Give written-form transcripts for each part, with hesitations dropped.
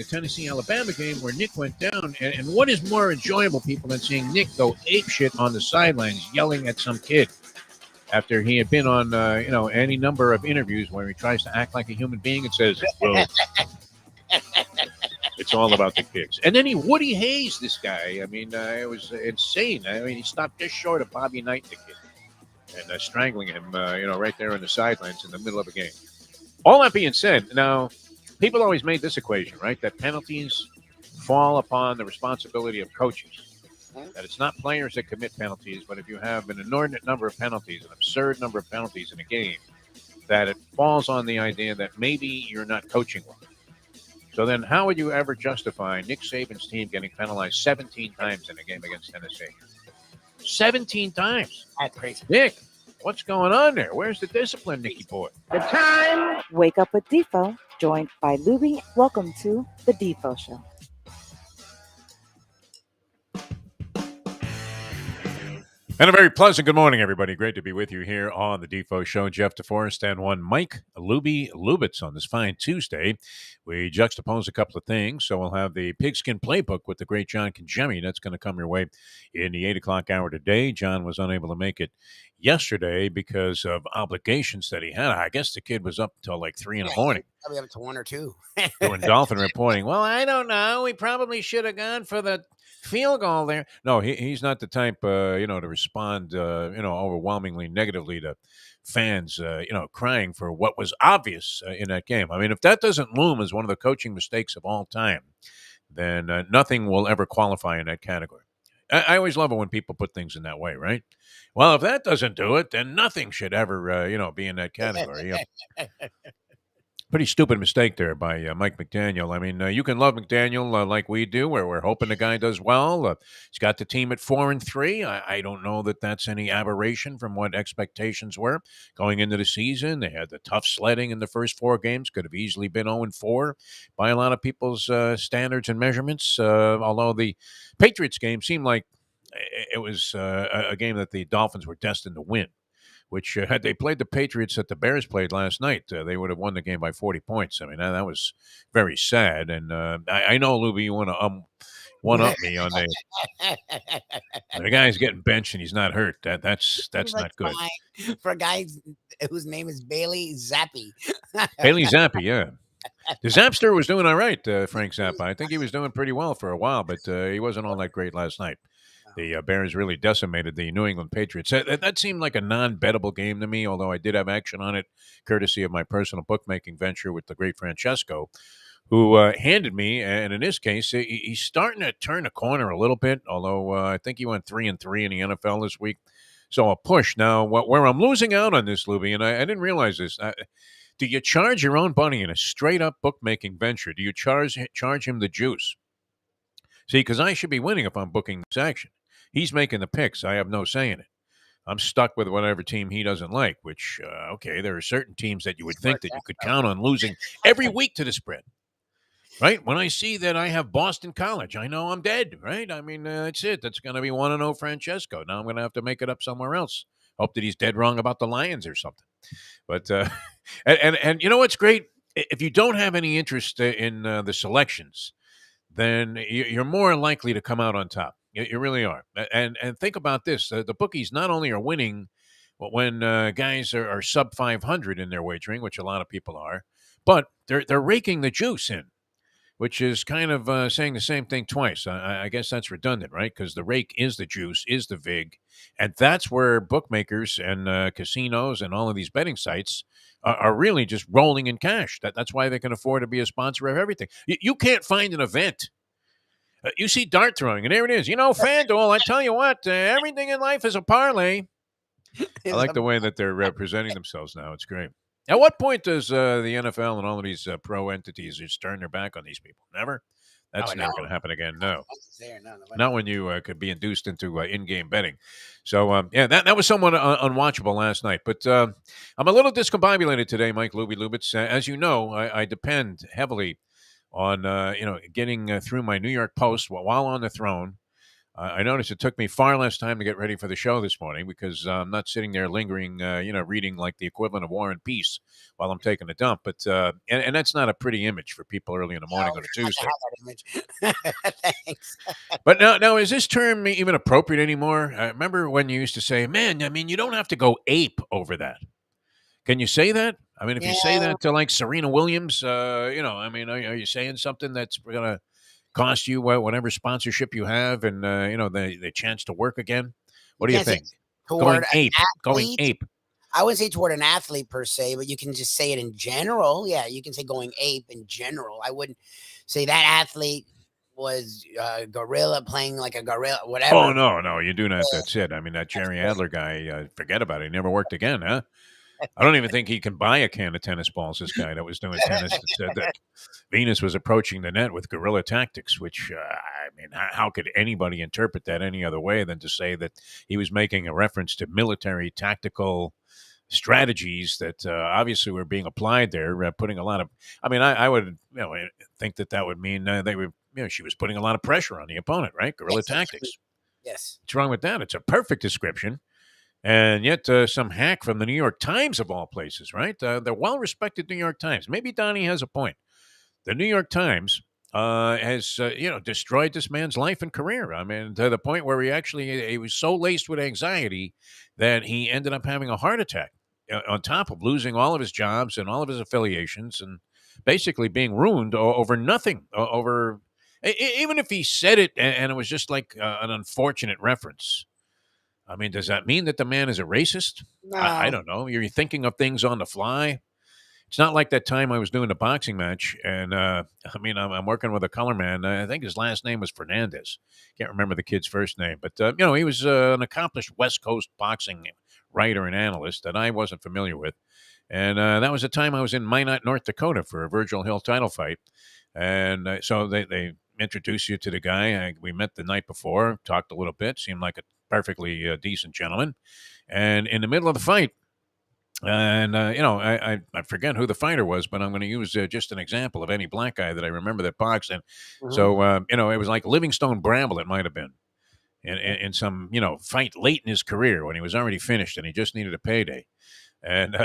the Tennessee-Alabama game where Nick went down. And what is more enjoyable, people, than seeing Nick go apeshit on the sidelines yelling at some kid after he had been on, any number of interviews where he tries to act like a human being and says, well, it's all about the kicks. And then he Woody Hayes this guy. I mean, it was insane. I mean, he stopped just short of Bobby Knight, the kid, and strangling him, right there on the sidelines in the middle of a game. All that being said, now, people always made this equation, right, that penalties fall upon the responsibility of coaches, that it's not players that commit penalties, but if you have an inordinate number of penalties, an absurd number of penalties in a game, that it falls on the idea that maybe you're not coaching well. So then how would you ever justify Nick Saban's team getting penalized 17 times in a game against Tennessee? 17 times. That's crazy. Nick, what's going on there? Where's the discipline, Nicky boy? The time. Wake up with Defo, joined by Lubie. Welcome to the Defo Show. And a very pleasant good morning, everybody. Great to be with you here on the Defo Show. Jeff DeForest and one Mike Lubie Lubitz on this fine Tuesday. We juxtapose a couple of things. So we'll have the Pigskin Playbook with the great John Congemi. That's going to come your way in the 8 o'clock hour today. John was unable to make it yesterday because of obligations that he had. I guess the kid was up till like 3 in the morning. Probably up to 1 or 2. Doing Dolphin reporting. Well, I don't know. We probably should have gone for the field goal there. No, he's not the type, to respond, overwhelmingly negatively to fans, crying for what was obvious in that game. I mean, if that doesn't loom as one of the coaching mistakes of all time, then nothing will ever qualify in that category. I always love it when people put things in that way, right? Well, if that doesn't do it, then nothing should ever, be in that category. Pretty stupid mistake there by Mike McDaniel. I mean, you can love McDaniel like we do, where we're hoping the guy does well. He's got the team at 4-3. I don't know that that's any aberration from what expectations were going into the season. They had the tough sledding in the first 4 games. Could have easily been 0-4 by a lot of people's standards and measurements. Although the Patriots game seemed like it was a game that the Dolphins were destined to win, which had they played the Patriots that the Bears played last night, they would have won the game by 40 points. I mean, that was very sad. And I know, Lubie, you want to one-up me on the guy's getting benched and he's not hurt. That's not good. For a guy whose name is Bailey Zappi. Bailey Zappi, yeah. The Zapster was doing all right, Frank Zappa. I think he was doing pretty well for a while, but he wasn't all that great last night. The Bears really decimated the New England Patriots. That seemed like a non-bettable game to me, although I did have action on it, courtesy of my personal bookmaking venture with the great Francesco, who handed me, and in this case, he's starting to turn a corner a little bit, although I think he went 3-3 in the NFL this week. So a push. Now, where I'm losing out on this, Lubie, and I didn't realize this, do you charge your own buddy in a straight-up bookmaking venture? Do you charge him the juice? See, because I should be winning if I'm booking this action. He's making the picks. I have no say in it. I'm stuck with whatever team he doesn't like, which, there are certain teams that you would think that you could count on losing every week to the spread, right? When I see that I have Boston College, I know I'm dead, right? I mean, that's it. That's going to be 1-0 Francesco. Now I'm going to have to make it up somewhere else. Hope that he's dead wrong about the Lions or something. But, and you know what's great? If you don't have any interest in the selections, then you're more likely to come out on top. You really are. And think about this. The bookies not only are winning when guys are sub 500 in their wagering, which a lot of people are, but they're raking the juice in, which is kind of saying the same thing twice. I guess that's redundant, right? Because the rake is the juice, is the vig. And that's where bookmakers and casinos and all of these betting sites are really just rolling in cash. That's why they can afford to be a sponsor of everything. You can't find an event. You see dart throwing, and there it is. FanDuel, I tell you what, everything in life is a parlay. I like the way that they're presenting themselves now. It's great. At what point does the NFL and all of these pro entities just turn their back on these people? Never? That's never going to happen again. No. Not when you could be induced into in-game betting. So, that was somewhat unwatchable last night. But I'm a little discombobulated today, Mike Lubie Lubitz. As you know, I depend heavily on, getting through my New York Post while on the throne. I noticed it took me far less time to get ready for the show this morning because I'm not sitting there lingering, reading like the equivalent of War and Peace while I'm taking a dump. But and that's not a pretty image for people early in the morning on a Not to Tuesday. have that image. Thanks. But now is this term even appropriate anymore? I remember when you used to say, "Man, I mean, you don't have to go ape over that." Can you say that? I mean, if you say Yeah. that to like Serena Williams, I mean, are you saying something that's going to cost you whatever sponsorship you have and, the chance to work again? What do you Can't say think? toward Going an ape, going athlete. ape. I wouldn't say toward an athlete per se, but you can just say it in general. Yeah, you can say going ape in general. I wouldn't say that athlete was a gorilla playing like a gorilla, whatever. Oh, no, you do not. That's it. I mean, that Jerry Adler guy, forget about it. He never worked again, huh? I don't even think he can buy a can of tennis balls. This guy that was doing tennis that said that Venus was approaching the net with guerrilla tactics, which, I mean, how could anybody interpret that any other way than to say that he was making a reference to military tactical strategies that obviously were being applied there, putting a lot of, I mean, I would, think that would mean they were, she was putting a lot of pressure on the opponent, right? Guerrilla Yes, tactics. yes. What's wrong with that? It's a perfect description. And yet, some hack from the New York Times, of all places, right? The well-respected New York Times. Maybe Donnie has a point. The New York Times has, destroyed this man's life and career. I mean, to the point where he was so laced with anxiety that he ended up having a heart attack on top of losing all of his jobs and all of his affiliations and basically being ruined over nothing, even if he said it and it was just like an unfortunate reference. I mean, does that mean that the man is a racist? I No. don't know. You're thinking of things on the fly. It's not like that time I was doing a boxing match, and I mean, I'm working with a color man. I think his last name was Fernandez. Can't remember the kid's first name, but he was an accomplished West Coast boxing writer and analyst that I wasn't familiar with. And that was the time I was in Minot, North Dakota, for a Virgil Hill title fight, and so they introduced you to the guy. We met the night before, talked a little bit, seemed like a perfectly decent gentleman, and in the middle of the fight. And I forget who the fighter was, but I'm going to use just an example of any black guy that I remember that boxed. And so it was like Livingstone Bramble. It might have been in some fight late in his career when he was already finished and he just needed a payday. And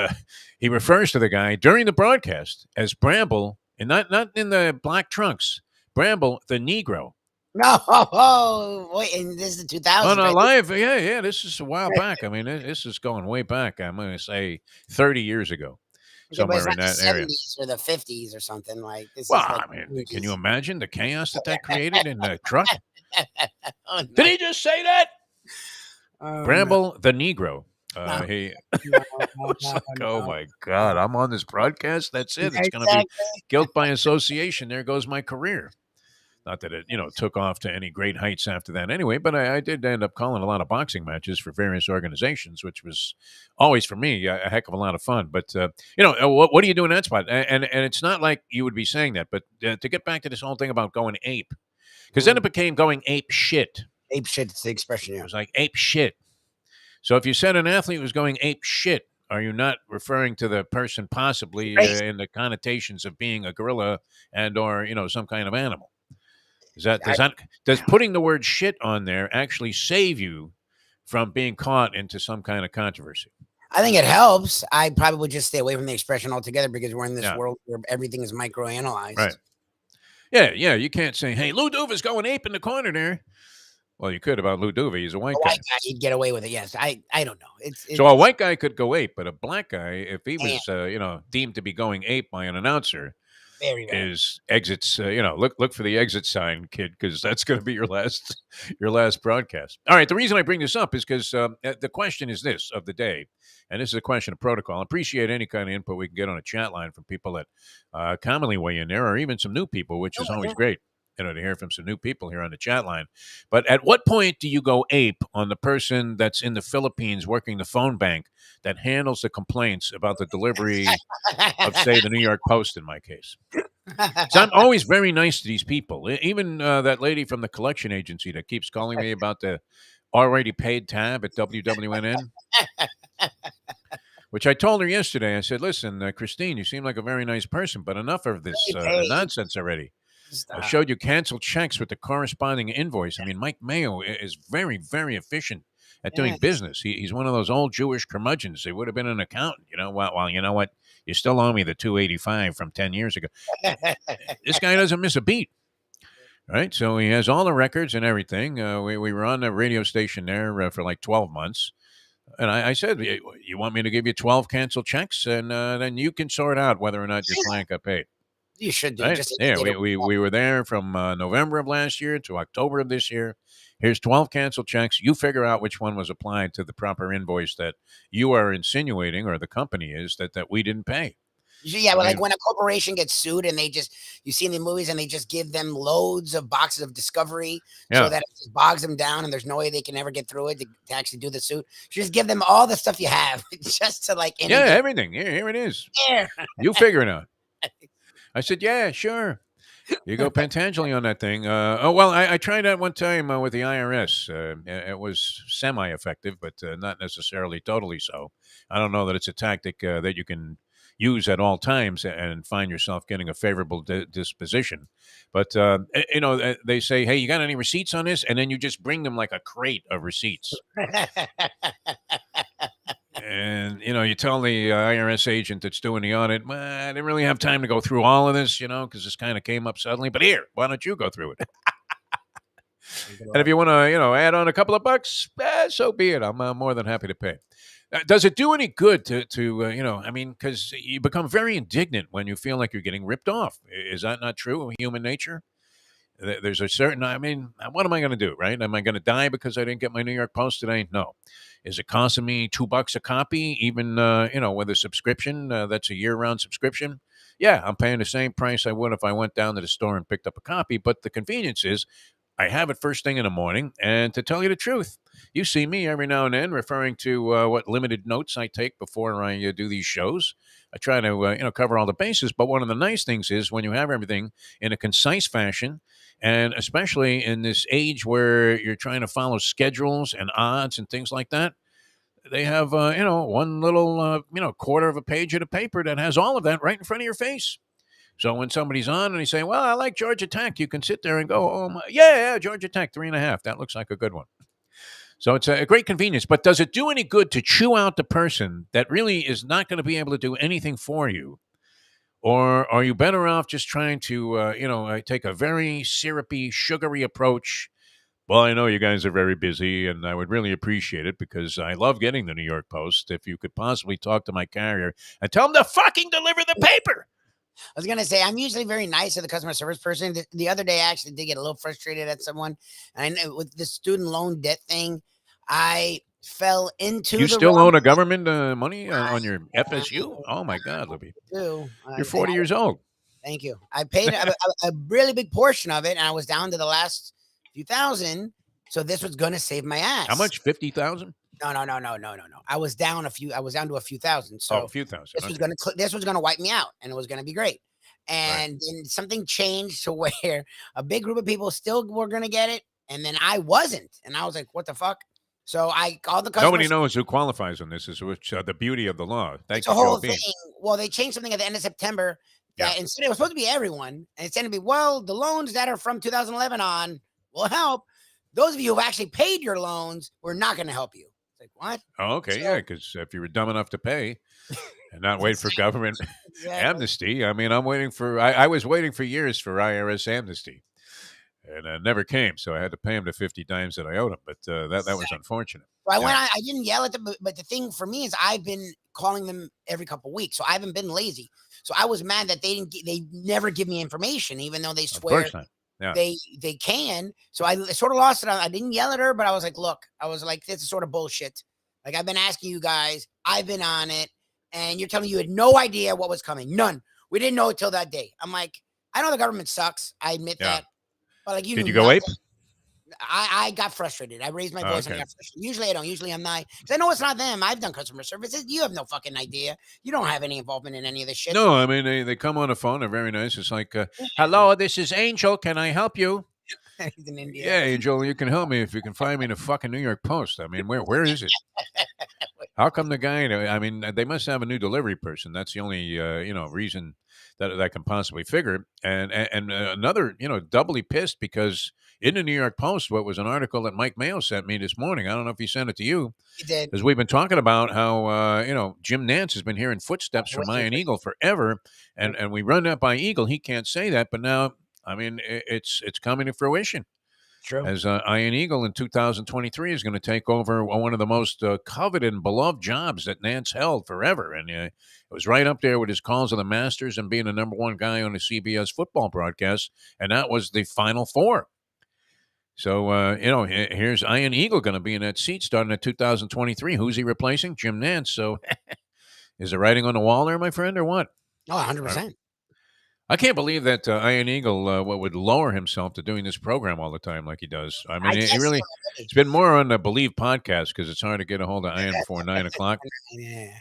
he refers to the guy during the broadcast as Bramble, and not in the black trunks. Bramble, the Negro. No. Wait, and this is the 2000s, On a right? live, yeah, this is a while back. I mean, this is going way back. I'm going to say 30 years ago, Okay, but it's somewhere in not the that area. 70s or the 50s or something like this. Well, Is like I mean, can 80s. you imagine the chaos that created in the truck? Oh, Did no. he just say that? Oh, Bramble, the Negro. No. He No, was no, like, oh no. my God, I'm on this broadcast. That's it. It's going to be Exactly. guilt by association. There goes my career. Not that it, took off to any great heights after that anyway, but I did end up calling a lot of boxing matches for various organizations, which was always for me a heck of a lot of fun. But, what do you do in that spot? And it's not like you would be saying that, but to get back to this whole thing about going ape, because then it became going ape shit. Ape shit is the expression, It yeah. was like ape shit. So if you said an athlete was going ape shit, are you not referring to the person possibly Race. in the connotations of being a gorilla and or some kind of animal? I- Does putting the word shit on there actually save you from being caught into some kind of controversy? I think it helps. I probably would just stay away from the expression altogether because we're in this Yeah. world where everything is microanalyzed. Right. Yeah. You can't say, "Hey, Lou Duva's going ape in the corner there." Well, you could about Lou Duva. He's a white A guy. white guy, you'd get away with it. Yes, I don't know. It's So a white guy could go ape, but a black guy, if he Man. was, deemed to be going ape by an announcer, very bad. is exits. Look for the exit sign, kid, because that's going to be your last broadcast. All right. The reason I bring this up is because the question is this of the day, and this is a question of protocol. I appreciate any kind of input we can get on a chat line from people that commonly weigh in there, or even some new people, which is always great. To hear from some new people here on the chat line. But at what point do you go ape on the person that's in the Philippines working the phone bank that handles the complaints about the delivery of, say, the New York Post in my case? So I'm always very nice to these people. Even that lady from the collection agency that keeps calling me about the already paid tab at WWNN, which I told her yesterday. I said, listen, Christine, you seem like a very nice person, but enough of this nonsense already. Stop. showed you canceled checks with the corresponding invoice. I mean, Mike Mayo is very, very efficient at doing Yes. business. He's one of those old Jewish curmudgeons. He would have been an accountant, you know. Well, you know what? You still owe me the 285 from 10 years ago. This guy doesn't miss a beat. Right, so he has all the records and everything. We were on the radio station there for like 12 months. And I said, you want me to give you 12 canceled checks? And then you can sort out whether or not your client got paid. You should do. Right? Just Yeah, we were there from November of last year to October of this year. Here's 12 canceled checks. You figure out which one was applied to the proper invoice that you are insinuating, or the company is, that we didn't pay. Yeah, but like when a corporation gets sued and you see in the movies and they just give them loads of boxes of Discovery so that it just bogs them down and there's no way they can ever get through it to actually do the suit. Just give them all the stuff you have just to like. Yeah, everything. Here it is. Yeah. You figure it out. I said, yeah, sure. You go Pentangeli on that thing. I tried that one time with the IRS. It was semi-effective, but not necessarily totally so. I don't know that it's a tactic that you can use at all times and find yourself getting a favorable disposition. But, they say, hey, you got any receipts on this? And then you just bring them like a crate of receipts. And, you tell the IRS agent that's doing the audit, I didn't really have time to go through all of this, because this kind of came up suddenly. But here, why don't you go through it? And if you want to, add on a couple of bucks, so be it. I'm more than happy to pay. Does it do any good to because you become very indignant when you feel like you're getting ripped off. Is that not true of human nature? There's a certain, what am I going to do, right? Am I going to die because I didn't get my New York Post today? No. Is it costing me $2 a copy, even, with a subscription that's a year-round subscription? Yeah, I'm paying the same price I would if I went down to the store and picked up a copy, but the convenience is I have it first thing in the morning, and to tell you the truth, you see me every now and then referring to what limited notes I take before I do these shows. I try to, cover all the bases, but one of the nice things is when you have everything in a concise fashion, and especially in this age where you're trying to follow schedules and odds and things like that, they have, one little, quarter of a page of the paper that has all of that right in front of your face. So when somebody's on and they say, well, I like Georgia Tech, you can sit there and go, oh, yeah, Georgia Tech, 3.5. That looks like a good one. So it's a great convenience. But does it do any good to chew out the person that really is not going to be able to do anything for you? Or are you better off just trying to, take a very syrupy, sugary approach? Well, I know you guys are very busy, and I would really appreciate it because I love getting the New York Post. If you could possibly talk to my carrier and tell them to fucking deliver the paper. I was going to say, I'm usually very nice to the customer service person. The other day, I actually did get a little frustrated at someone. And I know with the student loan debt thing, I fell into You still own a government money on your FSU? Oh, my God, Libby. You're 40 years old. Thank you. I paid a really big portion of it, and I was down to the last few thousand. So this was going to save my ass. How much? 50,000? No. I was down to a few thousand. So a few thousand. This was gonna wipe me out, and it was gonna be great. And then something changed to where a big group of people still were gonna get it, and then I wasn't. And I was like, what the fuck? So I called the customer. Nobody knows who qualifies on this. Is which the beauty of the law. Thanks the for whole thing. Well, they changed something at the end of September. That instead it was supposed to be everyone, and it's going to be the loans that are from 2011 on will help. Those of you who've actually paid your loans, we're not going to help you. Like, what? Oh, okay, so, because if you were dumb enough to pay and not wait for government amnesty, I'm waiting for. I was waiting for years for IRS amnesty, and it never came. So I had to pay him the 50 dimes that I owed him. But that was unfortunate. Well, I didn't yell at them, but the thing for me is I've been calling them every couple of weeks, so I haven't been lazy. So I was mad that they never give me information, even though they swear. Yeah. They can. So I sort of lost it. I didn't yell at her, but I was like, look, this is sort of bullshit. Like, I've been asking you guys, I've been on it, and you're telling me you had no idea what was coming. None. We didn't know it till that day. I'm like, I know the government sucks. I admit that. But like, did you go ape? I got frustrated. I raised my voice and got frustrated. Usually I don't. Usually I'm not. Because I know it's not them. I've done customer services. You have no fucking idea. You don't have any involvement in any of this shit. No, they come on the phone. They're very nice. It's like, hello, this is Angel. Can I help you? He's in India. Yeah, Angel, you can help me if you can find me in the fucking New York Post. Where is it? How come the guy? I mean, they must have a new delivery person. That's the only reason that I can possibly figure. And another, doubly pissed because in the New York Post, what was an article that Mike Mayo sent me this morning. I don't know if he sent it to you, He did. because we've been talking about how Jim Nance has been hearing footsteps from Ian Eagle forever, and we run that by Eagle. He can't say that, but now, I mean, it's coming to fruition. True. As Ian Eagle in 2023 is going to take over one of the most coveted and beloved jobs that Nance held forever. And it was right up there with his calls of the Masters and being the number one guy on the CBS football broadcast. And that was the Final Four. So, here's Ian Eagle going to be in that seat starting at 2023. Who's he replacing? Jim Nance. So is it writing on the wall there, my friend, or what? Oh, 100%. I can't believe that Ian Eagle would lower himself to doing this program all the time like he does. I mean, he really, it's been more on the Believe podcast because it's hard to get a hold of Ian before 9 o'clock. Yeah.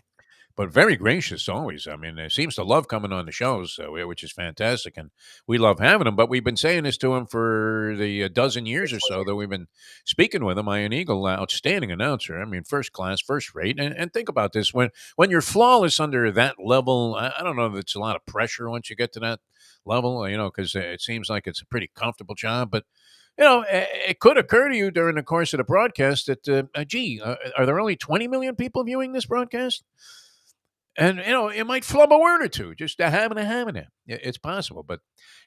But very gracious always. I mean, he seems to love coming on the shows, which is fantastic. And we love having him. But we've been saying this to him for the dozen years or so that we've been speaking with him. Ian Eagle, outstanding announcer. I mean, first class, first rate. And think about this. When you're flawless under that level, I don't know if it's a lot of pressure once you get to that level, because it seems like it's a pretty comfortable job. But it could occur to you during the course of the broadcast that, are there only 20 million people viewing this broadcast? And, it might flub a word or two, just having it. It's possible. But,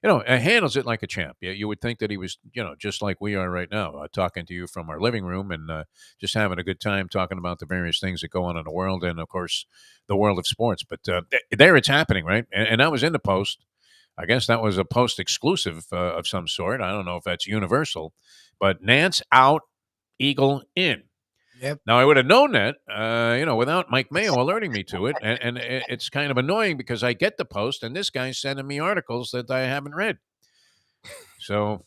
it handles it like a champ. You would think that he was, just like we are right now, talking to you from our living room and just having a good time talking about the various things that go on in the world and, of course, the world of sports. But there it's happening, right? And that was in the Post. I guess that was a Post exclusive of some sort. I don't know if that's universal. But Nance out, Eagle in. Yep. Now, I would have known that, without Mike Mayo alerting me to it. And it's kind of annoying because I get the Post, and this guy's sending me articles that I haven't read. So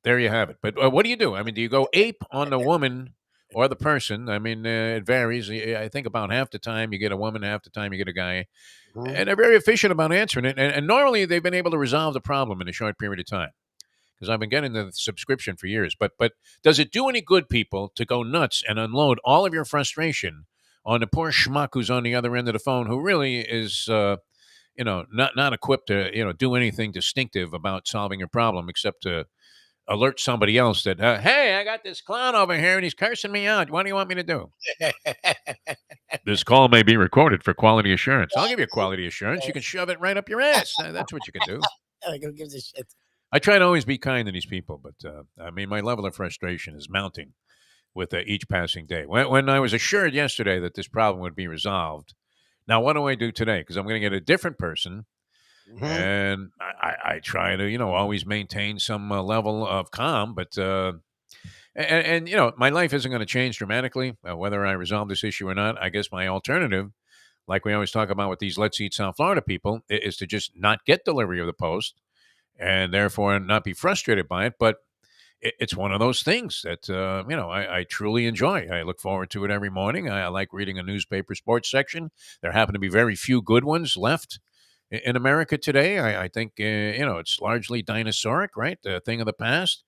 there you have it. But what do you do? I mean, do you go ape on the woman or the person? I mean, it varies. I think about half the time you get a woman, half the time you get a guy. And they're very efficient about answering it. And normally they've been able to resolve the problem in a short period of time. Because I've been getting the subscription for years. But does it do any good, people, to go nuts and unload all of your frustration on the poor schmuck who's on the other end of the phone, who really is, not equipped to, do anything distinctive about solving your problem except to alert somebody else that, hey, I got this clown over here and he's cursing me out. What do you want me to do? This call may be recorded for quality assurance. I'll give you quality assurance. You can shove it right up your ass. That's what you can do. Who gives a shit? I try to always be kind to these people, but I mean, my level of frustration is mounting with each passing day. When I was assured yesterday that this problem would be resolved, now what do I do today? Because I'm going to get a different person, and I try to, always maintain some level of calm. But and my life isn't going to change dramatically whether I resolve this issue or not. I guess my alternative, like we always talk about with these Let's Eat South Florida people, is to just not get delivery of the Post, and therefore not be frustrated by it. But it's one of those things that, I truly enjoy. I look forward to it every morning. I like reading a newspaper sports section. There happen to be very few good ones left in America today. I think, it's largely dinosauric, right? The thing of the past.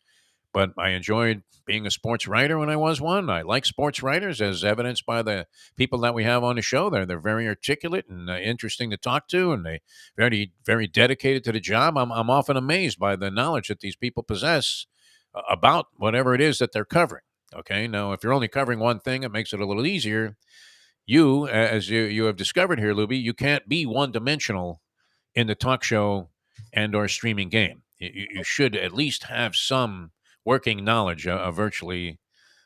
But I enjoyed being a sports writer when I was one. I like sports writers, as evidenced by the people that we have on the show. They're very articulate and interesting to talk to, and they very, very dedicated to the job. I'm often amazed by the knowledge that these people possess about whatever it is that they're covering. Okay, now if you're only covering one thing, it makes it a little easier. You, as you have discovered here, Lubie, you can't be one-dimensional in the talk show and or streaming game. You should at least have some working knowledge of virtually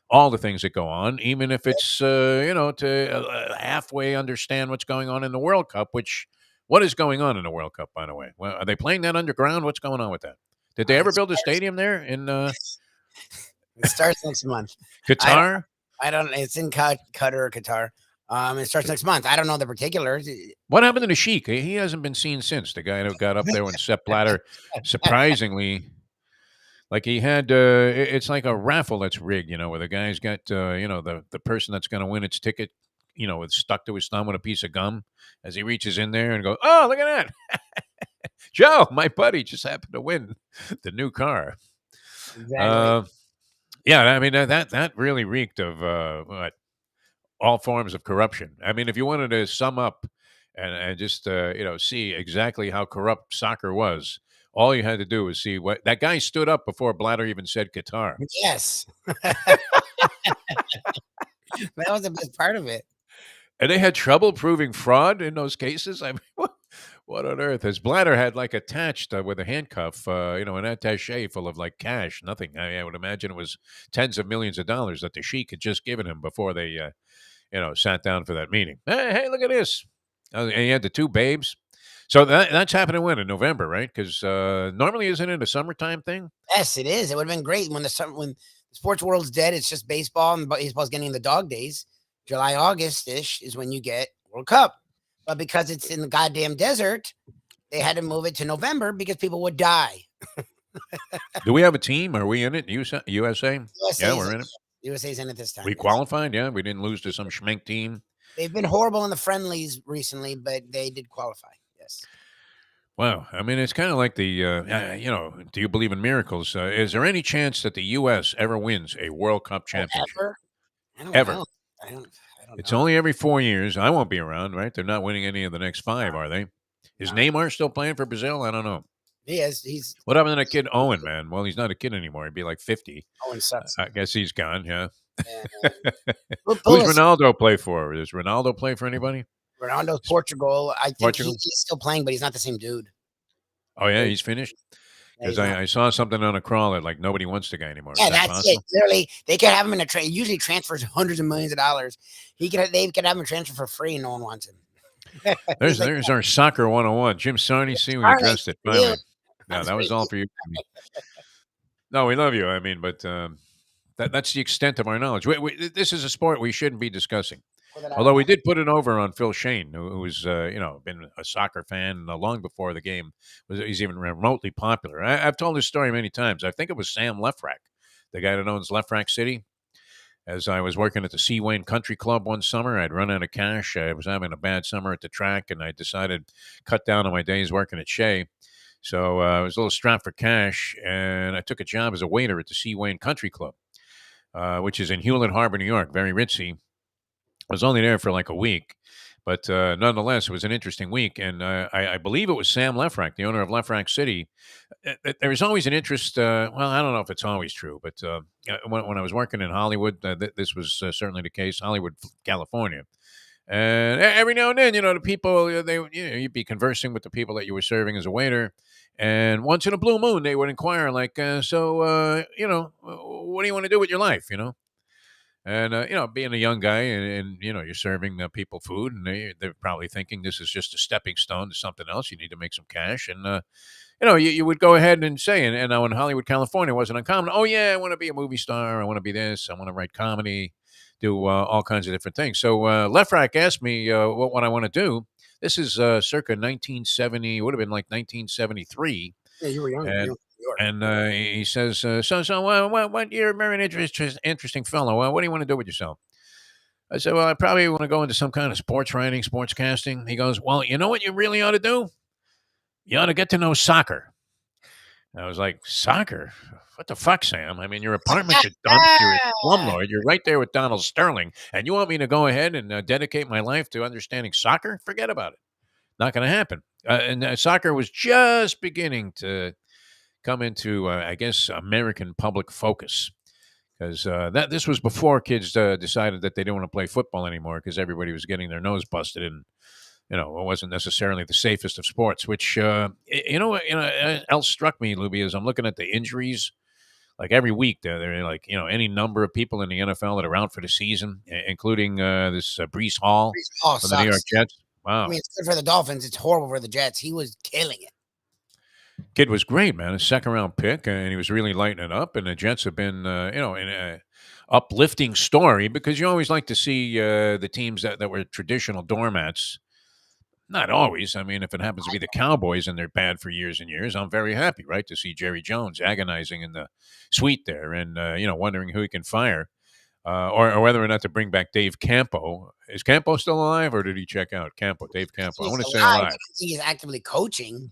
all the things that go on, even if it's, to halfway understand what's going on in the World Cup, what is going on in the World Cup, by the way? Well, are they playing that underground? What's going on with that? Did they ever build a stadium there in It starts next month. Qatar? I don't. It's in Qatar or Qatar. It starts next month. I don't know the particulars. What happened to the Sheik? He hasn't been seen since. The guy who got up there when Sepp Blatter, surprisingly, like he had, it's like a raffle that's rigged, where the guy's got, the person that's going to win its ticket, it's stuck to his thumb with a piece of gum as he reaches in there and goes, oh, look at that. Joe, my buddy, just happened to win the new car. Exactly. Yeah, I mean, that really reeked of, all forms of corruption. I mean, if you wanted to sum up and just see exactly how corrupt soccer was, all you had to do was see what that guy stood up before Blatter even said Qatar. Yes. That was the best part of it. And they had trouble proving fraud in those cases. I mean, what on earth? His Blatter had like attached with a handcuff, an attache full of like cash, nothing. I would imagine it was tens of millions of dollars that the sheik had just given him before they, sat down for that meeting. Hey, look at this. And he had the two babes. So that's happening when in November, right? Because normally isn't it a summertime thing? Yes, it is. It would have been great when the sports world's dead. It's just baseball, and baseball's getting the dog days. July, August-ish is when you get World Cup. But because it's in the goddamn desert, they had to move it to November because people would die. Do we have a team? Are we in it? USA? Yeah, we're in it. USA's in it this time. We qualified, yeah. We didn't lose to some schmink team. They've been horrible in the friendlies recently, but they did qualify. Yes. Wow. I mean, it's kind of like the, do you believe in miracles? Is there any chance that the U.S. ever wins a World Cup championship? Ever? I don't Ever. know. I don't It's know. only every 4 years. I won't be around, right? They're not winning any of the next 5, are they? Is Neymar still playing for Brazil? I don't know. He is. He's What happened to that kid Owen, man? Well, he's not a kid anymore. He'd be like 50. Owen sucks. I guess he's gone, yeah. Who's Who's Ronaldo play for? Does Ronaldo play for anybody? Ronaldo's Portugal. I think Portugal? he's still playing, but he's not the same dude. Oh, yeah, he's finished? Yeah, Because I saw something on a crawl that, like, nobody wants the guy anymore. Yeah, Is that that's possible? it. Literally, they could have him in a trade. Usually transfers hundreds of millions of dollars. They could have him transfer for free and no one wants him. There's our soccer 101. Jim Sarney, see, we addressed it finally. No, that was all for you. No, we love you. I mean, but that's the extent of our knowledge. This is a sport we shouldn't be discussing. Although we did put it over on Phil Shane, who's been a soccer fan long before the game he's even remotely popular. I've told this story many times. I think it was Sam Lefrak, the guy that owns Lefrak City. As I was working at the Sea Wayne Country Club one summer, I'd run out of cash. I was having a bad summer at the track, and I decided to cut down on my days working at Shea. So I was a little strapped for cash, and I took a job as a waiter at the Sea Wayne Country Club, which is in Hewlett Harbor, New York, very ritzy. I was only there for like a week, but nonetheless, it was an interesting week. And I believe it was Sam Lefrak, the owner of Lefrak City. There was always an interest. Well, I don't know if it's always true, but when I was working in Hollywood, this was certainly the case. Hollywood, California. And every now and then, the people, you'd be conversing with the people that you were serving as a waiter. And once in a blue moon, they would inquire, like, what do you want to do with your life, And, being a young guy and you're serving people food, and they're probably thinking this is just a stepping stone to something else. You need to make some cash. And, you would go ahead and say, and now in Hollywood, California, it wasn't uncommon. Oh, yeah, I want to be a movie star. I want to be this. I want to write comedy, do all kinds of different things. So Lefrak asked me what I want to do. This is circa 1970, would have been like 1973. Yeah, you were young. And he says, what you're a very interesting fellow. What do you want to do with yourself? I said, well, I probably want to go into some kind of sports writing, sports casting. He goes, well, you know what you really ought to do? You ought to get to know soccer. I was like, soccer? What the fuck, Sam? I mean, your apartments are done. You're a slumlord. You're right there with Donald Sterling. And you want me to go ahead and dedicate my life to understanding soccer? Forget about it. Not going to happen. And soccer was just beginning to come into, I guess, American public focus. Because this was before kids decided that they didn't want to play football anymore because everybody was getting their nose busted, and it wasn't necessarily the safest of sports. Which else struck me, Lubie, as I'm looking at the injuries. Like every week, they're like any number of people in the NFL that are out for the season, including this Breece Hall from the New York Jets. Wow, I mean, it's good for the Dolphins. It's horrible for the Jets. He was killing it. Kid was great, man. A second-round pick, and he was really lighting it up. And the Jets have been, in a uplifting story because you always like to see the teams that were traditional doormats. Not always. I mean, if it happens to be the Cowboys and they're bad for years and years, I'm very happy, right, to see Jerry Jones agonizing in the suite there and, wondering who he can fire or whether or not to bring back Dave Campo. Is Campo still alive or did he check out? Dave Campo. I want to say alive. He's actively coaching.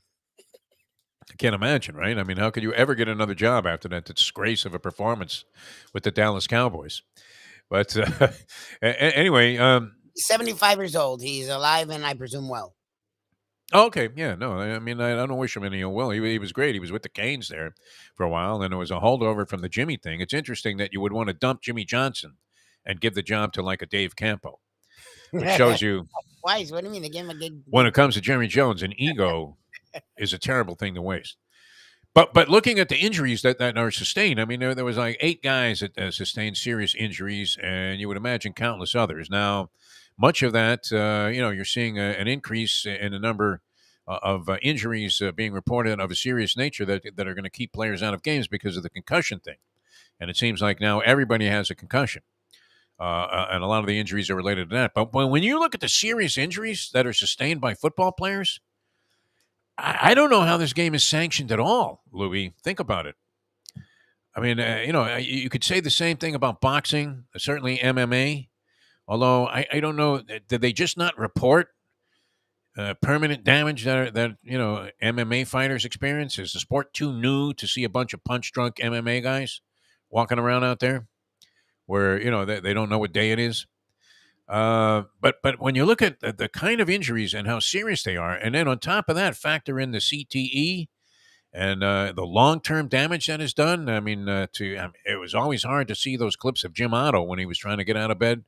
I can't imagine, right? I mean, how could you ever get another job after that disgrace of a performance with the Dallas Cowboys? But anyway, He's 75 years old. He's alive and I presume well. okay, yeah, no, I mean, I don't wish him any ill will. He was great. He was with the Canes there for a while, and it was a holdover from the Jimmy thing. It's interesting that you would want to dump Jimmy Johnson and give the job to like a Dave Campo, which shows you Twice. What do you mean? They gave him a gig. when it comes to Jerry Jones, an ego is a terrible thing to waste. But looking at the injuries that are sustained, I mean, there was like 8 guys that sustained serious injuries, and you would imagine countless others. Now, much of that, you're seeing an increase in the number of injuries being reported of a serious nature that are going to keep players out of games because of the concussion thing. And it seems like now everybody has a concussion. And a lot of the injuries are related to that. But when you look at the serious injuries that are sustained by football players, I don't know how this game is sanctioned at all, Louis. Think about it. I mean, you could say the same thing about boxing, certainly MMA. Although I don't know, did they just not report permanent damage that MMA fighters experience? Is the sport too new to see a bunch of punch drunk MMA guys walking around out there, where they don't know what day it is? But when you look at the kind of injuries and how serious they are, and then on top of that, factor in the CTE and the long-term damage that is done. I mean, it was always hard to see those clips of Jim Otto when he was trying to get out of bed.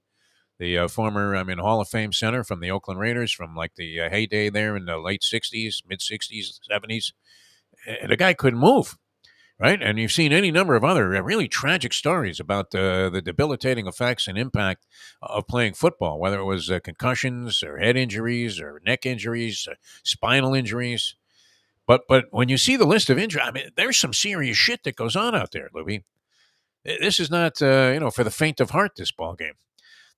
The former, Hall of Fame center from the Oakland Raiders from like the heyday there in the late 60s, mid 60s, 70s. And the guy couldn't move. Right. And you've seen any number of other really tragic stories about the debilitating effects and impact of playing football, whether it was concussions or head injuries or neck injuries, spinal injuries. But when you see the list of injuries, I mean, there's some serious shit that goes on out there, Louie. This is not, for the faint of heart, this ball game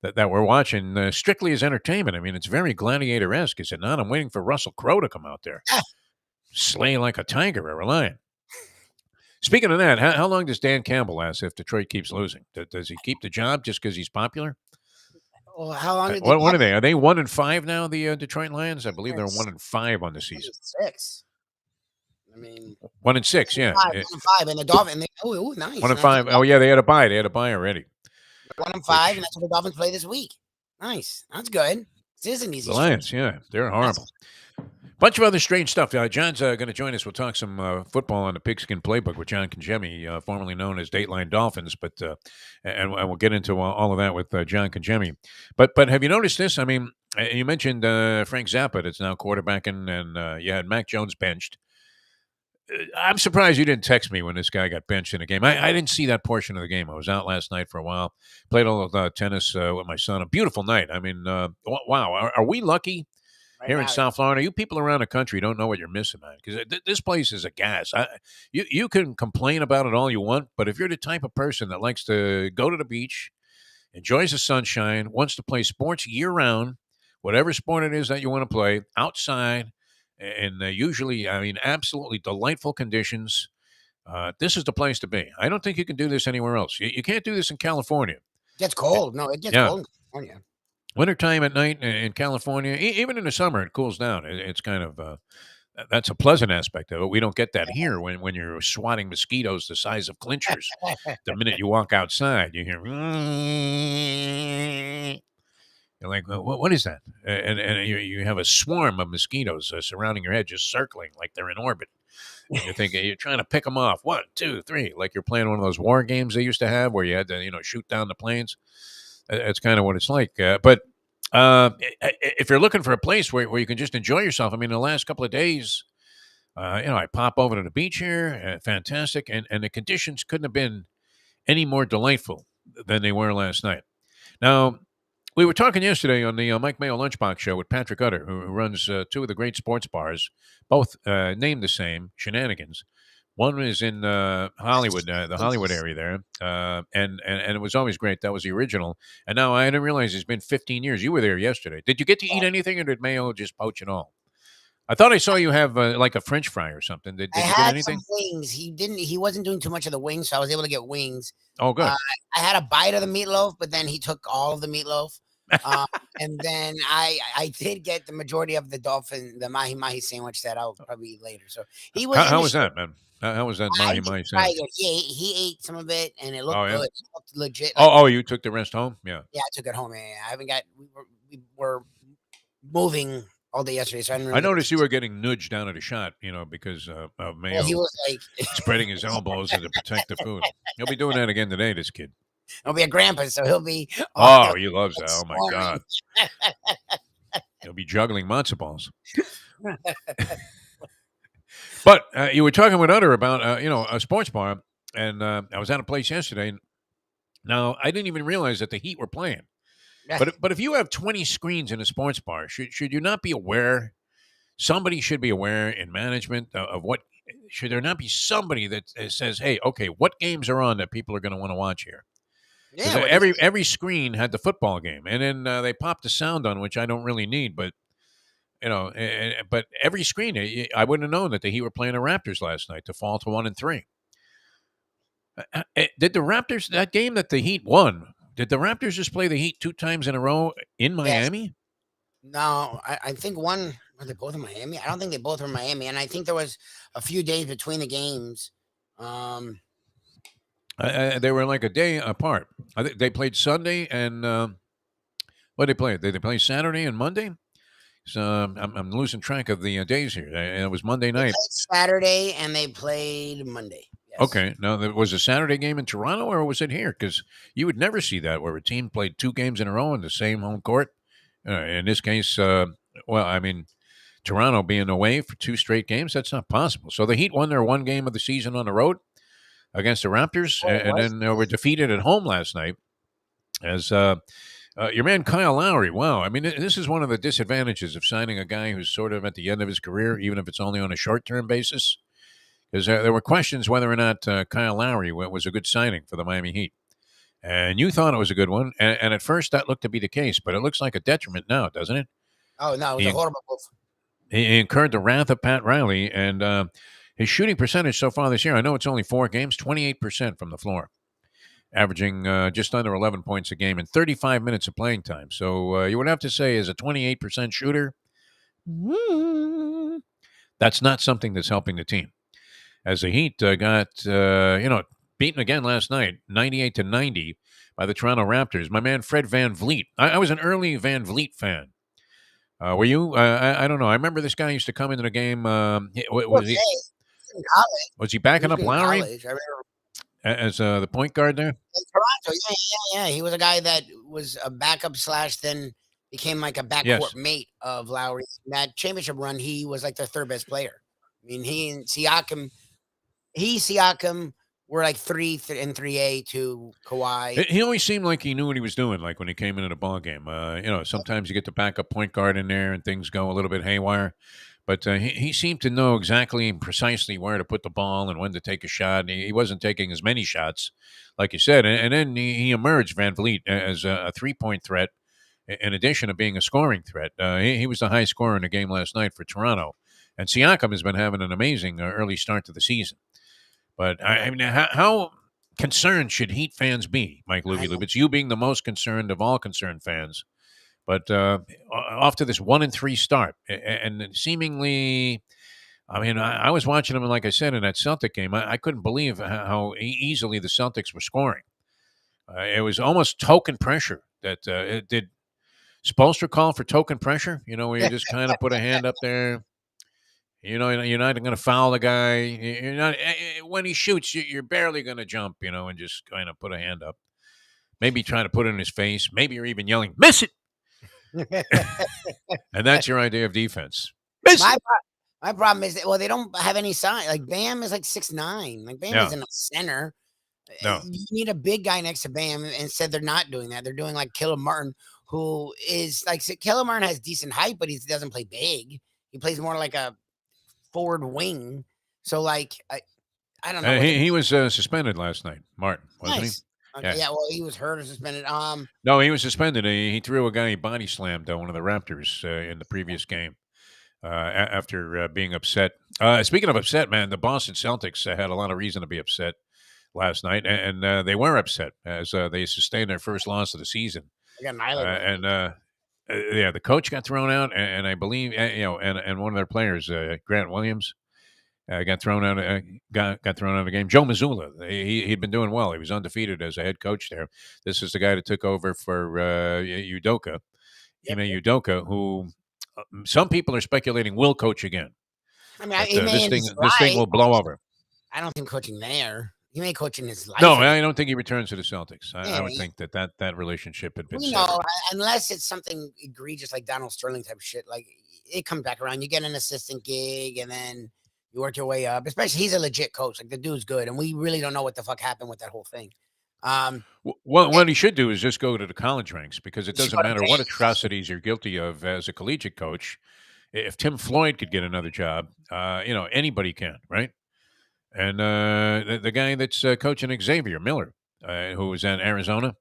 that we're watching strictly as entertainment. I mean, it's very gladiator-esque, is it not? I'm waiting for Russell Crowe to come out there, slay like a tiger or a lion. Speaking of that, how long does Dan Campbell last if Detroit keeps losing? Does he keep the job just because he's popular? Well, how long? What are they? Are they 1-5 now? The Detroit Lions, I believe they're 1-5 on the season. 6. I mean, 1-6, yeah. 1-5, and the Dolphins. Nice. 1-5. Oh yeah, they had a bye. They had a bye already. 1-5, and that's what the Dolphins play this week. Nice. That's good. This isn't easy. The Lions, yeah, they're horrible. Bunch of other strange stuff. John's going to join us. We'll talk some football on the Pigskin Playbook with John Congemi, formerly known as Dateline Dolphins. But and we'll get into all of that with John Congemi. But have you noticed this? I mean, you mentioned Frank Zappa that's now quarterbacking, and you had Mac Jones benched. I'm surprised you didn't text me when this guy got benched in a game. I didn't see that portion of the game. I was out last night for a while. Played a little tennis with my son. A beautiful night. I mean, wow. Are we lucky? Here in South Florida, you people around the country don't know what you're missing, man. Because this place is a gas. You can complain about it all you want, but if you're the type of person that likes to go to the beach, enjoys the sunshine, wants to play sports year-round, whatever sport it is that you want to play, outside, and usually, absolutely delightful conditions, this is the place to be. I don't think you can do this anywhere else. You can't do this in California. It gets cold. No, it gets cold in California. Wintertime at night in California, even in the summer, it cools down. It's kind of that's a pleasant aspect of it. We don't get that here when you're swatting mosquitoes the size of clinchers. The minute you walk outside, you hear, you're like, what is that? And you have a swarm of mosquitoes surrounding your head, just circling like they're in orbit. And you're thinking, you're trying to pick them off. 1, 2, 3, like you're playing one of those war games they used to have where you had to, shoot down the planes. That's kind of what it's like. But if you're looking for a place where you can just enjoy yourself, I mean, the last couple of days, I pop over to the beach here, fantastic, and the conditions couldn't have been any more delightful than they were last night. Now, we were talking yesterday on the Mike Mayo Lunchbox Show with Patrick Utter, who runs 2 of the great sports bars, both named the same, Shenanigans. One is in Hollywood, the Hollywood area there, and it was always great. That was the original. And now I didn't realize it's been 15 years. You were there yesterday. Did you get to eat anything, or did Mayo just poach it all? I thought I saw you have like a French fry or something. Did you get anything? Some wings. He wasn't doing too much of the wings, so I was able to get wings. Oh, good. I had a bite of the meatloaf, but then he took all of the meatloaf. Um, and then I did get the majority of the dolphin, the mahi mahi sandwich that I'll probably eat later. So he was in How the was show. that, man? How was that I mahi didn't mahi try sandwich? it. He ate some of it, and it Oh looked yeah. good. It looked legit. Like Oh, you took the rest home? Yeah. yeah, I took it home. Yeah, I haven't got. We were moving all day yesterday, so I didn't I really get noticed you to. were getting nudged down at a shot, because of Well, he Mayo was like, spreading his elbows to protect the food. He'll be doing that again today, this kid. he'll be a grandpa, so he'll be Oh, he loves that. Oh my swarming. God. He'll be juggling matzo balls. But you were talking with Utter about a sports bar, and I was at a place yesterday. Now I didn't even realize that the Heat were playing. But if you have 20 screens in a sports bar, should you not be aware? Somebody should be aware in management of what. Should there not be somebody that says, "Hey, okay, what games are on that people are going to want to watch here?" Because Yeah, what do you every screen had the football game, and then they popped the sound on, which I don't really need, but but every screen, I wouldn't have known that the Heat were playing the Raptors last night to fall to 1-3. Did the Raptors that game that the Heat won? Did the Raptors just play the Heat 2 times in a row in Yes. Miami? No, I think one. Were they both in Miami? I don't think they both were in Miami, and I think there was a few days between the games. They were like a day apart. They played Sunday and what did they play? Did they play Saturday and Monday? So I'm losing track of the days here. It was Monday They night. played Saturday and they played Monday. Yes. Okay, now there was a Saturday game in Toronto, or was it here? Because you would never see that where a team played 2 games in a row in the same home court. In this case, well, I mean, Toronto being away for 2 straight games—that's not possible. So the Heat won their 1 game of the season on the road against the Raptors, Oh, it and was? then were defeated at home last night. As your man Kyle Lowry, wow! I mean, this is one of the disadvantages of signing a guy who's sort of at the end of his career, even if it's only on a short-term basis. Because there were questions whether or not Kyle Lowry was a good signing for the Miami Heat. And you thought it was a good one. And at first that looked to be the case, but it looks like a detriment now, doesn't it? Oh no, it was a He, horrible move. he incurred the wrath of Pat Riley, and his shooting percentage so far this year, I know it's only 4 games, 28% from the floor, averaging just under 11 points a game in 35 minutes of playing time. So you would have to say, as a 28% shooter, that's not something that's helping the team. As the Heat got beaten again last night, 98-90 by the Toronto Raptors. My man Fred VanVleet. I was an early VanVleet fan. Were you? I don't know. I remember this guy used to come into the game. Was he? In college. Was he backing up In Lowry college. I remember as the point guard there? in Toronto. Yeah. He was a guy that was a backup / then became like a backcourt Yes. mate of Lowry. In that championship run, he was like their third best player. I mean, he and Siakam were like 3A to Kawhi. He always seemed like he knew what he was doing. Like when he came into the ball game. Sometimes you get the backup point guard in there and things go a little bit haywire. But he seemed to know exactly and precisely where to put the ball and when to take a shot. And he wasn't taking as many shots, like you said. And then he emerged, VanVleet, as a 3-point threat, in addition to being a scoring threat. He was the high scorer in the game last night for Toronto. And Siakam has been having an amazing early start to the season. But, I mean, how concerned should Heat fans be, Mike Lubie? It's you being the most concerned of all concerned fans. But off to this 1-3 start, and seemingly, I mean, I was watching them, and like I said, in that Celtic game, I couldn't believe how easily the Celtics were scoring. It was almost token pressure. Did Spoelstra call for token pressure? Where you just kind of put a hand up there. You're not going to foul the guy. You're not when he shoots, you're barely going to jump, and just kind of put a hand up. Maybe trying to put it in his face. Maybe you're even yelling, "Miss it!" And that's your idea of defense. My problem is that, they don't have any size. Like Bam is like 6'9". Like Bam isn't a center. No. You need a big guy next to Bam. Instead, they're not doing that. They're doing like Caleb Martin, who is like Caleb Martin has decent height, but he doesn't play big. He plays more like a forward wing. So like I don't know. He was suspended last night, Martin, wasn't nice. he? Okay, yeah, well, he was hurt or suspended. No, he was suspended. He threw a guy, he body slammed one of the Raptors in the previous game after being upset. Speaking of upset, man, the Boston Celtics had a lot of reason to be upset last night, and they were upset as they sustained their first loss of the season They got annihilated. Yeah, the coach got thrown out, and I believe and one of their players, Grant Williams, got thrown out. Got thrown out of the game. Joe Mazzulla, he'd been doing well. He was undefeated as a head coach there. This is the guy that took over for Udoka, Yep. Ime Udoka, who some people are speculating will coach again. I mean, But, he may this thing will blow over. I don't think coaching there. He may coach in his life. No, I don't think he returns to the Celtics. I Yeah, would think that relationship had been you severed. know, unless it's something egregious like Donald Sterling type of shit, like it comes back around. You get an assistant gig, and then you work your way up. Especially, he's a legit coach. Like the dude's good, and we really don't know what the fuck happened with that whole thing. Well, what he should do is just go to the college ranks, because it He should doesn't go to matter what Vegas. atrocities you're guilty of as a collegiate coach. If Tim Floyd could get another job, anybody can, right? And the guy that's coaching Xavier Miller, who was at Arizona,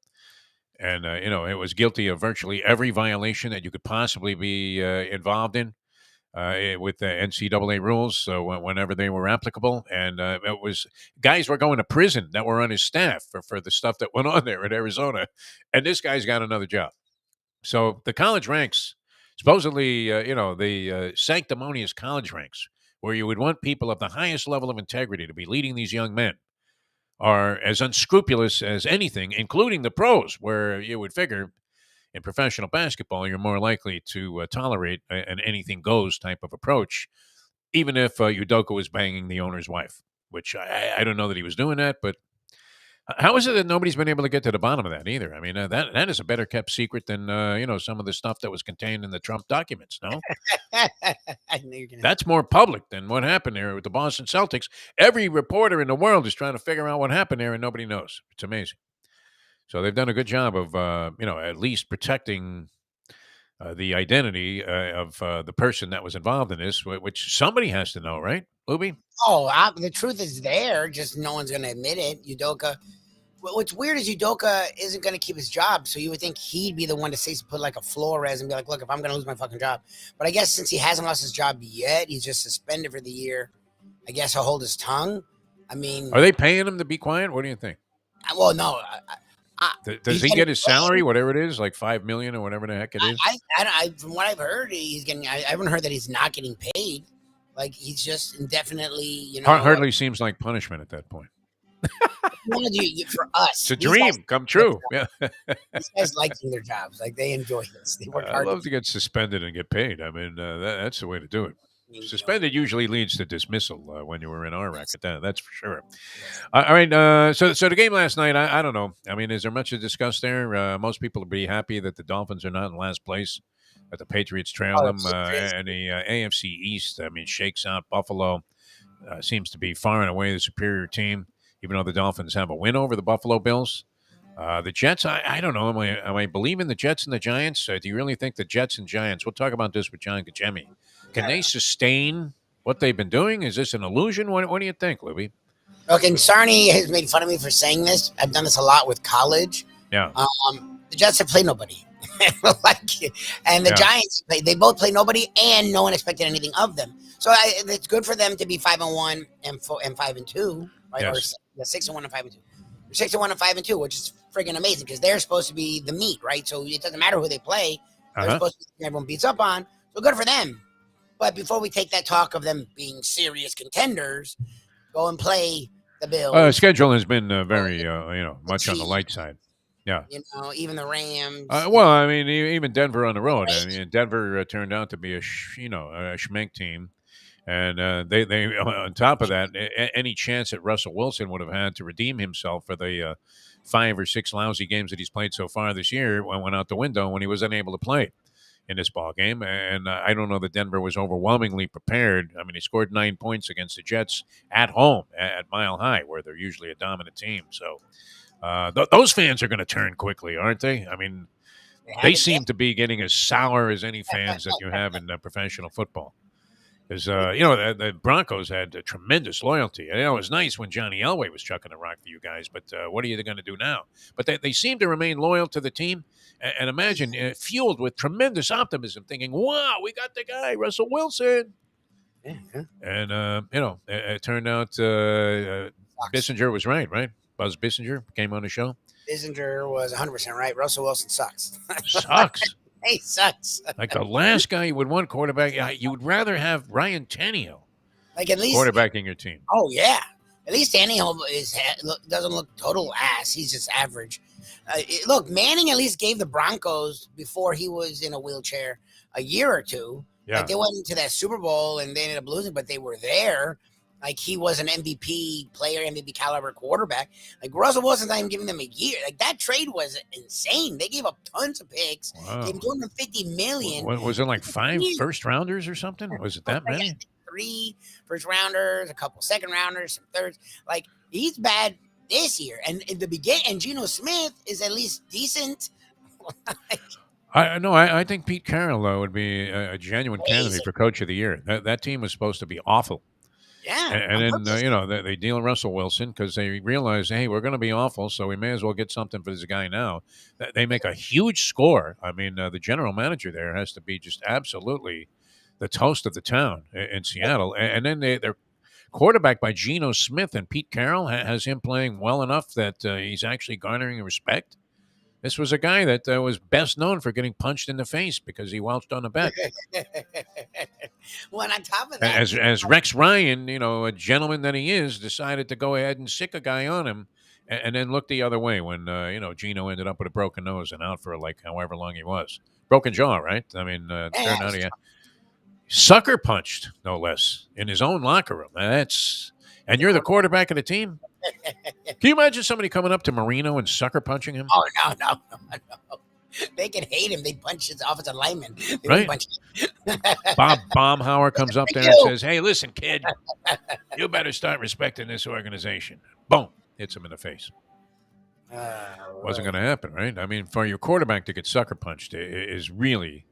and it was guilty of virtually every violation that you could possibly be involved in with the NCAA rules. So whenever they were applicable, and it was guys were going to prison that were on his staff for the stuff that went on there at Arizona, and this guy's got another job. So the college ranks, supposedly, the sanctimonious college ranks, where you would want people of the highest level of integrity to be leading these young men, are as unscrupulous as anything, including the pros, where you would figure in professional basketball you're more likely to tolerate an anything goes type of approach, even if Udoka was banging the owner's wife, which I don't know that he was doing that, but how is it that nobody's been able to get to the bottom of that either? I mean, that is a better kept secret than some of the stuff that was contained in the Trump documents. No, I knew you're gonna. that's more public than what happened there with the Boston Celtics. Every reporter in the world is trying to figure out what happened there, and nobody knows. It's amazing. So they've done a good job of at least protecting the identity of the person that was involved in this, which somebody has to know, right, Lubie? Oh, the truth is there. Just no one's going to admit it. Udoka. What's weird is Udoka isn't going to keep his job, so you would think he'd be the one to say, put like a Flores and be like, "Look, if I'm going to lose my fucking job," but I guess since he hasn't lost his job yet, he's just suspended for the year. I guess he'll hold his tongue. I mean, Are they paying him to be quiet? What do you think? well, no. Does he get his salary, whatever it is, like $5 million or whatever the heck it is? From what I've heard, he's getting. I haven't heard that he's not getting paid. Like he's just indefinitely, Hardly seems like punishment at that point. For us, It's a dream come true. Yeah, these guys like doing their jobs. Like they enjoy this. They work I'd hard. love to get suspended and get paid. I mean, that's the way to do it. Suspended usually leads to dismissal when you were in our racket. That's for sure. All right. So the game last night, I don't know. I mean, is there much to discuss there? Most people will be happy that the Dolphins are not in last place, that the Patriots trail them. And the AFC East, I mean, shakes out Buffalo. Seems to be far and away the superior team, even though the Dolphins have a win over the Buffalo Bills. The Jets, I don't know. Am I believing the Jets and the Giants? Do you really think the Jets and Giants? We'll talk about this with John Congemi. Can they sustain what they've been doing? Is this an illusion? What do you think, Lubie? Okay, Sarni has made fun of me for saying this. I've done this a lot with college. Yeah. The Jets have played nobody. And the Giants, they both play nobody, and no one expected anything of them. So it's good for them to be 5-1 and 5-2, right? Yes. Or 6-1 and 5-2. 6-1 and 5-2, which is friggin' amazing because they're supposed to be the meat, right? So it doesn't matter who they play. They're supposed to be everyone beats up on. So good for them. But before we take that talk of them being serious contenders, go and play the Bills. Schedule has been very, much on the light side. Yeah. Even the Rams. Well, I mean, even Denver on the road. I mean, Denver turned out to be a schmenk team. And they on top of that, any chance that Russell Wilson would have had to redeem himself for the 5 or 6 lousy games that he's played so far this year went out the window when he was unable to play in this ball game. And I don't know that Denver was overwhelmingly prepared. I mean, he scored 9 points against the Jets at home at Mile High, where they're usually a dominant team. So those fans are going to turn quickly, aren't they? I mean, they seem to be getting as sour as any fans that you have in professional football. Because, the Broncos had tremendous loyalty. And, it was nice when Johnny Elway was chucking the rock for you guys, but what are you going to do now? But they seem to remain loyal to the team. And imagine, fueled with tremendous optimism, thinking, wow, we got the guy, Russell Wilson. Yeah. And, it turned out Bissinger was right? Buzz Bissinger came on the show. Bissinger was 100% right. Russell Wilson sucks. Sucks. He sucks. Like the last guy you would want quarterback, you would rather have Ryan Tannehill Like at least quarterbacking your team. Oh yeah, at least Tannehill doesn't look total ass. He's just average. Look, Manning at least gave the Broncos before he was in a wheelchair a year or two. Yeah. Like they went into that Super Bowl and they ended up losing, but they were there. Like he was an MVP player, MVP caliber quarterback. Like Russell Wilson's not even giving them a year. Like that trade was insane. They gave up tons of picks. Wow. Gave $250 million. What, was it like 5 first rounders or something? Was it that many? 3 first rounders, a couple second rounders, some thirds. Like he's bad this year, and in the beginning, and Geno Smith is at least decent. I think Pete Carroll would be a genuine candidate for Coach of the Year. That team was supposed to be awful. Yeah, and then they deal Russell Wilson because they realize, hey, we're going to be awful, so we may as well get something for this guy now. They make a huge score. I mean, the general manager there has to be just absolutely the toast of the town in Seattle. And then they're quarterbacked by Geno Smith, and Pete Carroll has him playing well enough that he's actually garnering respect. This was a guy that was best known for getting punched in the face because he welched on a bet. Well, on top of that, as Rex Ryan, a gentleman that he is, decided to go ahead and sick a guy on him, and then look the other way when Geno ended up with a broken nose and out for like however long he was, broken jaw, right? I mean, turned out he had sucker punched, no less, in his own locker room. And you're the quarterback of the team. Can you imagine somebody coming up to Marino and sucker punching him? Oh no. They can hate him. They punch his offensive lineman. Right. Bob Baumhauer comes up there and says, "Hey, listen, kid, you better start respecting this organization." Boom, hits him in the face. Wasn't going to happen, right? I mean, for your quarterback to get sucker punched is really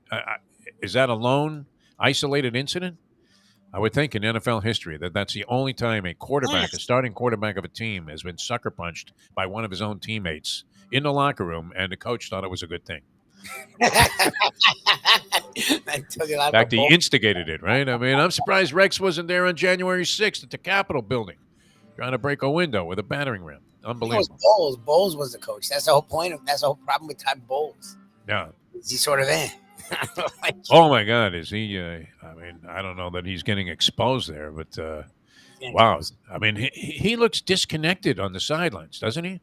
is that a lone, isolated incident? I would think in NFL history that's the only time a starting quarterback of a team, has been sucker punched by one of his own teammates in the locker room, and the coach thought it was a good thing. In fact, he instigated it, right? I mean, I'm surprised Rex wasn't there on January 6th at the Capitol building trying to break a window with a battering ram. Unbelievable. Bowles was the coach. That's the whole point. That's the whole problem with Todd Bowles. Yeah. He's sort of in. Oh my God, is he? I mean, I don't know that he's getting exposed there, but wow. I mean, he looks disconnected on the sidelines, doesn't he?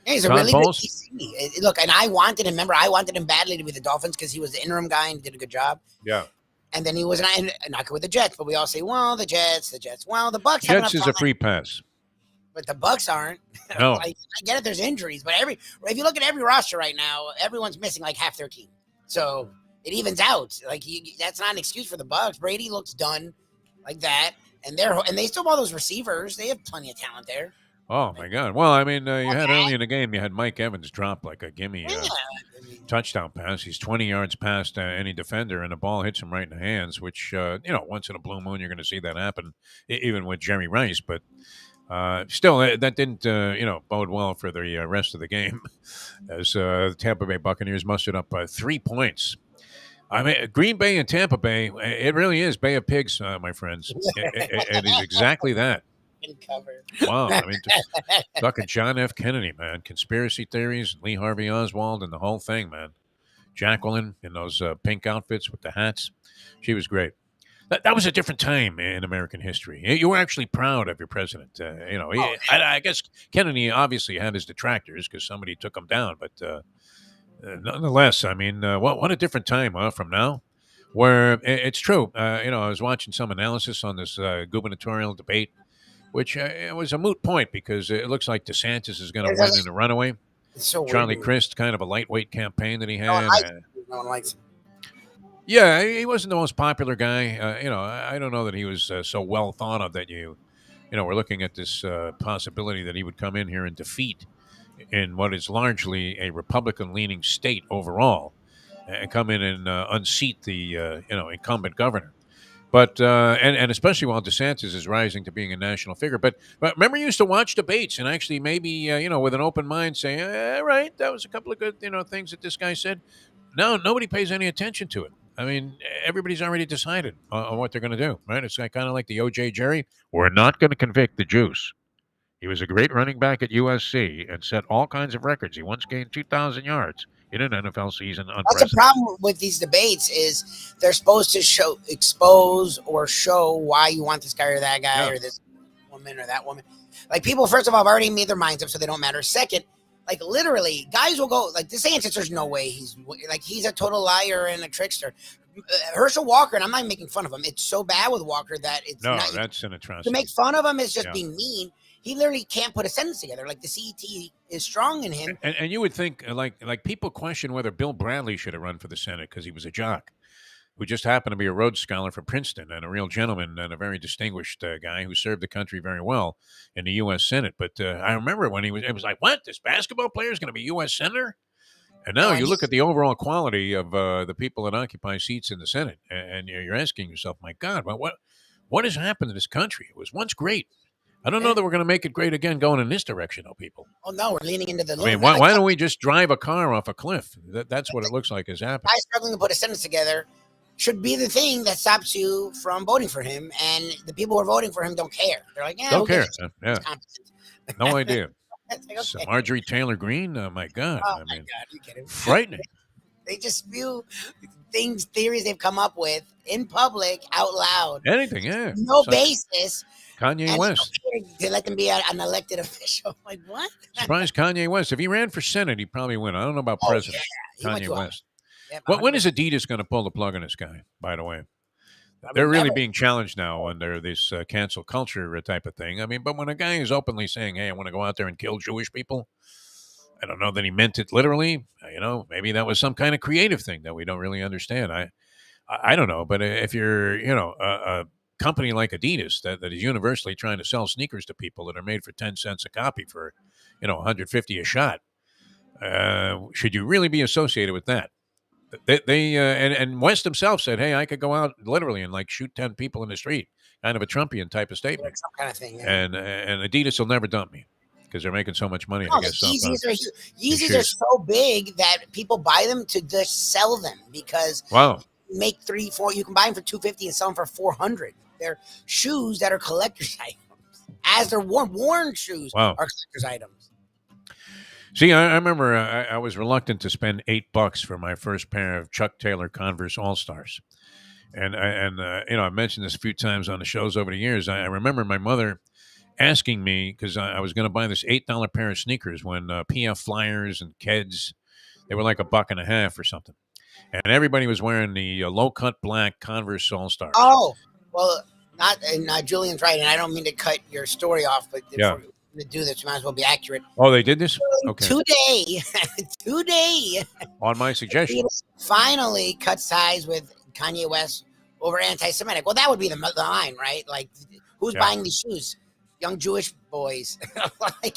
Yeah, he's a really good DC. Look, and I wanted him badly to be the Dolphins because he was the interim guy and he did a good job. Yeah. And then he was not good with the Jets, but we all say, well, the Jets. Well, the Bucs. Jets is a free pass. But the Bucs aren't. No. I get it. There's injuries, but if you look at every roster right now, everyone's missing like half their team. So it evens out. Like that's not an excuse for the Bucs. Brady looks done like that, and they still have all those receivers. They have plenty of talent there. Oh my God! Well, I mean, you had early in the game, you had Mike Evans drop like a gimme touchdown pass. He's 20 yards past any defender, and the ball hits him right in the hands. Which once in a blue moon, you're going to see that happen, even with Jerry Rice. But still, that didn't bode well for the rest of the game, as the Tampa Bay Buccaneers mustered up 3 points. I mean, Green Bay and Tampa Bay, it really is Bay of Pigs, my friends. It is exactly that. Wow. I mean, fucking John F. Kennedy, man. Conspiracy theories, Lee Harvey Oswald, and the whole thing, man. Jacqueline in those pink outfits with the hats. She was great. That was a different time in American history. You were actually proud of your president. I guess Kennedy obviously had his detractors because somebody took him down, but nonetheless, I mean, what a different time from now, where it's true. I was watching some analysis on this gubernatorial debate, which it was a moot point because it looks like DeSantis is going to win in a runaway. So Charlie Crist, kind of a lightweight campain that he had. No one likes him. Yeah, he wasn't the most popular guy. I don't know that he was so well thought of that we're looking at this possibility that he would come in here and defeat in what is largely a Republican-leaning state overall, and come in and unseat the incumbent governor. But and especially while DeSantis is rising to being a national figure. But remember, you used to watch debates and actually maybe with an open mind say, right, that was a couple of good things that this guy said. No, nobody pays any attention to it. I mean, everybody's already decided on what they're going to do. Right? It's kind of like the O.J. Jerry. We're not going to convict the Jews. He was a great running back at USC and set all kinds of records. He once gained 2,000 yards in an NFL season. That's the problem with these debates is they're supposed to expose or show why you want this guy or that guy or this woman or that woman. Like people, first of all, have already made their minds up, so they don't matter. Second, like literally, guys will go like DeSantis. There's no way he's a total liar and a trickster. Herschel Walker, and I'm not making fun of him. It's so bad with Walker that it's that's an atrocity. To make fun of him is just being mean. He literally can't put a sentence together. Like the CET is strong in him. And you would think, like people question whether Bill Bradley should have run for the Senate because he was a jock who just happened to be a Rhodes Scholar from Princeton and a real gentleman and a very distinguished guy who served the country very well in the U.S. Senate. But I remember when it was like, what? This basketball player is going to be U.S. Senator? And now you look at the overall quality of the people that occupy seats in the Senate, and you're asking yourself, my God, what has happened to this country? It was once great. I don't know that we're going to make it great again going in this direction, though, people. Oh, no, we're leaning into the... I mean, why don't we just drive a car off a cliff? That's what it looks like is happening. Guys struggling to put a sentence together should be the thing that stops you from voting for him, and the people who are voting for him don't care. They're like, don't care. Yeah. No idea. Like, okay. So Marjorie Taylor Greene, oh, my God. Oh, my God, you kidding? Frightening. They just spew theories they've come up with in public out loud. Anything, yeah. No basis. Kanye West. To let them be an elected official. Like, what? Surprise Kanye West. If he ran for Senate, he'd probably win. I don't know about president. Kanye West. Yep, when is Adidas going to pull the plug on this guy, by the way? They're really being challenged now under this cancel culture type of thing. I mean, but when a guy is openly saying, hey, I want to go out there and kill Jewish people, I don't know that he meant it literally. Maybe that was some kind of creative thing that we don't really understand. I don't know. But if you're, a company like Adidas that is universally trying to sell sneakers to people that are made for 10 cents a copy for, $150 a shot, should you really be associated with that? And West himself said, hey, I could go out literally and shoot 10 people in the street. Kind of a Trumpian type of statement. Some kind of thing. Yeah. And Adidas will never dump me because they're making so much money. I guess Yeezys are so big that people buy them to just sell them because make 3, 4. You can buy them for $250 and sell them for $400. They're shoes that are collector's items. As they're worn shoes are collector's items. See, I remember I was reluctant to spend $8 for my first pair of Chuck Taylor Converse All-Stars. And I mentioned this a few times on the shows over the years. I remember my mother asking me, because I was going to buy this $8 pair of sneakers when PF Flyers and Keds, they were like $1.50 or something. And everybody was wearing the low-cut black Converse All-Stars. Oh, well, not Julian's right, and I don't mean to cut your story off, but to do this, you might as well be accurate. Oh, they did this? Okay. Today, on my suggestion, finally cut ties with Kanye West over anti-Semitic. Well, that would be the line, right? Like, who's buying these shoes? Young Jewish boys. I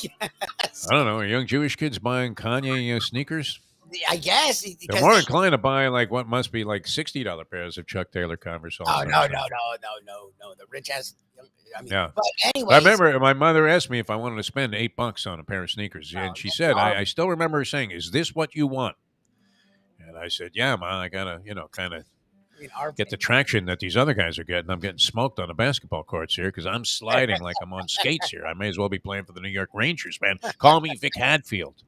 don't know. Are young Jewish kids buying Kanye sneakers? I guess they're more inclined to buy what must be $60 pairs of Chuck Taylor Converse. Oh no! The rich ass. But anyway, I remember my mother asked me if I wanted to spend $8 on a pair of sneakers, and she said, "I still remember her saying, is this what you want?" And I said, "Yeah, Ma, I gotta, kind of get the traction that these other guys are getting. I'm getting smoked on the basketball courts here because I'm sliding like I'm on skates here. I may as well be playing for the New York Rangers, man. Call me Vic Hadfield."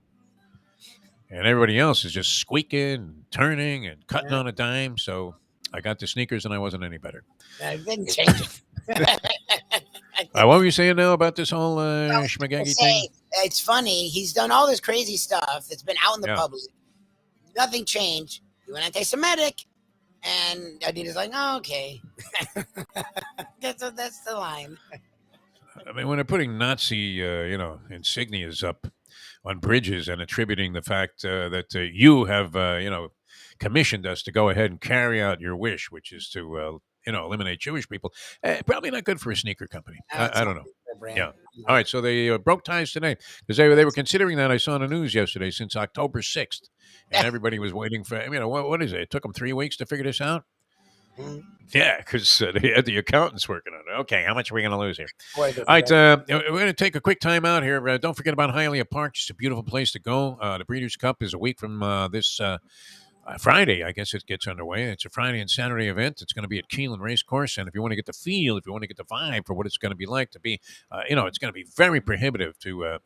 And everybody else is just squeaking and turning and cutting on a dime. So I got the sneakers and I wasn't any better. It didn't change it. What were you saying now about this whole schmagaggy thing? It's funny. He's done all this crazy stuff that's been out in the public. Nothing changed. He went anti-Semitic. And Adidas like, oh, okay. That's the line. I mean, when they're putting Nazi, insignias up on bridges and attributing the fact that you have, commissioned us to go ahead and carry out your wish, which is to, eliminate Jewish people. Probably not good for a sneaker company. I don't know. Yeah. All right. So they broke ties today because they were considering that. I saw on the news yesterday since October 6th. And everybody was waiting for, what is it? It took them 3 weeks to figure this out? Mm-hmm. Yeah, because they had the accountants working on it. Okay, how much are we going to lose here? All right, we're going to take a quick time out here. Don't forget about Hialeah Park. It's a beautiful place to go. The Breeders' Cup is a week from this Friday, I guess it gets underway. It's a Friday and Saturday event. It's going to be at Keeneland Race Course, and if you want to get the feel, if you want to get the vibe for what it's going to be like to be, it's going to be very prohibitive.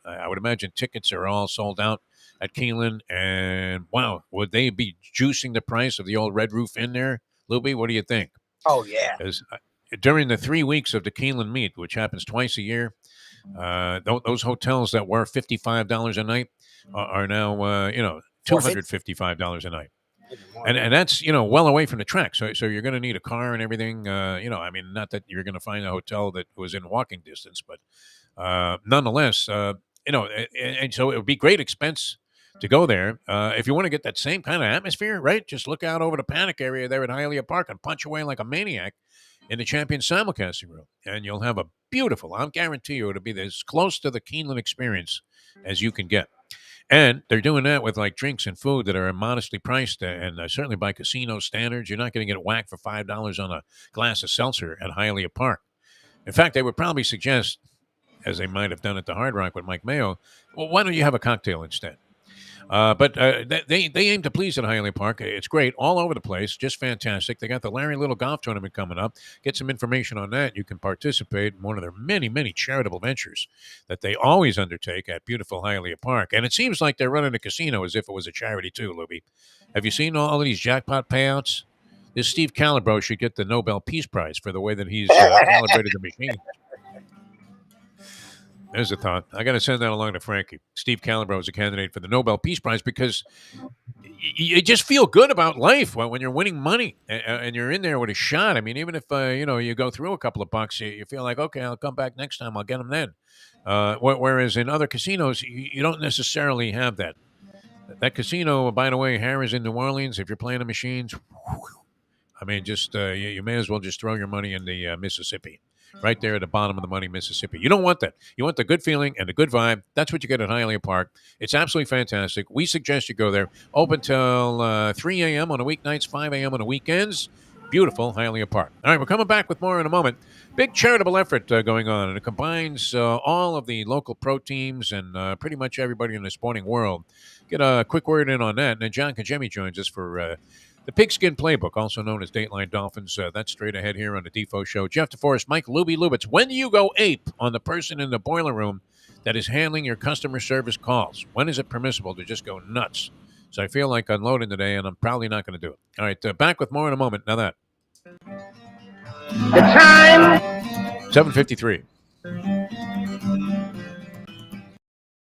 I would imagine tickets are all sold out at Keeneland, and wow, would they be juicing the price of the old Red Roof in there, Lubie? What do you think? Oh yeah. As during the 3 weeks of the Keeneland meet, which happens twice a year, those hotels that were $55 a night are now $255 a night. And that's, well away from the track. So you're going to need a car and everything. Not that you're going to find a hotel that was in walking distance, but nonetheless, and so it would be great expense to go there. If you want to get that same kind of atmosphere, right? Just look out over the paddock area there at Hialeah Park and punch away like a maniac in the Champion simulcasting room. And you'll have a beautiful, I'll guarantee you, it'll be as close to the Keeneland experience as you can get. And they're doing that with like drinks and food that are modestly priced, and certainly by casino standards. You're not going to get whacked for $5 on a glass of seltzer at Hialeah Park. In fact, they would probably suggest, as they might have done at the Hard Rock with Mike Mayo, well, why don't you have a cocktail instead? But they aim to please at Hialeah Park. It's great all over the place, just fantastic. They got the Larry Little Golf Tournament coming up. Get some information on that. You can participate in one of their many, many charitable ventures that they always undertake at beautiful Hialeah Park. And it seems like they're running a casino as if it was a charity too, Lubie. Have you seen all of these jackpot payouts? This Steve Calabro should get the Nobel Peace Prize for the way that he's calibrated the machine. There's a thought. I got to send that along to Frankie. Steve Calabro is a candidate for the Nobel Peace Prize because you just feel good about life when you're winning money and you're in there with a shot. I mean, even if you go through a couple of bucks, you feel like, okay, I'll come back next time. I'll get them then. Whereas in other casinos, you don't necessarily have that. That casino, by the way, Harrah's in New Orleans. If you're playing the machines, I mean, just you may as well just throw your money in the Mississippi. Right there at the bottom of the money, Mississippi. You don't want that. You want the good feeling and the good vibe. That's what you get at Hialeah Park. It's absolutely fantastic. We suggest you go there. Open till 3 a.m. on the weeknights, 5 a.m. on the weekends. Beautiful Hialeah Park. All right, we're coming back with more in a moment. Big charitable effort going on, and it combines all of the local pro teams and pretty much everybody in the sporting world. Get a quick word in on that. And then John Congemi joins us for the Pigskin Playbook, also known as Dateline Dolphins. That's straight ahead here on the Defo Show. Jeff DeForest, Mike Lubie Lubitz. When do you go ape on the person in the boiler room that is handling your customer service calls? When is it permissible to just go nuts? So I feel like unloading today, and I'm probably not going to do it. All right, back with more in a moment. Now that. The time. 7:53.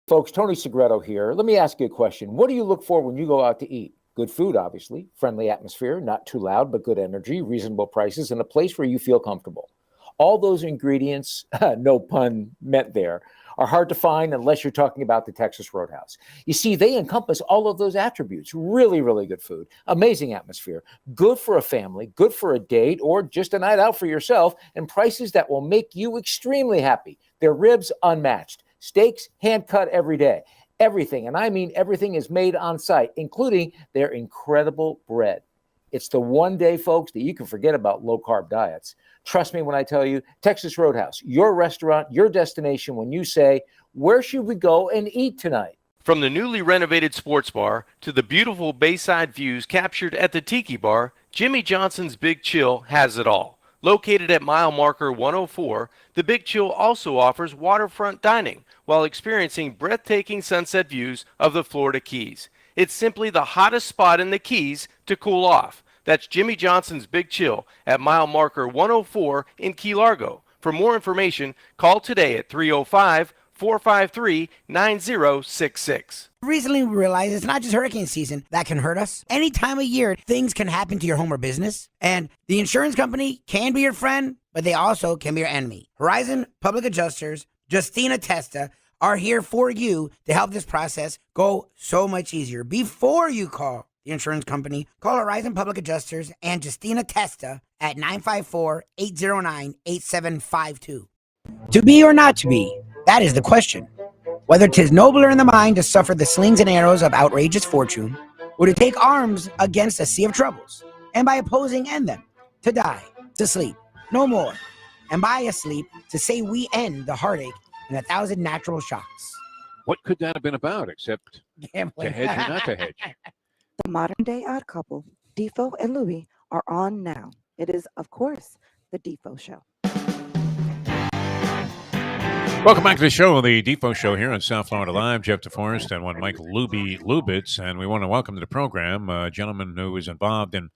Folks, Tony Segreto here. Let me ask you a question. What do you look for when you go out to eat? Good food, obviously, friendly atmosphere, not too loud, but good energy, reasonable prices, and a place where you feel comfortable. All those ingredients, no pun meant there, are hard to find unless you're talking about the Texas Roadhouse. You see, they encompass all of those attributes. Really, really good food, amazing atmosphere, good for a family, good for a date, or just a night out for yourself, and prices that will make you extremely happy. Their ribs, unmatched. Steaks, hand-cut every day. Everything, and I mean everything, is made on site, including their incredible bread. It's the one day, folks, that you can forget about low-carb diets. Trust me when I tell you, Texas Roadhouse, your restaurant, your destination when you say, where should we go and eat tonight? From the newly renovated sports bar to the beautiful bayside views captured at the Tiki Bar, Jimmy Johnson's Big Chill has it all. Located at mile marker 104, the Big Chill also offers waterfront dining while experiencing breathtaking sunset views of the Florida Keys. It's simply the hottest spot in the Keys to cool off. That's Jimmy Johnson's Big Chill at mile marker 104 in Key Largo. For more information, call today at 305-453-9066. Recently, we realized it's not just hurricane season that can hurt us. Any time of year, things can happen to your home or business. And the insurance company can be your friend, but they also can be your enemy. Horizon Public Adjusters, Justina Testa, are here for you to help this process go so much easier. Before you call the insurance company, call Horizon Public Adjusters and Justina Testa at 954-809-8752. To be or not to be, that is the question. Whether 'tis nobler in the mind to suffer the slings and arrows of outrageous fortune, or to take arms against a sea of troubles, and by opposing end them, to die, to sleep, no more, and by asleep, to say we end the heartache and 1,000 natural shocks. What could that have been about except Gambling. to hedge or not to hedge? The modern day odd couple, Defo and Lubie, are on now. It is, of course, the Defo Show. Welcome back to the show, the Defo Show here on South Florida Live. Jeff DeForest and one Mike Lubitz, and we want to welcome to the program a gentleman who is involved in,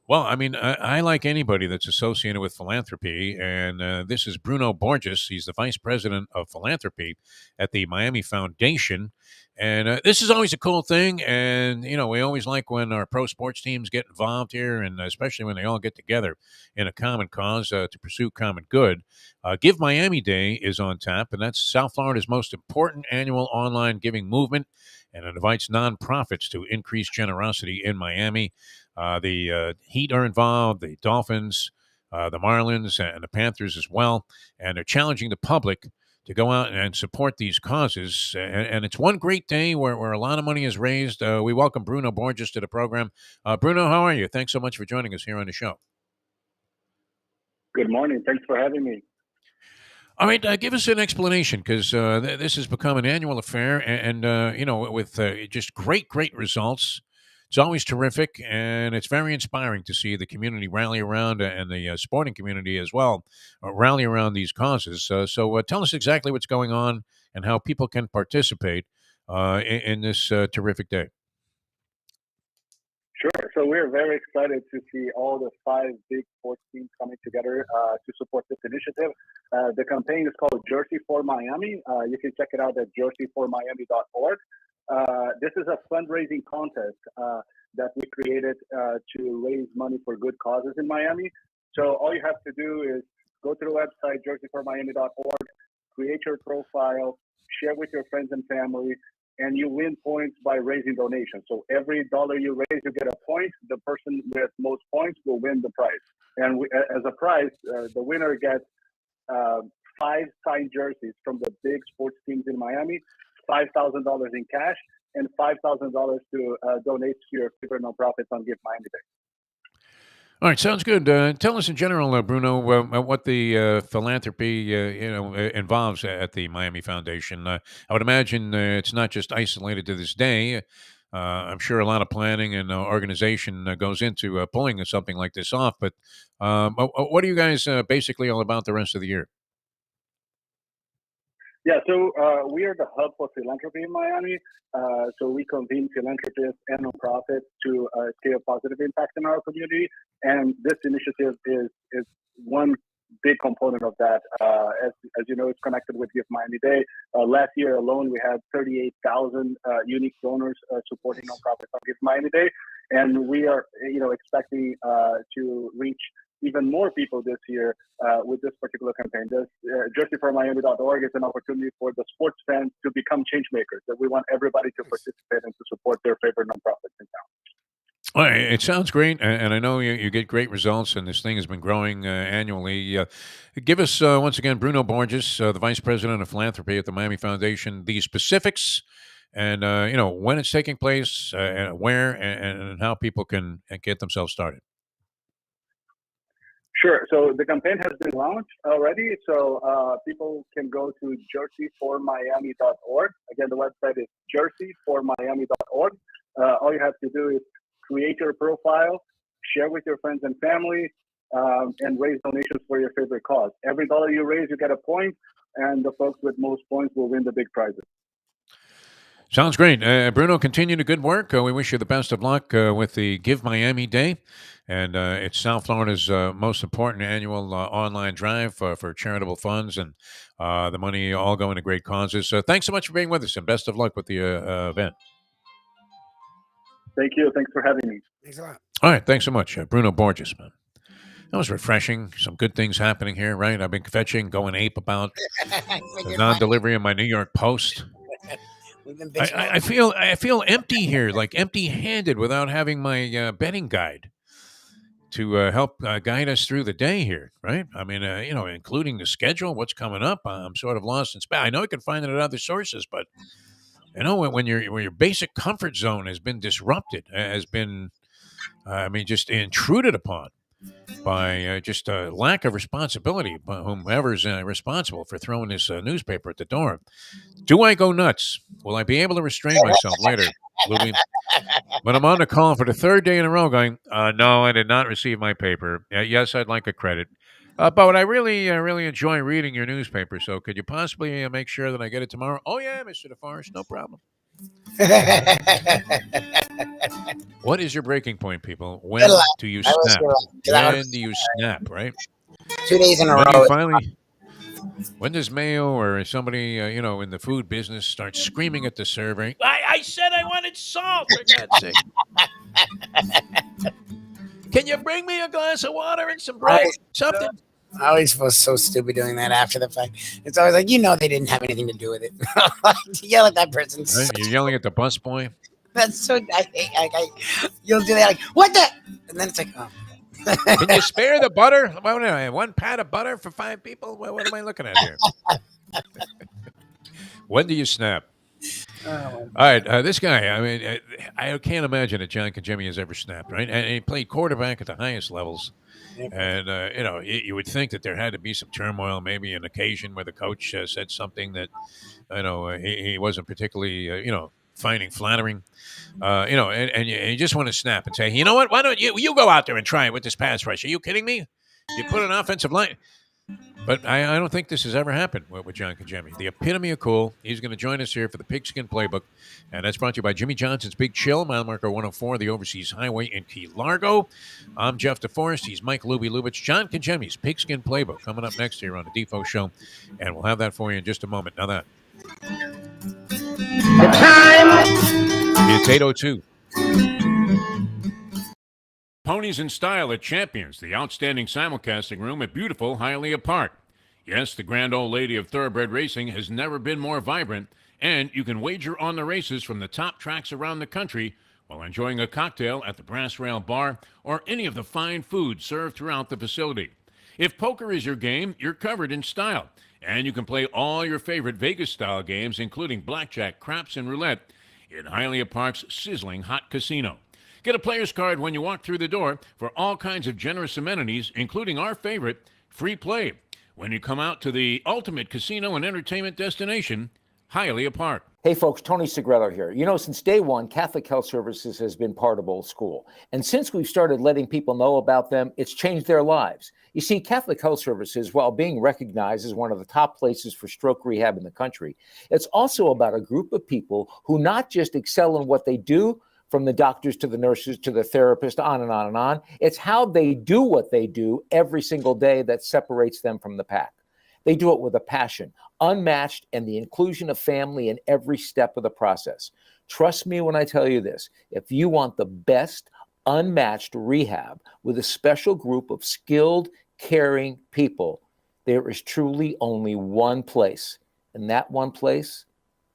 well, I mean, I like anybody that's associated with philanthropy, and this is Bruno Borges. He's the Vice President of Philanthropy at the Miami Foundation. And this is always a cool thing. And, you know, we always like when our pro sports teams get involved here, and especially when they all get together in a common cause to pursue common good. Give Miami Day is on tap, and that's South Florida's most important annual online giving movement. And it invites nonprofits to increase generosity in Miami. The Heat are involved, the Dolphins, the Marlins, and the Panthers as well. And they're challenging the public to go out and support these causes. And it's one great day where a lot of money is raised. We welcome Bruno Borges to the program. Bruno, how are you? Thanks so much for joining us here on the show. Good morning. Thanks for having me. All right, give us an explanation, because this has become an annual affair, and you know, with just great results. It's always terrific, and it's very inspiring to see the community rally around, and the sporting community as well, rally around these causes. So tell us exactly what's going on and how people can participate in this terrific day. Sure. So we're very excited to see all the 5 big sports teams coming together to support this initiative. The campaign is called Jersey for Miami. You can check it out at jerseyformiami.org. This is a fundraising contest that we created to raise money for good causes in Miami. So all you have to do is go to the website, jerseyformiami.org, create your profile, share with your friends and family, and you win points by raising donations. So every dollar you raise, you get a point. The person with most points will win the prize. And as a prize, the winner gets 5 signed jerseys from the big sports teams in Miami, $5,000 in cash, and $5,000 to donate to your favorite nonprofits on Give Miami Day. All right, sounds good. Tell us in general, Bruno, what the philanthropy involves at the Miami Foundation. I would imagine it's not just isolated to this day. I'm sure a lot of planning and organization goes into pulling something like this off. But what are you guys basically all about the rest of the year? Yeah, so we are the hub for philanthropy in Miami. So we convene philanthropists and nonprofits to create a positive impact in our community. And this initiative is one big component of that. As you know, it's connected with Give Miami Day. Last year alone, we had 38,000 unique donors supporting nonprofits on Give Miami Day. And we are, expecting to reach even more people this year with this particular campaign. This jerseyformiami.org is an opportunity for the sports fans to become change makers. That we want everybody to participate and to support their favorite nonprofits in town. All right, it sounds great, and I know you get great results, and this thing has been growing annually. Give us, once again, Bruno Borges, the Vice President of Philanthropy at the Miami Foundation, the specifics and, when it's taking place, and where, and how people can get themselves started. Sure. So the campaign has been launched already. So people can go to jerseyformiami.org. Again, the website is jerseyformiami.org. All you have to do is create your profile, share with your friends and family, and raise donations for your favorite cause. Every dollar you raise, you get a point, and the folks with most points will win the big prizes. Sounds great. Bruno, continue the good work. We wish you the best of luck with the Give Miami Day. And it's South Florida's most important annual online drive for charitable funds, and the money all going to great causes. So thanks so much for being with us, and best of luck with the event. Thank you. Thanks for having me. Thanks a lot. All right. Thanks so much. Bruno Borges, man. That was refreshing. Some good things happening here, right? I've been fetching, going ape about the non-delivery of my New York Post. I feel empty here, like empty-handed, without having my betting guide to help guide us through the day here, right? I mean, including the schedule, what's coming up. I'm sort of lost in space. I know I can find it at other sources, but when your basic comfort zone has been disrupted, has been, just intruded upon, by just a lack of responsibility by whomever's responsible for throwing this newspaper at the door. Do I go nuts? Will I be able to restrain myself later, Lubie? When I'm on the call for the third day in a row going, no, I did not receive my paper. Yes, I'd like a credit. But I really enjoy reading your newspaper, so could you possibly make sure that I get it tomorrow? Oh, yeah, Mr. DeForest, no problem. What is your breaking point, people? When do you snap? When do you snap, right? 2 days in a When do row. you finally... When does Mayo or somebody, in the food business start screaming at the server, I said I wanted salt, for God's sake. Can you bring me a glass of water and some bread? Something. I always feel so stupid doing that after the fact. It's always like, they didn't have anything to do with it. Yell at that person. Right? You're yelling at the busboy. That's so, you'll do that like, what the? And then it's like, oh. Can you spare the butter? One pat of butter for 5 people? What am I looking at here? When do you snap? All right, this guy, I can't imagine that John Congemi has ever snapped, right? And he played quarterback at the highest levels. And, you would think that there had to be some turmoil, maybe an occasion where the coach said something that, he wasn't particularly, finding flattering, and you just want to snap and say, you know what? Why don't you go out there and try it with this pass rush? Are you kidding me? You put an offensive line. But I don't think this has ever happened with John Congemi. The epitome of cool. He's going to join us here for the Pigskin Playbook. And that's brought to you by Jimmy Johnson's Big Chill, mile marker 104, the Overseas Highway in Key Largo. I'm Jeff DeForest. He's Mike Lubie Lubitsch. John Congemi's Pigskin Playbook coming up next here on the Defo Show. And we'll have that for you in just a moment. Now that. The time. It's 8:02. Ponies in Style at Champions, the outstanding simulcasting room at beautiful Hialeah Park. Yes, the grand old lady of thoroughbred racing has never been more vibrant, and you can wager on the races from the top tracks around the country while enjoying a cocktail at the Brass Rail Bar or any of the fine food served throughout the facility. If poker is your game, you're covered in style, and you can play all your favorite Vegas-style games, including blackjack, craps, and roulette, in Hialeah Park's sizzling hot casino. Get a player's card when you walk through the door for all kinds of generous amenities, including our favorite, free play, when you come out to the ultimate casino and entertainment destination, Hialeah Park. Hey folks, Tony Segreto here. Since day one, Catholic Health Services has been part of Old School. And since we've started letting people know about them, it's changed their lives. You see, Catholic Health Services, while being recognized as one of the top places for stroke rehab in the country, it's also about a group of people who not just excel in what they do, from the doctors to the nurses to the therapist, on and on and on. It's how they do what they do every single day that separates them from the pack. They do it with a passion, unmatched, and the inclusion of family in every step of the process. Trust me when I tell you this. If you want the best, unmatched rehab with a special group of skilled, caring people, there is truly only one place, and that one place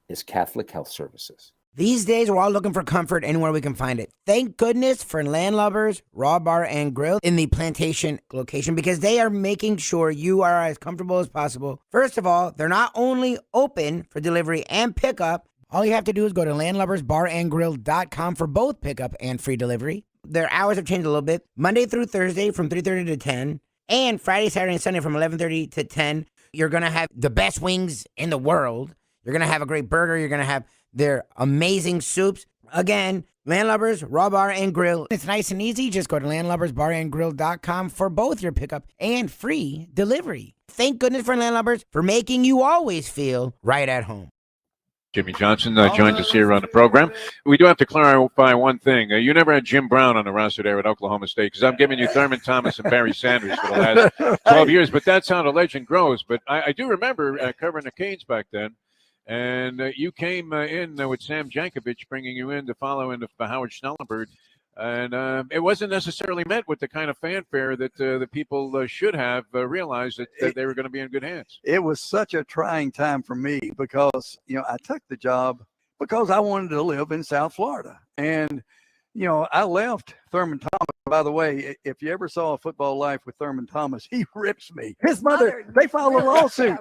is Catholic Health Services. These days, we're all looking for comfort anywhere we can find it. Thank goodness for Landlubbers Raw Bar and Grill in the Plantation location, because they are making sure you are as comfortable as possible. First of all, they're not only open for delivery and pickup. All you have to do is go to landlubbersbarandgrill.com for both pickup and free delivery. Their hours have changed a little bit. Monday through Thursday from 3:30 to 10, and Friday, Saturday, and Sunday from 11:30 to 10. You're going to have the best wings in the world. You're going to have a great burger. You're going to have their amazing soups. Again, Landlubbers, Raw Bar and Grill. It's nice and easy. Just go to landlubbersbarandgrill.com for both your pickup and free delivery. Thank goodness for Landlubbers for making you always feel right at home. Jimmy Johnson joins us here on the program. We do have to clarify one thing. You never had Jim Brown on the roster there at Oklahoma State, because I'm giving you Thurman Thomas and Barry Sanders for the last 12 years, but that's how the legend grows. But I do remember covering the Canes back then. And you came in with Sam Jankovic, bringing you in to follow in for Howard Schnellenberg. And it wasn't necessarily met with the kind of fanfare that the people should have realized that they were going to be in good hands. It was such a trying time for me because, I took the job because I wanted to live in South Florida. And, I left Thurman Thomas By the way, if you ever saw A Football Life with Thurman Thomas, he rips me. His mother, they filed a lawsuit.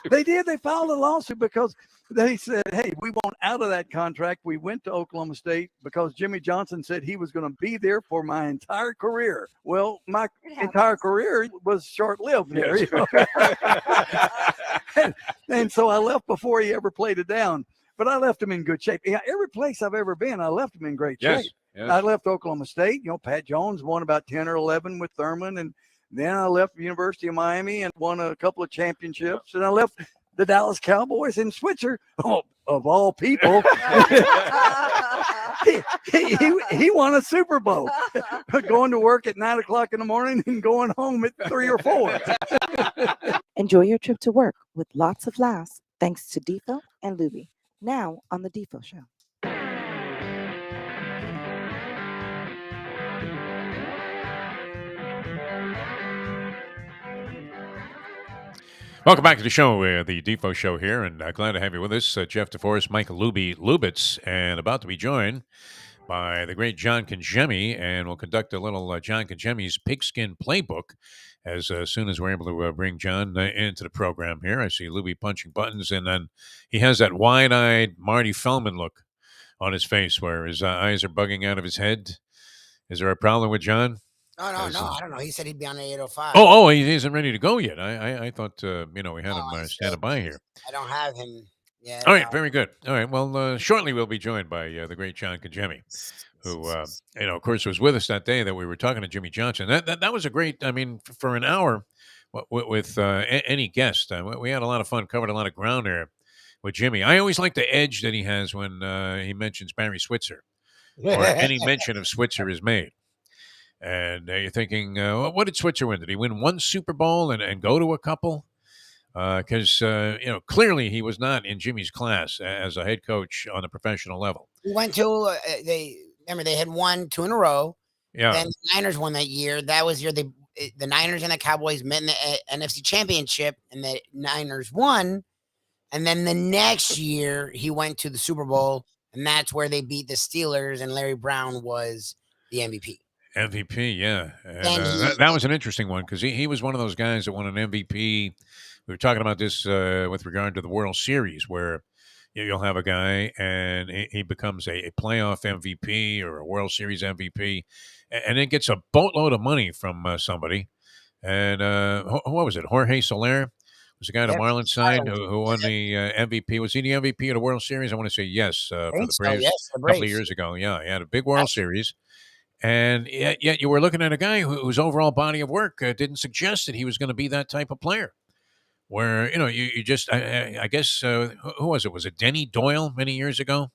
They did. They filed a lawsuit because they said, hey, we want out of that contract. We went to Oklahoma State because Jimmy Johnson said he was going to be there for my entire career. Well, my entire career was short-lived there. You know? and so I left before he ever played it down. But I left him in good shape. Yeah, every place I've ever been, I left him in great shape. Yes. I left Oklahoma State. You know, Pat Jones won about 10 or 11 with Thurman. And then I left the University of Miami and won a couple of championships. And I left the Dallas Cowboys in Switzer, of all people. he won a Super Bowl, going to work at 9 o'clock in the morning and going home at 3 or 4. Enjoy your trip to work with lots of laughs thanks to Defo and Lubie. Now on the Defo Show. Welcome back to the show, the Defo Show here, and glad to have you with us. Jeff DeForest, Michael Lubitz, and about to be joined by the great John Congemi, and we'll conduct a little John Congemi's Pigskin Playbook as soon as we're able to bring John into the program here. I see Lubie punching buttons, and then he has that wide-eyed Marty Feldman look on his face where his eyes are bugging out of his head. Is there a problem with John? No, I don't know. He said he'd be on the 805. Oh, he isn't ready to go yet. I thought, we had him standing by here. I don't have him yet. All right, very good. All right, well, shortly we'll be joined by the great John Congemi, who, of course, was with us that day that we were talking to Jimmy Johnson. That was a great, for an hour with any guest. We had a lot of fun, covered a lot of ground there with Jimmy. I always like the edge that he has when he mentions Barry Switzer, or any mention of Switzer is made. And you're thinking, what did Switzer win? Did he win one Super Bowl and go to a couple? Because, clearly he was not in Jimmy's class as a head coach on the professional level. We went to, they had won 2 in a row. Yeah. Then the Niners won that year. That was the Niners and the Cowboys met in the NFC Championship, and the Niners won. And then the next year he went to the Super Bowl, and that's where they beat the Steelers, and Larry Brown was the MVP. MVP, yeah. And, that was an interesting one because he was one of those guys that won an MVP. We were talking about this with regard to the World Series, where you'll have a guy and he becomes a playoff MVP or a World Series MVP, and then gets a boatload of money from somebody. And what was it? Jorge Soler was the guy on the Marlins side who won the MVP. Was he the MVP of the World Series? I want to say yes for the Braves a couple of years ago. Yeah, he had a big World Series. And yet you were looking at a guy whose overall body of work didn't suggest that he was going to be that type of player. Where, you just, I guess, who was it? Was it Denny Doyle many years ago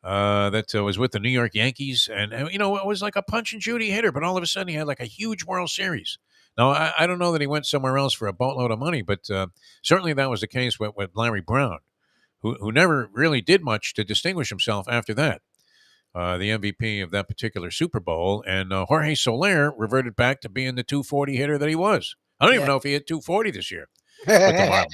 that was with the New York Yankees? And, it was like a punch and Judy hitter, but all of a sudden he had like a huge World Series. Now, I don't know that he went somewhere else for a boatload of money, but certainly that was the case with Larry Brown, who never really did much to distinguish himself after that. The MVP of that particular Super Bowl, and Jorge Soler reverted back to being the 240 hitter that he was. I don't even know if he hit 240 this year. I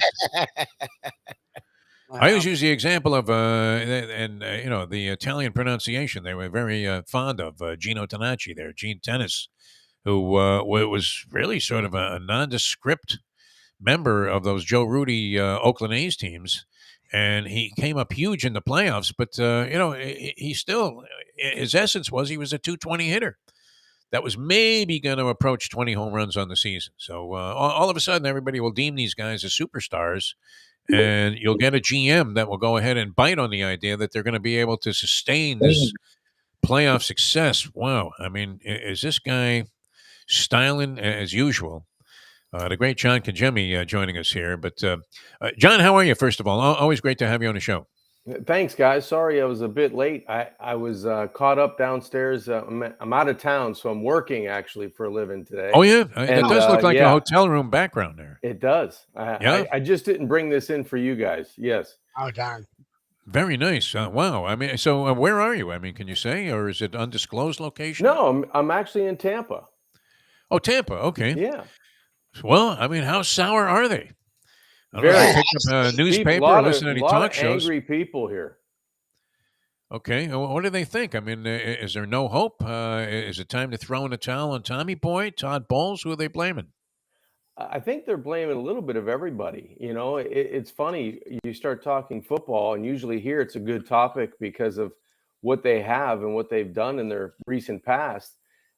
always use the example of, the Italian pronunciation. They were very fond of Gino Tonacci there, Gene Tennis, who was really sort of a nondescript member of those Joe Rudy Oakland A's teams. And he came up huge in the playoffs, but, he still, his essence was he was a 220 hitter that was maybe going to approach 20 home runs on the season. So all of a sudden, everybody will deem these guys as superstars, and you'll get a GM that will go ahead and bite on the idea that they're going to be able to sustain this playoff success. Wow. I mean, is this guy styling as usual? The great John Congemi joining us here. But, John, how are you, first of all? Always great to have you on the show. Thanks, guys. Sorry I was a bit late. I was caught up downstairs. I'm out of town, so I'm working, actually, for a living today. Oh, yeah? It does look like a hotel room background there. It does. I just didn't bring this in for you guys. Yes. Oh, darn. Very nice. Wow. I mean, so where are you? I mean, can you say, or is it undisclosed location? No, I'm actually in Tampa. Oh, Tampa. Okay. Yeah. Well, I mean, how sour are they? I don't know, picked up a newspaper or listen to any talk shows. Angry people here. Okay, what do they think? I mean, is there no hope? Is it time to throw in the towel on Tommy Boy, Todd Bowles? Who are they blaming? I think they're blaming a little bit of everybody. You know, it's funny. You start talking football, and usually here it's a good topic because of what they have and what they've done in their recent past.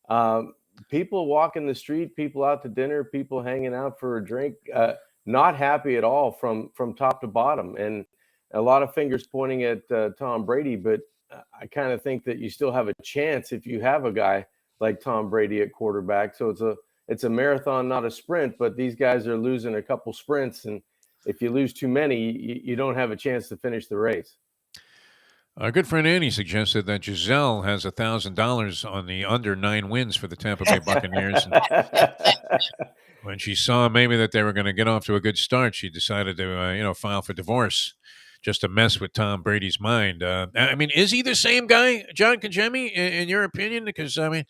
Um, People walking the street, people out to dinner, people hanging out for a drink, not happy at all from top to bottom, and a lot of fingers pointing at Tom Brady. But I kind of think that you still have a chance if you have a guy like Tom Brady at quarterback. So it's a marathon, not a sprint, but these guys are losing a couple sprints. And if you lose too many, you don't have a chance to finish the race. Our good friend Annie suggested that Giselle has $1,000 on the under 9 wins for the Tampa Bay Buccaneers. And when she saw maybe that they were going to get off to a good start, she decided to, file for divorce just to mess with Tom Brady's mind. I mean, is he the same guy, John Congemi, in your opinion? Because, I mean,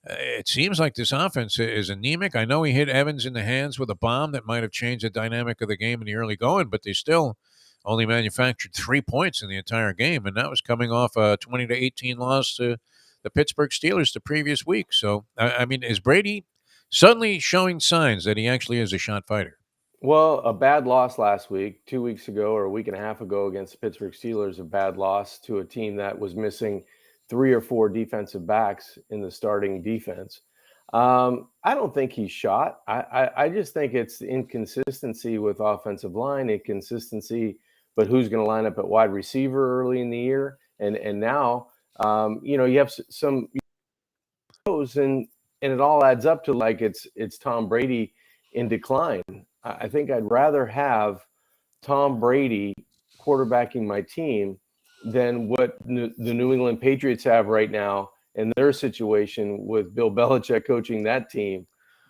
it seems like this offense is anemic. I know he hit Evans in the hands with a bomb that might have changed the dynamic of the game in the early going, but they still only manufactured 3 points in the entire game, and that was coming off a 20-18 loss to the Pittsburgh Steelers the previous week. So, I mean, is Brady suddenly showing signs that he actually is a shot fighter? Well, a bad loss last week, 2 weeks ago or a week and a half ago against the Pittsburgh Steelers, a bad loss to a team that was missing 3 or 4 defensive backs in the starting defense. I don't think he's shot. I just think it's inconsistency with offensive line, inconsistency, but who's going to line up at wide receiver early in the year. And now, you have some and it all adds up to like it's Tom Brady in decline. I think I'd rather have Tom Brady quarterbacking my team than what the New England Patriots have right now in their situation with Bill Belichick coaching that team.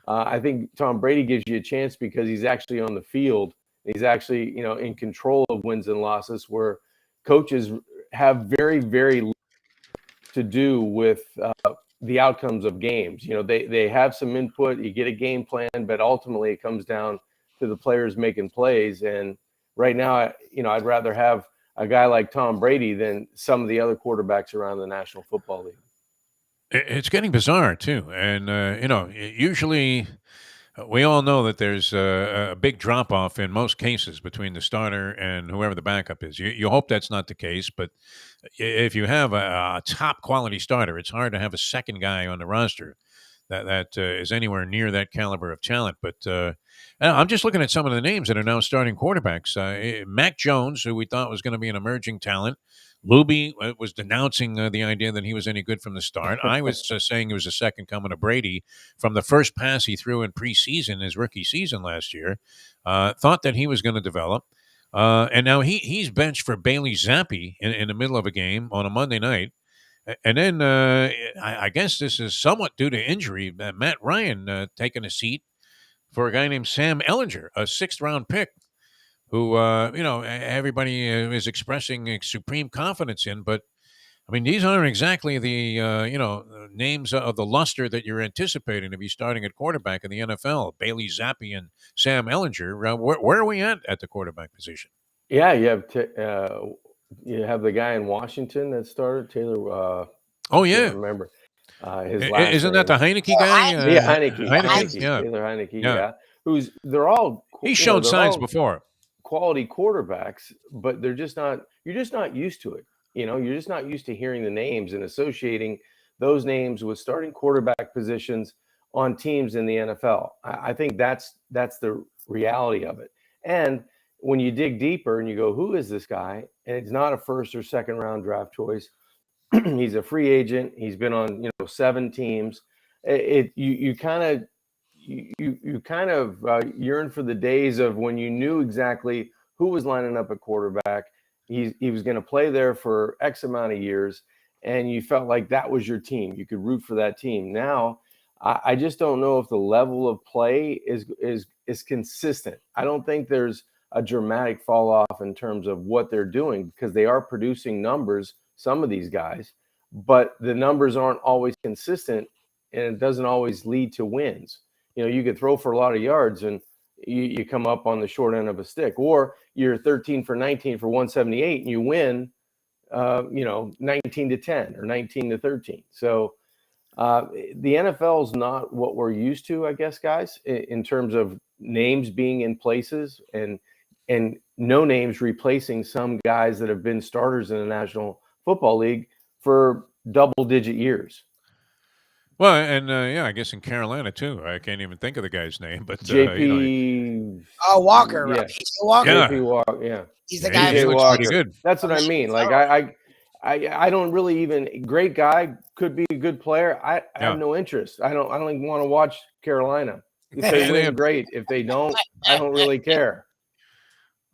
I think Tom Brady gives you a chance because he's actually on the field. He's actually, in control of wins and losses, where coaches have very, very little to do with the outcomes of games. They have some input. You get a game plan, but ultimately it comes down to the players making plays. And right now, I'd rather have a guy like Tom Brady than some of the other quarterbacks around the National Football League. It's getting bizarre, too. And, usually we all know that there's a big drop-off in most cases between the starter and whoever the backup is. You hope that's not the case, but if you have a top-quality starter, it's hard to have a second guy on the roster that is anywhere near that caliber of talent. But I'm just looking at some of the names that are now starting quarterbacks. Mac Jones, who we thought was going to be an emerging talent. Lubie was denouncing the idea that he was any good from the start. I was saying he was a second coming of Brady from the first pass he threw in preseason, his rookie season last year. Thought that he was going to develop. And now he's benched for Bailey Zappi in the middle of a game on a Monday night. And then I guess this is somewhat due to injury. Matt Ryan taking a seat for a guy named Sam Ellinger, a 6th-round pick, who, everybody is expressing supreme confidence in. But, I mean, these aren't exactly the, names of the luster that you're anticipating to be starting at quarterback in the NFL. Bailey Zappi and Sam Ellinger. Where are we at the quarterback position? Yeah, you have the guy in Washington that started, Taylor. Oh, yeah. I can't remember his last Isn't name. that the Heineke guy? Heineke. Yeah. Taylor Heineke, yeah. They're all. He's shown signs before. Quality quarterbacks, but you're just not used to it. You're just not used to hearing the names and associating those names with starting quarterback positions on teams in the NFL. I think that's the reality of it. And when you dig deeper and you go, who is this guy? And it's not a 1st or 2nd round draft choice. He's a free agent. He's been on 7 teams. You kind of yearn for the days of when you knew exactly who was lining up at quarterback. He was going to play there for X amount of years, and you felt like that was your team. You could root for that team. Now, I just don't know if the level of play is consistent. I don't think there's a dramatic fall off in terms of what they're doing, because they are producing numbers, some of these guys, but the numbers aren't always consistent, and it doesn't always lead to wins. You could throw for a lot of yards and you come up on the short end of a stick, or you're 13 for 19 for 178 and you win, 19-10 or 19-13. So the NFL is not what we're used to, I guess, guys, in terms of names being in places and no names replacing some guys that have been starters in the National Football League for double-digit years. Well, and I guess in Carolina too. I can't even think of the guy's name, but JP. Walker, Yeah. right? PJ Walker. Yeah. JP Walker. Yeah. He's the he guy. looks Walker. pretty good. That's what I mean. Like I don't really even great guy, could be a good player. I have no interest. I don't even want to watch Carolina. If they win, great. If they don't, I don't really care.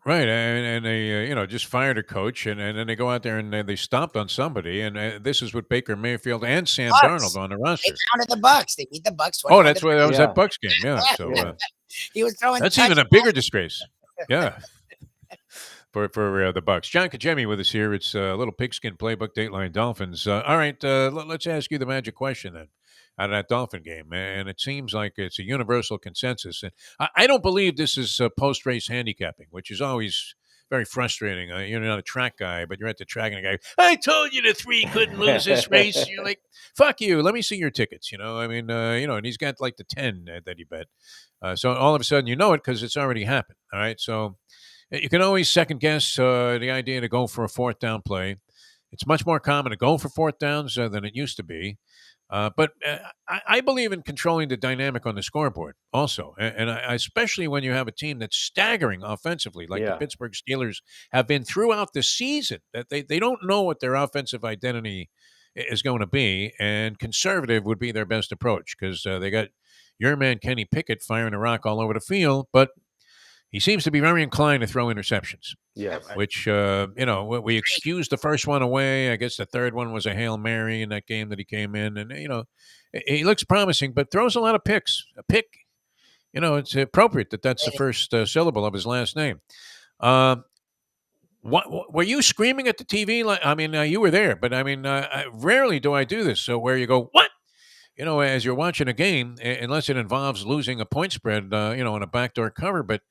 Right, and they just fired a coach, and then they go out there and they stomped on somebody, and this is with Baker Mayfield and Sam Darnold on the roster. They counted the Bucks. They beat the Bucks. Oh, that's why that was that Bucks game. Yeah, so he was throwing. That's even a bigger disgrace. Yeah. For the Bucks. John Congemi with us here. It's a little Pigskin Playbook, Dateline Dolphins. All right, let's ask you the magic question then out of that Dolphin game. And it seems like it's a universal consensus. And I don't believe this is post-race handicapping, which is always very frustrating. You're not a track guy, but you're at the track and the guy, I told you the 3 couldn't lose this race. You're like, fuck you. Let me see your tickets. I mean, and he's got like the 10 that he bet. So all of a sudden you know it because it's already happened. All right, so you can always second guess the idea to go for a 4th down play. It's much more common to go for 4th downs than it used to be. But I believe in controlling the dynamic on the scoreboard also. And I especially when you have a team that's staggering offensively, like the Pittsburgh Steelers have been throughout the season, that they don't know what their offensive identity is going to be. And conservative would be their best approach because they got your man Kenny Pickett firing a rock all over the field, but he seems to be very inclined to throw interceptions. Yeah. Which, we excused the first one away. I guess the third one was a Hail Mary in that game that he came in. And, he looks promising, but throws a lot of picks. A pick, it's appropriate that's the first syllable of his last name. What were you screaming at the TV? Like, I mean, you were there, but I mean, rarely do I do this. So where you go, what? As you're watching a game, unless it involves losing a point spread, on a backdoor cover. But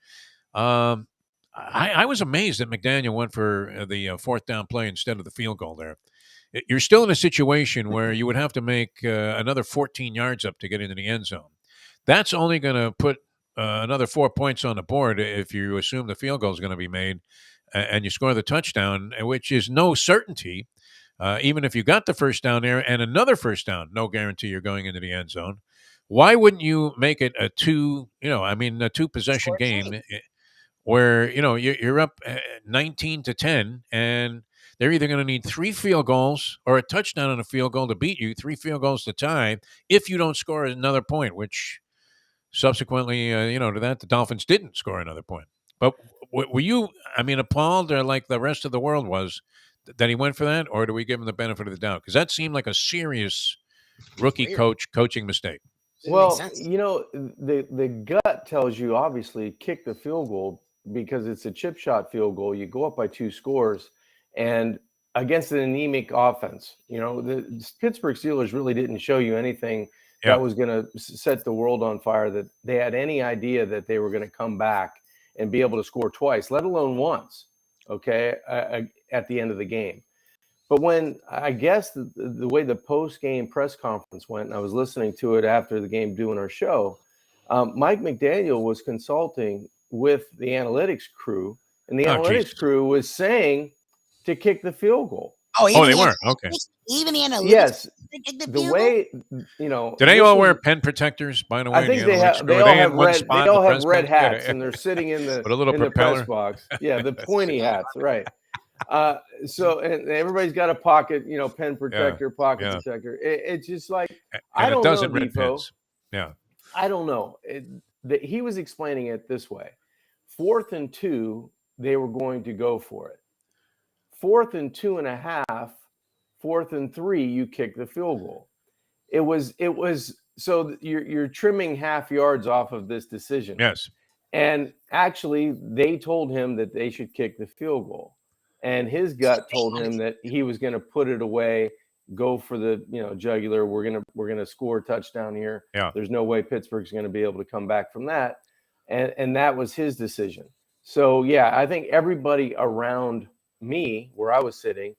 I was amazed that McDaniel went for the 4th down play instead of the field goal there. You're still in a situation where you would have to make another 14 yards up to get into the end zone. That's only going to put another 4 points on the board if you assume the field goal is going to be made and you score the touchdown, which is no certainty. Even if you got the first down there and another first down, no guarantee you're going into the end zone. Why wouldn't you make it a 2-possession game where, you're up 19-10 and they're either going to need 3 field goals or a touchdown and a field goal to beat you, 3 field goals to tie if you don't score another point, which subsequently, to that, the Dolphins didn't score another point. But were you, appalled like the rest of the world was that he went for that, or do we give him the benefit of the doubt? Because that seemed like a serious rookie coaching mistake. Well, the gut tells you obviously kick the field goal because it's a chip shot field goal. You go up by 2 scores, and against an anemic offense, the Pittsburgh Steelers really didn't show you anything that was going to set the world on fire, that they had any idea that they were going to come back and be able to score twice, let alone once. Okay, at the end of the game. But when I guess the way the post-game press conference went, and I was listening to it after the game doing our show, Mike McDaniel was consulting with the analytics crew, and the analytics crew was saying to kick the field goal. Oh, they weren't. Okay. Even the analytics. Yes. The way, Do they all wear pen protectors, by the way? I think they all have red hats, and they're sitting in the, the press box. Yeah, the pointy hats, right. So, and everybody's got a pocket, pen protector, pocket protector. It's just like, I don't know, Defo. Yeah. I don't know. He was explaining it this way. 4th and 2, they were going to go for it. 4th and 2.5, 4th and 3, you kick the field goal. It was so you're trimming half yards off of this decision. Yes. And actually, they told him that they should kick the field goal, and his gut told him that he was going to put it away, go for the jugular. We're gonna score a touchdown here. Yeah. There's no way Pittsburgh's going to be able to come back from that, and that was his decision. So yeah, I think everybody around me, where I was sitting,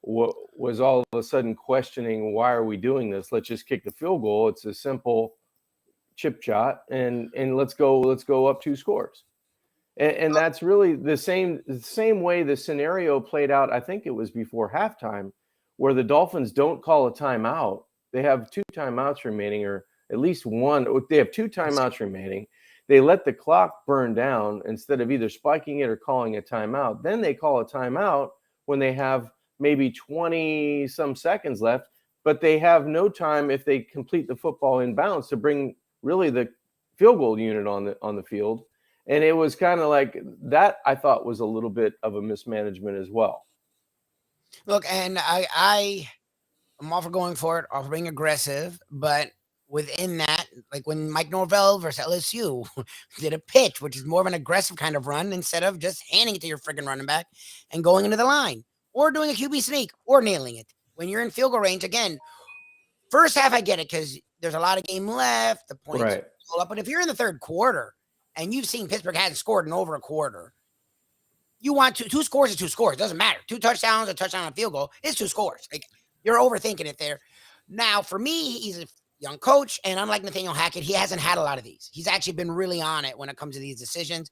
was all of a sudden questioning, why are we doing this? Let's just kick the field goal. It's a simple chip shot, and let's go up 2 scores. And that's really the same way the scenario played out. I think it was before halftime, where the Dolphins don't call a timeout. They have 2 timeouts remaining, or at least one. They have 2 timeouts remaining. They let the clock burn down instead of either spiking it or calling a timeout. Then they call a timeout when they have maybe 20 some seconds left, but they have no time if they complete the football in bounds to bring really the field goal unit on the field. And it was kind of like that. I thought was a little bit of a mismanagement as well. Look, and I'm all for going for it, all for being aggressive, but within that, like when Mike Norvell versus LSU did a pitch, which is more of an aggressive kind of run instead of just handing it to your freaking running back and going into the line or doing a QB sneak or nailing it. When you're in field goal range, again, first half, I get it because there's a lot of game left. The points pull up. But if you're in the third quarter and you've seen Pittsburgh hasn't scored in over a quarter, you want two scores is 2 scores. It doesn't matter. 2 touchdowns, a touchdown, and a field goal is 2 scores. Like, you're overthinking it there. Now, for me, he's a young coach, and unlike Nathaniel Hackett, he hasn't had a lot of these. He's actually been really on it when it comes to these decisions.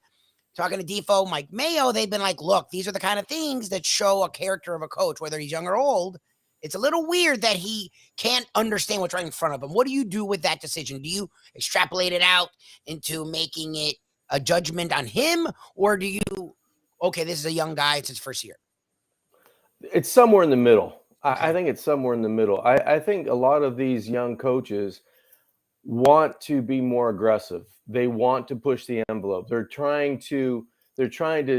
Talking to Defo, Mike Mayo, they've been like, look, these are the kind of things that show a character of a coach, whether he's young or old. It's a little weird that he can't understand what's right in front of him. What do you do with that decision? Do you extrapolate it out into making it a judgment on him, or do you, okay, this is a young guy, it's his first year? It's somewhere in the middle. I think it's somewhere in the middle. I think a lot of these young coaches want to be more aggressive. They want to push the envelope. They're trying to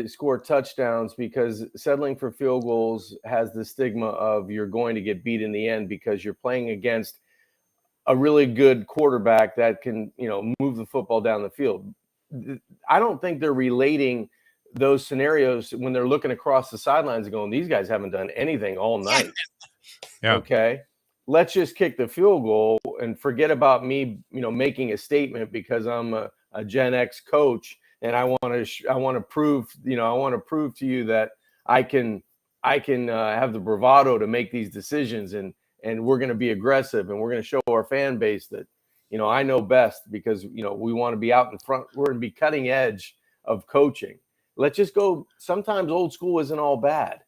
score touchdowns because settling for field goals has the stigma of you're going to get beat in the end because you're playing against a really good quarterback that can, move the football down the field. I don't think they're relating those scenarios when they're looking across the sidelines and going, these guys haven't done anything all night. Yeah. Okay. Let's just kick the field goal and forget about me, making a statement because I'm a Gen X coach and I want to prove to you that I can have the bravado to make these decisions and we're going to be aggressive and we're going to show our fan base that, I know best because, we want to be out in front. We're going to be cutting edge of coaching. Let's just go. Sometimes old school isn't all bad.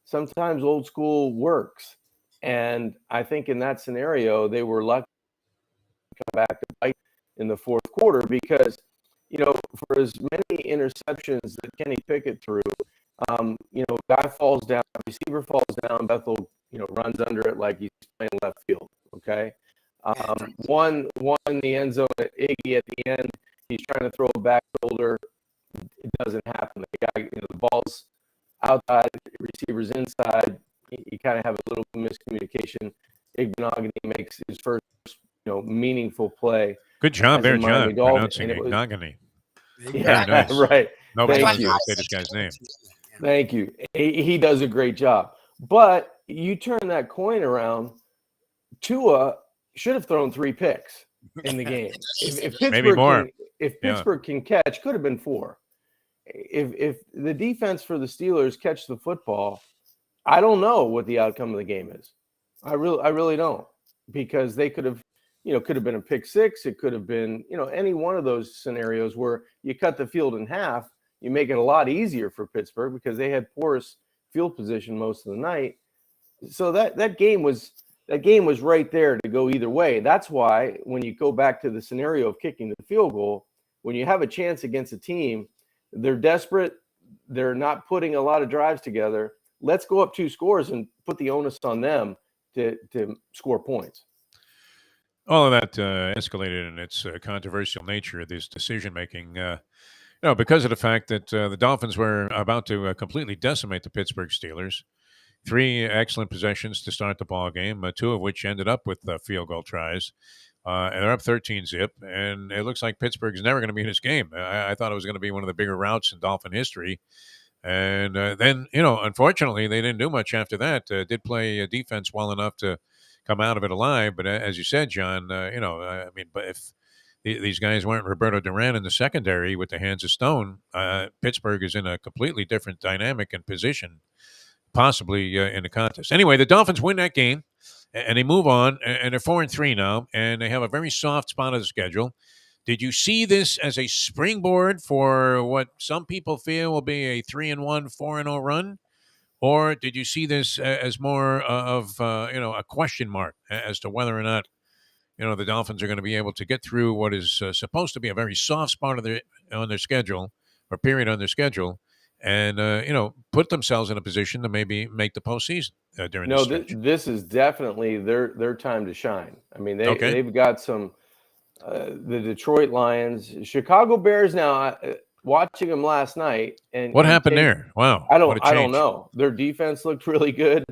Sometimes old school works. And I think in that scenario, they were lucky to come back to bite in the fourth quarter because, for as many interceptions that Kenny Pickett threw, guy falls down, receiver falls down, Bethel, runs under it like he's playing left field. Okay. One in the end zone at Iggy at the end, he's trying to throw a back shoulder. It doesn't happen. The guy, the ball's outside, receiver's inside. You kind of have a little miscommunication. Ignogany makes his first, meaningful play. Good job there, John, pronouncing Ignogany. Yeah, nice. Right. Nobody Thank knows you. how to say this guy's name. Thank you. He does a great job. But you turn that coin around, Tua should have thrown 3 picks in the game. If Maybe more. If Pittsburgh can catch, could have been 4. If the defense for the Steelers catch the football, I don't know what the outcome of the game is. I really don't, because they could have been a pick 6. It could have been, any one of those scenarios where you cut the field in half. You make it a lot easier for Pittsburgh because they had poorest field position most of the night. So that game was right there to go either way. That's why when you go back to the scenario of kicking the field goal, when you have a chance against a team, they're desperate. They're not putting a lot of drives together. Let's go up 2 scores and put the onus on them to score points. All of that escalated in its controversial nature, this decision-making, because of the fact that the Dolphins were about to completely decimate the Pittsburgh Steelers. 3 excellent possessions to start the ball game, 2 of which ended up with field goal tries. And they're up 13-0, and it looks like Pittsburgh's never going to be in this game. I thought it was going to be one of the bigger routes in Dolphin history. And then, unfortunately, they didn't do much after that. Did play defense well enough to come out of it alive. But as you said, John, but if these guys weren't Roberto Duran in the secondary with the hands of stone, Pittsburgh is in a completely different dynamic and position possibly in the contest. Anyway, the Dolphins win that game, and they move on, and they're 4-3 now, and they have a very soft spot of the schedule. Did you see this as a springboard for what some people feel will be a 3-1, 4-0 run? Or did you see this as more of a question mark as to whether or not the Dolphins are going to be able to get through what is supposed to be a very soft spot on their schedule or period on their schedule, and put themselves in a position to maybe make the postseason during this stretch? This is definitely their time to shine. I mean, they've got some the Detroit Lions, Chicago Bears. Now, watching them last night, and what happened there? Wow, I don't know. Their defense looked really good.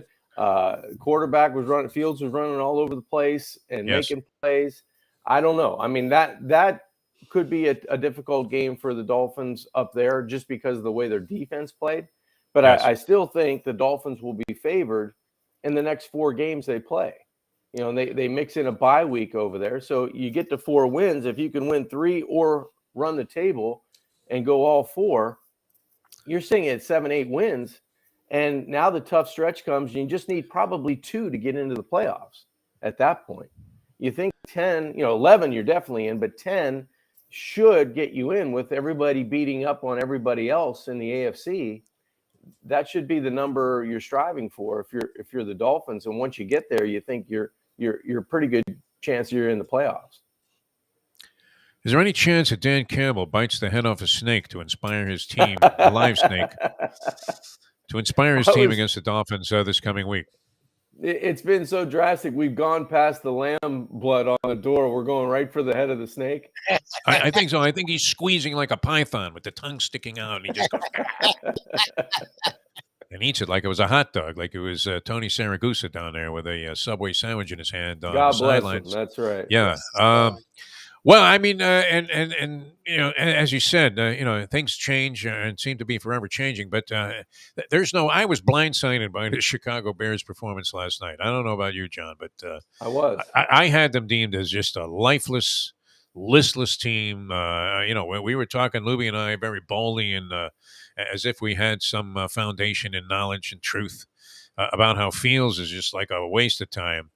Quarterback was running, Fields was running all over the place and making plays. I don't know. I mean, that could be a difficult game for the Dolphins up there just because of the way their defense played. But I still think the Dolphins will be favored in the next 4 games they play. They mix in a bye week over there. So you get to 4 wins. If you can win 3 or run the table and go all 4, you're sitting at 7-8 wins. And now the tough stretch comes, and you just need probably 2 to get into the playoffs at that point. You think 10, 11, you're definitely in, but 10 should get you in with everybody beating up on everybody else in the AFC. That should be the number you're striving for if you're the Dolphins. And once you get there, you think you're pretty good chance you're in the playoffs. Is there any chance that Dan Campbell bites the head off a snake to inspire his team, a live snake, to inspire his team against the Dolphins this coming week? It's been so drastic. We've gone past the lamb blood on the door. We're going right for the head of the snake. I think so. I think he's squeezing like a python with the tongue sticking out, and he just goes and eats it like it was a hot dog, like it was Tony Saragusa down there with a Subway sandwich in his hand on God the bless sidelines. him. That's right. Yeah. Well, I mean, and as you said, things change and seem to be forever changing. But I was blindsided by the Chicago Bears performance last night. I don't know about you, John, but I was. I had them deemed as just a lifeless, listless team. We were talking, Lubie and I, very boldly and as if we had some foundation in knowledge and truth about how Fields is just like a waste of time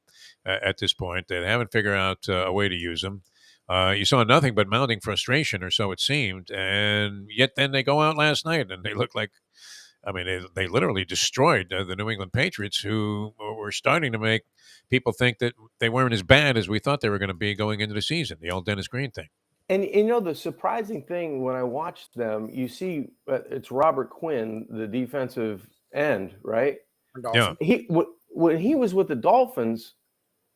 at this point. They haven't figured out a way to use him. You saw nothing but mounting frustration, or so it seemed, and yet then they go out last night and they look like, they literally destroyed the New England Patriots, who were starting to make people think that they weren't as bad as we thought they were going to be going into the season, the old Dennis Green thing. And the surprising thing when I watched them, you see it's Robert Quinn, the defensive end, right? Yeah. When he was with the Dolphins,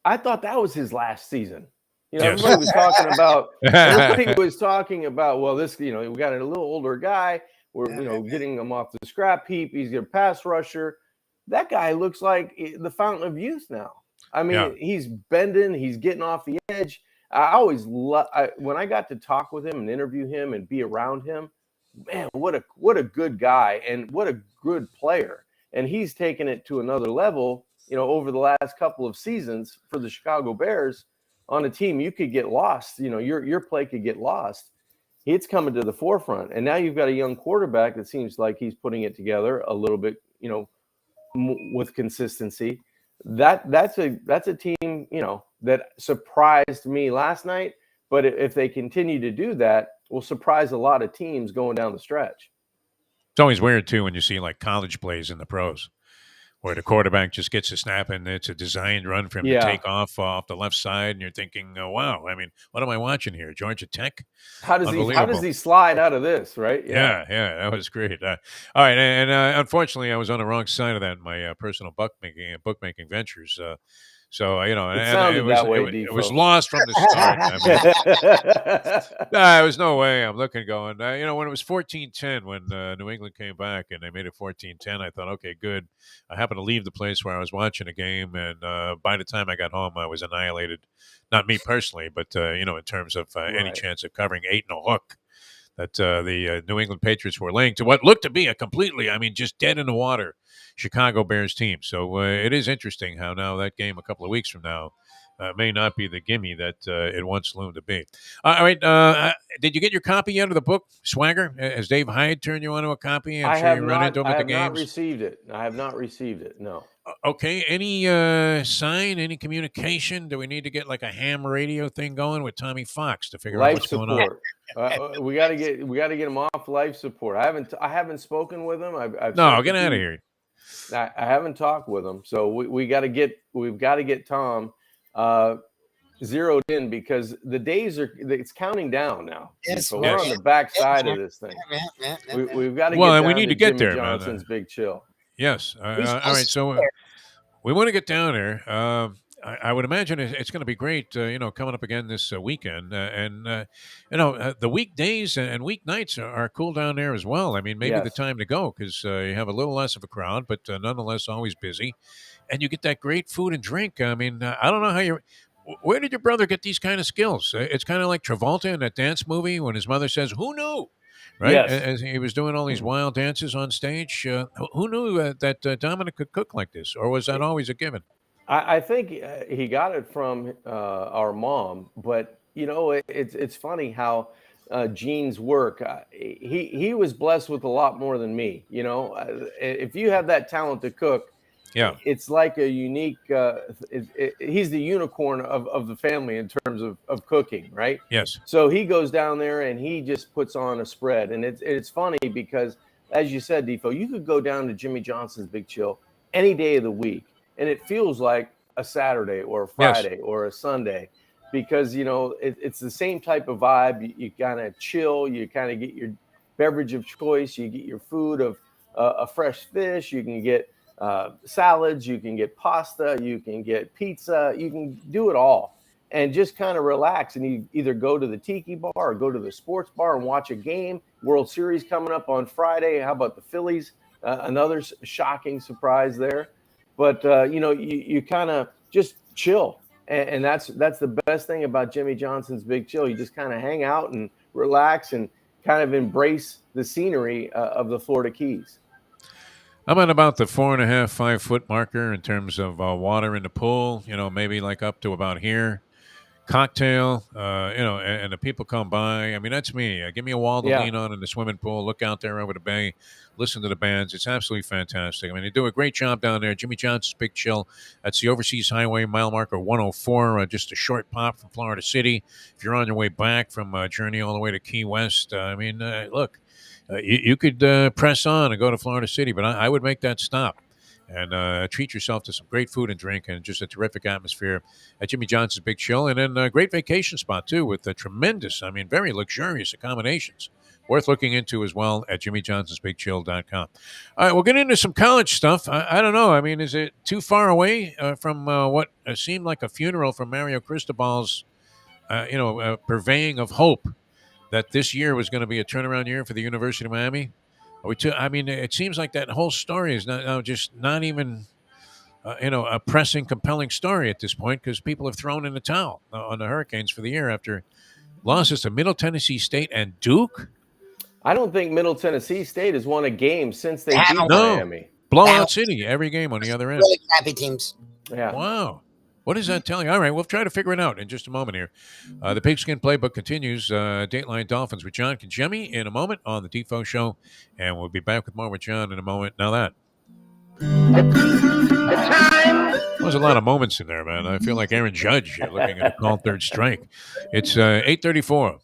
I thought that was his last season. Yes. Everybody was talking about, well, this, we got a little older guy. We're, getting him off the scrap heap. He's a pass rusher. That guy looks like the fountain of youth now. I mean, he's bending. He's getting off the edge. I always when I got to talk with him and interview him and be around him, man, what a good guy and what a good player. And he's taken it to another level, over the last couple of seasons for the Chicago Bears. On a team, you could get lost. Your play could get lost. It's coming to the forefront, and now you've got a young quarterback that seems like he's putting it together a little bit, with consistency. That's a team, that surprised me last night. But if they continue to do that, will surprise a lot of teams going down the stretch. It's always weird too when you see like college plays in the pros, where the quarterback just gets a snap and it's a designed run for him to take off the left side, and you're thinking, oh, wow, what am I watching here? Georgia Tech? How does he slide out of this, right? Yeah, that was great. All right, and unfortunately, I was on the wrong side of that in my personal bookmaking ventures. So it was lost from the start. There was no way. I'm looking, going. When it was 14-10, when New England came back and they made it 14-10, I thought, okay, good. I happened to leave the place where I was watching a game, and by the time I got home, I was annihilated. Not me personally, but in terms of any chance of covering 8 and a hook that the New England Patriots were laying to what looked to be a completely, just dead in the water Chicago Bears team. So it is interesting how now that game a couple of weeks from now may not be the gimme that it once loomed to be. All right. Did you get your copy yet of the book, Swagger? Has Dave Hyde turned you onto a copy? I'm sure you run into him I at the have not games. received it. I have not received it. No. Okay. Any sign, any communication? Do we need to get like a ham radio thing going with Tommy Fox to figure out Life what's going on? support. We got to get him off life support. I haven't spoken with him. I've No, sent get a out of few- here. I haven't talked with him, so we've got to get Tom zeroed in, because the days it's counting down now. Yes, So we're on the back side of this thing. We've got to Well, get and we down need to to get Jimmy there, man. Johnson's Big Chill. Yes. All right. So we want to get down there. I would imagine it's going to be great, coming up again this weekend. The weekdays and weeknights are cool down there as well. I mean, maybe the Yes. time to go because you have a little less of a crowd, but nonetheless always busy. And you get that great food and drink. I mean, I don't know how you. Where did your brother get these kind of skills? It's kind of like Travolta in that dance movie when his mother says, "Who knew?" Right? Yes. As he was doing all these wild dances on stage. Who knew that Dominic could cook like this? Or was that always a given? I think he got it from our mom, but it's funny how genes work. He was blessed with a lot more than me. If you have that talent to cook, Yeah. it's like a unique. He's the unicorn of the family in terms of cooking, right? Yes. So he goes down there and he just puts on a spread, and it's funny because, as you said, Defo, you could go down to Jimmy Johnson's Big Chill any day of the week, and it feels like a Saturday or a Friday or a Sunday, because it's the same type of vibe. You kind of chill, you kind of get your beverage of choice, you get your food of a fresh fish, you can get salads, you can get pasta, you can get pizza, you can do it all and just kind of relax. And you either go to the tiki bar or go to the sports bar and watch a game. World Series coming up on Friday. How about the Phillies? Another shocking surprise there. But you kind of just chill, and that's the best thing about Jimmy Johnson's Big Chill. You just kind of hang out and relax and kind of embrace the scenery of the Florida Keys. I'm at about the 4.5, 5 foot marker in terms of water in the pool. Maybe like up to about here. Cocktail, and the people come by. I mean, that's me. Give me a wall to lean on in the swimming pool. Look out there over the bay. Listen to the bands. It's absolutely fantastic. I mean, they do a great job down there. Jimmy Johnson's Big Chill. That's the Overseas Highway, mile marker 104, just a short pop from Florida City. If you're on your way back from Journey all the way to Key West, look, you could press on and go to Florida City, but I would make that stop and treat yourself to some great food and drink and just a terrific atmosphere at Jimmy Johnson's Big Chill. And then a great vacation spot, too, with tremendous, very luxurious accommodations. Worth looking into as well at jimmyjohnsonsbigchill.com. All right, we'll get into some college stuff. I don't know. I mean, is it too far away from what seemed like a funeral from Mario Cristobal's, purveying of hope that this year was going to be a turnaround year for the University of Miami? It seems like that whole story is not even a pressing, compelling story at this point because people have thrown in the towel on the Hurricanes for the year after losses to Middle Tennessee State and Duke. I don't think Middle Tennessee State has won a game since they beat Miami. Blowout City, every game on the other end. Really crappy teams. Yeah. Wow. What is that telling you? All right, we'll try to figure it out in just a moment here. The Pigskin Playbook continues. Dateline Dolphins with John Congemi in a moment on the Defo Show. And we'll be back with more with John in a moment. Now that. There's a lot of moments in there, man. I feel like Aaron Judge looking at a called third strike. It's 8:34.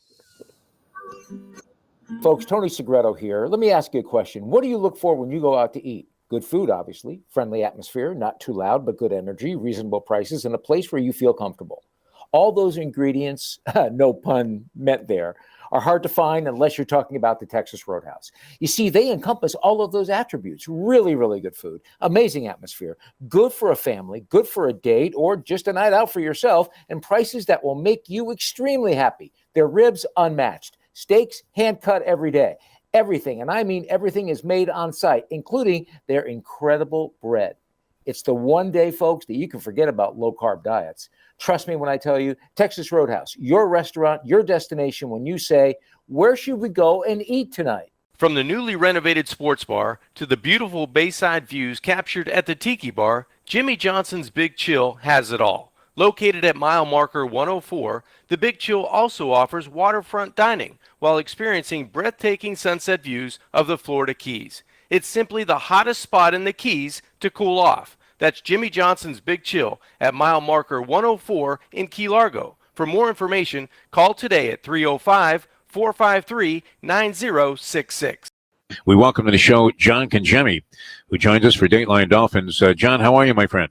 Folks, Tony Segreto here. Let me ask you a question. What do you look for when you go out to eat? Good food, obviously, friendly atmosphere, not too loud, but good energy, reasonable prices, and a place where you feel comfortable. All those ingredients, no pun meant there, are hard to find unless you're talking about the Texas Roadhouse. You see, they encompass all of those attributes. Really, really good food, amazing atmosphere, good for a family, good for a date, or just a night out for yourself, and prices that will make you extremely happy. Their ribs unmatched, steaks hand-cut every day. Everything, and I mean everything, is made on site, including their incredible bread. It's the one day, folks, that you can forget about low-carb diets. Trust me when I tell you, Texas Roadhouse, your restaurant, your destination when you say, where should we go and eat tonight? From the newly renovated sports bar to the beautiful bayside views captured at the Tiki Bar, Jimmy Johnson's Big Chill has it all. Located at mile marker 104, the Big Chill also offers waterfront dining while experiencing breathtaking sunset views of the Florida Keys. It's simply the hottest spot in the Keys to cool off. That's Jimmy Johnson's Big Chill at mile marker 104 in Key Largo. For more information, call today at 305-453-9066. We welcome to the show John Congemi, who joins us for Dateline Dolphins. John, how are you, my friend?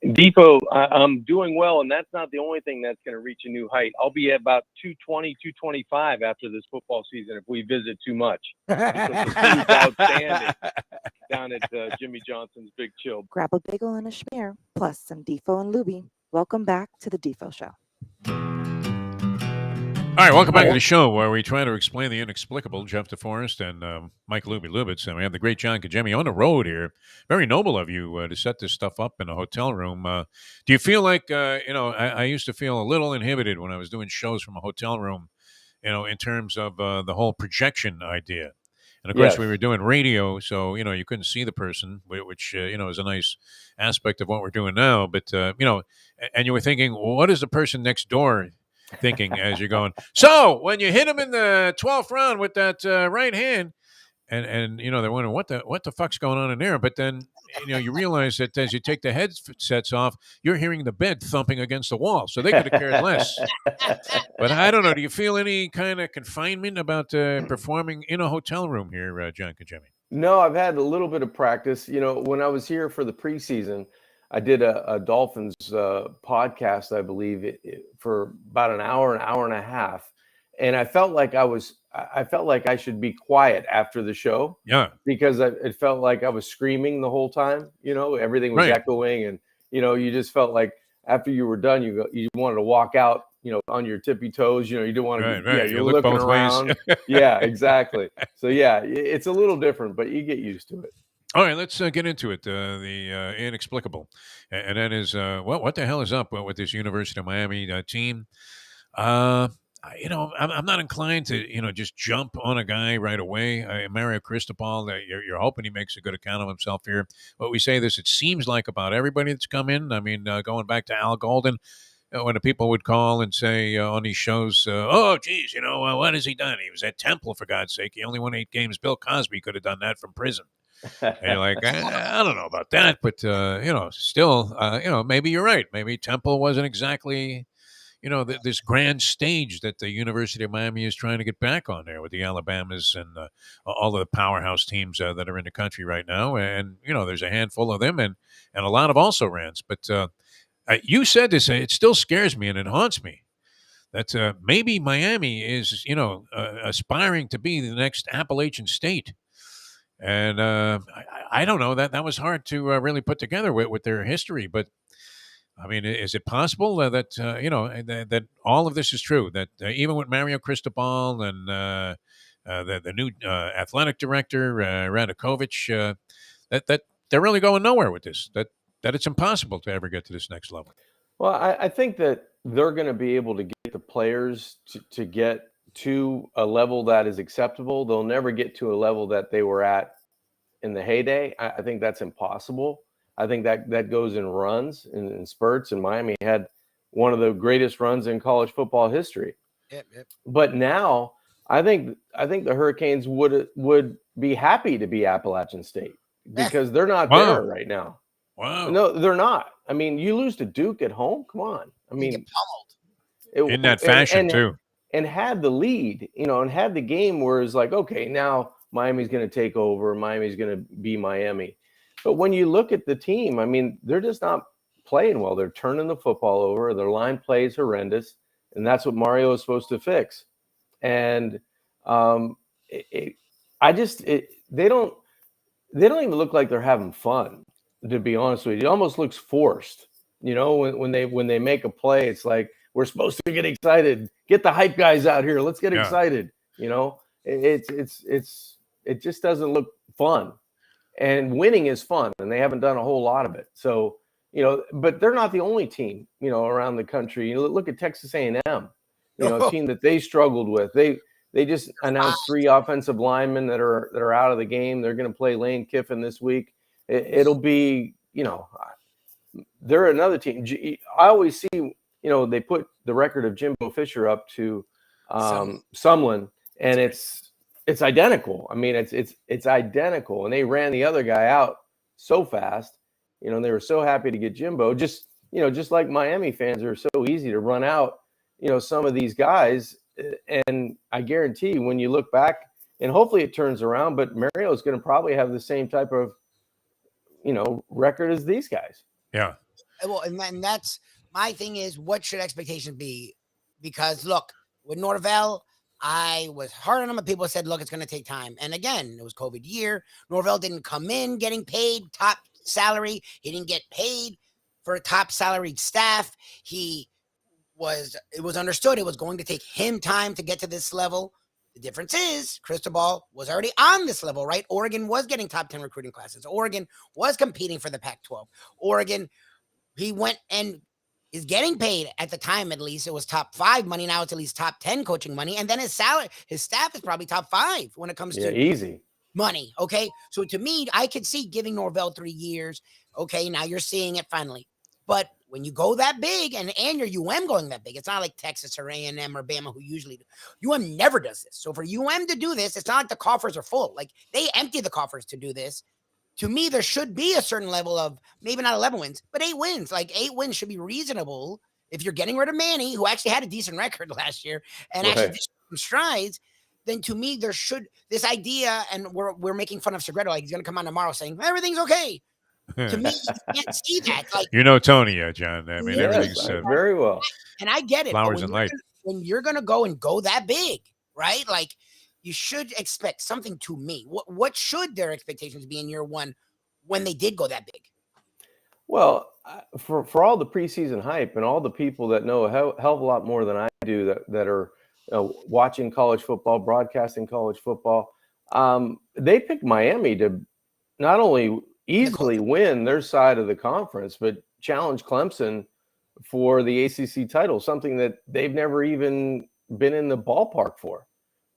Defo, I'm doing well, and that's not the only thing that's going to reach a new height. I'll be at about 220, 225 after this football season if we visit too much. Because the food's outstanding down at Jimmy Johnson's Big Chill. Grab a bagel and a schmear, plus some Defo and Lubie. Welcome back to the Defo Show. All right, welcome back to the show where we try to explain the inexplicable. Jeff DeForest and Mike Lubitz, and we have the great John Congemi on the road here. Very noble of you to set this stuff up in a hotel room. Do you feel like, I used to feel a little inhibited when I was doing shows from a hotel room, in terms of the whole projection idea. And, of course, we were doing radio, so, you couldn't see the person, which, is a nice aspect of what we're doing now. But, and you were thinking, well, what is the person next door thinking as you're going, so when you hit him in the 12th round with that right hand, and they're wondering what the fuck's going on in there. But then you realize that as you take the headsets off, you're hearing the bed thumping against the wall, so they could have cared less. But I don't know, do you feel any kind of confinement about performing in a hotel room here, John Congemi? No, I've had a little bit of practice. When I was here for the preseason, I did a Dolphins podcast, I believe, for about an hour and a half, and I felt like I should be quiet after the show. Yeah, because it felt like I was screaming the whole time. Everything was echoing, and you just felt like after you were done, you wanted to walk out, on your tippy toes. You didn't want to. Yeah, you're looking both around. Yeah, exactly. So yeah, it's a little different, but you get used to it. All right, let's get into it. The inexplicable, and that is what the hell is up with this University of Miami team? I'm not inclined to just jump on a guy right away. Mario Cristobal, you're hoping he makes a good account of himself here. But we say this, it seems like about everybody that's come in. I mean, going back to Al Golden, when the people would call and say on these shows, oh, geez, what has he done? He was at Temple, for God's sake. He only won 8 games. Bill Cosby could have done that from prison. And you're like, I don't know about that, but still, maybe you're right. Maybe Temple wasn't exactly, this grand stage that the University of Miami is trying to get back on there with the Alabamas and all of the powerhouse teams that are in the country right now. And there's a handful of them, and a lot of also rans. But you said this; it still scares me and it haunts me. That maybe Miami is, aspiring to be the next Appalachian state. And I don't know, that was hard to really put together with their history. But I mean, is it possible that that all of this is true? That even with Mario Cristobal and the new athletic director Radakovich, that they're really going nowhere with this. That it's impossible to ever get to this next level. Well, I think that they're going to be able to get the players to get to a level that is acceptable. They'll never get to a level that they were at in the heyday. I think that's impossible. I think that goes in runs, in spurts, and Miami had one of the greatest runs in college football history. Yep. But now I think the Hurricanes would be happy to be Appalachian State because they're not there right now. Wow. No, they're not. I mean, you lose to Duke at home. Come on. I mean, in that fashion too. And had the lead, and had the game where it's like, okay, now Miami's going to take over. Miami's going to be Miami. But when you look at the team, I mean, they're just not playing well. They're turning the football over. Their line play is horrendous, and that's what Mario is supposed to fix. And they don't even look like they're having fun, to be honest with you. It almost looks forced. When they make a play, it's like, we're supposed to get excited. Get the hype guys out here. Let's get excited. It just doesn't look fun. And winning is fun, and they haven't done a whole lot of it. So, but they're not the only team, around the country. Look at Texas A&M, a team that they struggled with. They just announced 3 offensive linemen that are out of the game. They're going to play Lane Kiffin this week. It'll be, they're another team. I always see, they put the record of Jimbo Fisher up to Sumlin, and it's identical. I mean, it's identical, and they ran the other guy out so fast. They were so happy to get Jimbo. Just like Miami fans are so easy to run out, some of these guys. And I guarantee when you look back, and hopefully it turns around, but Mario is going to probably have the same type of, record as these guys. Yeah. Well, and that's my thing is, what should expectations be? Because look, with Norvell, I was hard on him, and people said, look, it's going to take time. And again, it was COVID year. Norvell didn't come in getting paid top salary. He didn't get paid for a top salaried staff. It was understood it was going to take him time to get to this level. The difference is Cristobal was already on this level, right? Oregon was getting top 10 recruiting classes. Oregon was competing for the Pac-12. Oregon, he went and is getting paid at the time, at least. It was top 5 money. Now it's at least top 10 coaching money. And then his staff is probably top 5 when it comes to easy money. Okay. So to me, I could see giving Norvell 3 years. Okay. Now you're seeing it finally. But when you go that big and your UM going that big, it's not like Texas or A&M or Bama who usually do. UM never does this. So for UM to do this, it's not like the coffers are full. Like they empty the coffers to do this. To me, there should be a certain level of maybe not 11 wins, but 8 wins. Like 8 wins should be reasonable if you're getting rid of Manny, who actually had a decent record last year and actually did some strides. Then to me, there should this idea, and we're making fun of Segredo, like he's going to come on tomorrow saying everything's okay. To me, you can't see that. Like Tony, John. I mean, everything's very well. And I get it. Flowers and light. When you're going to go that big, right? Like you should expect something to me. What should their expectations be in year one when they did go that big? Well, for all the preseason hype and all the people that know a hell of a lot more than I do that are watching college football, broadcasting college football, they picked Miami to not only easily win their side of the conference, but challenge Clemson for the ACC title, something that they've never even been in the ballpark for,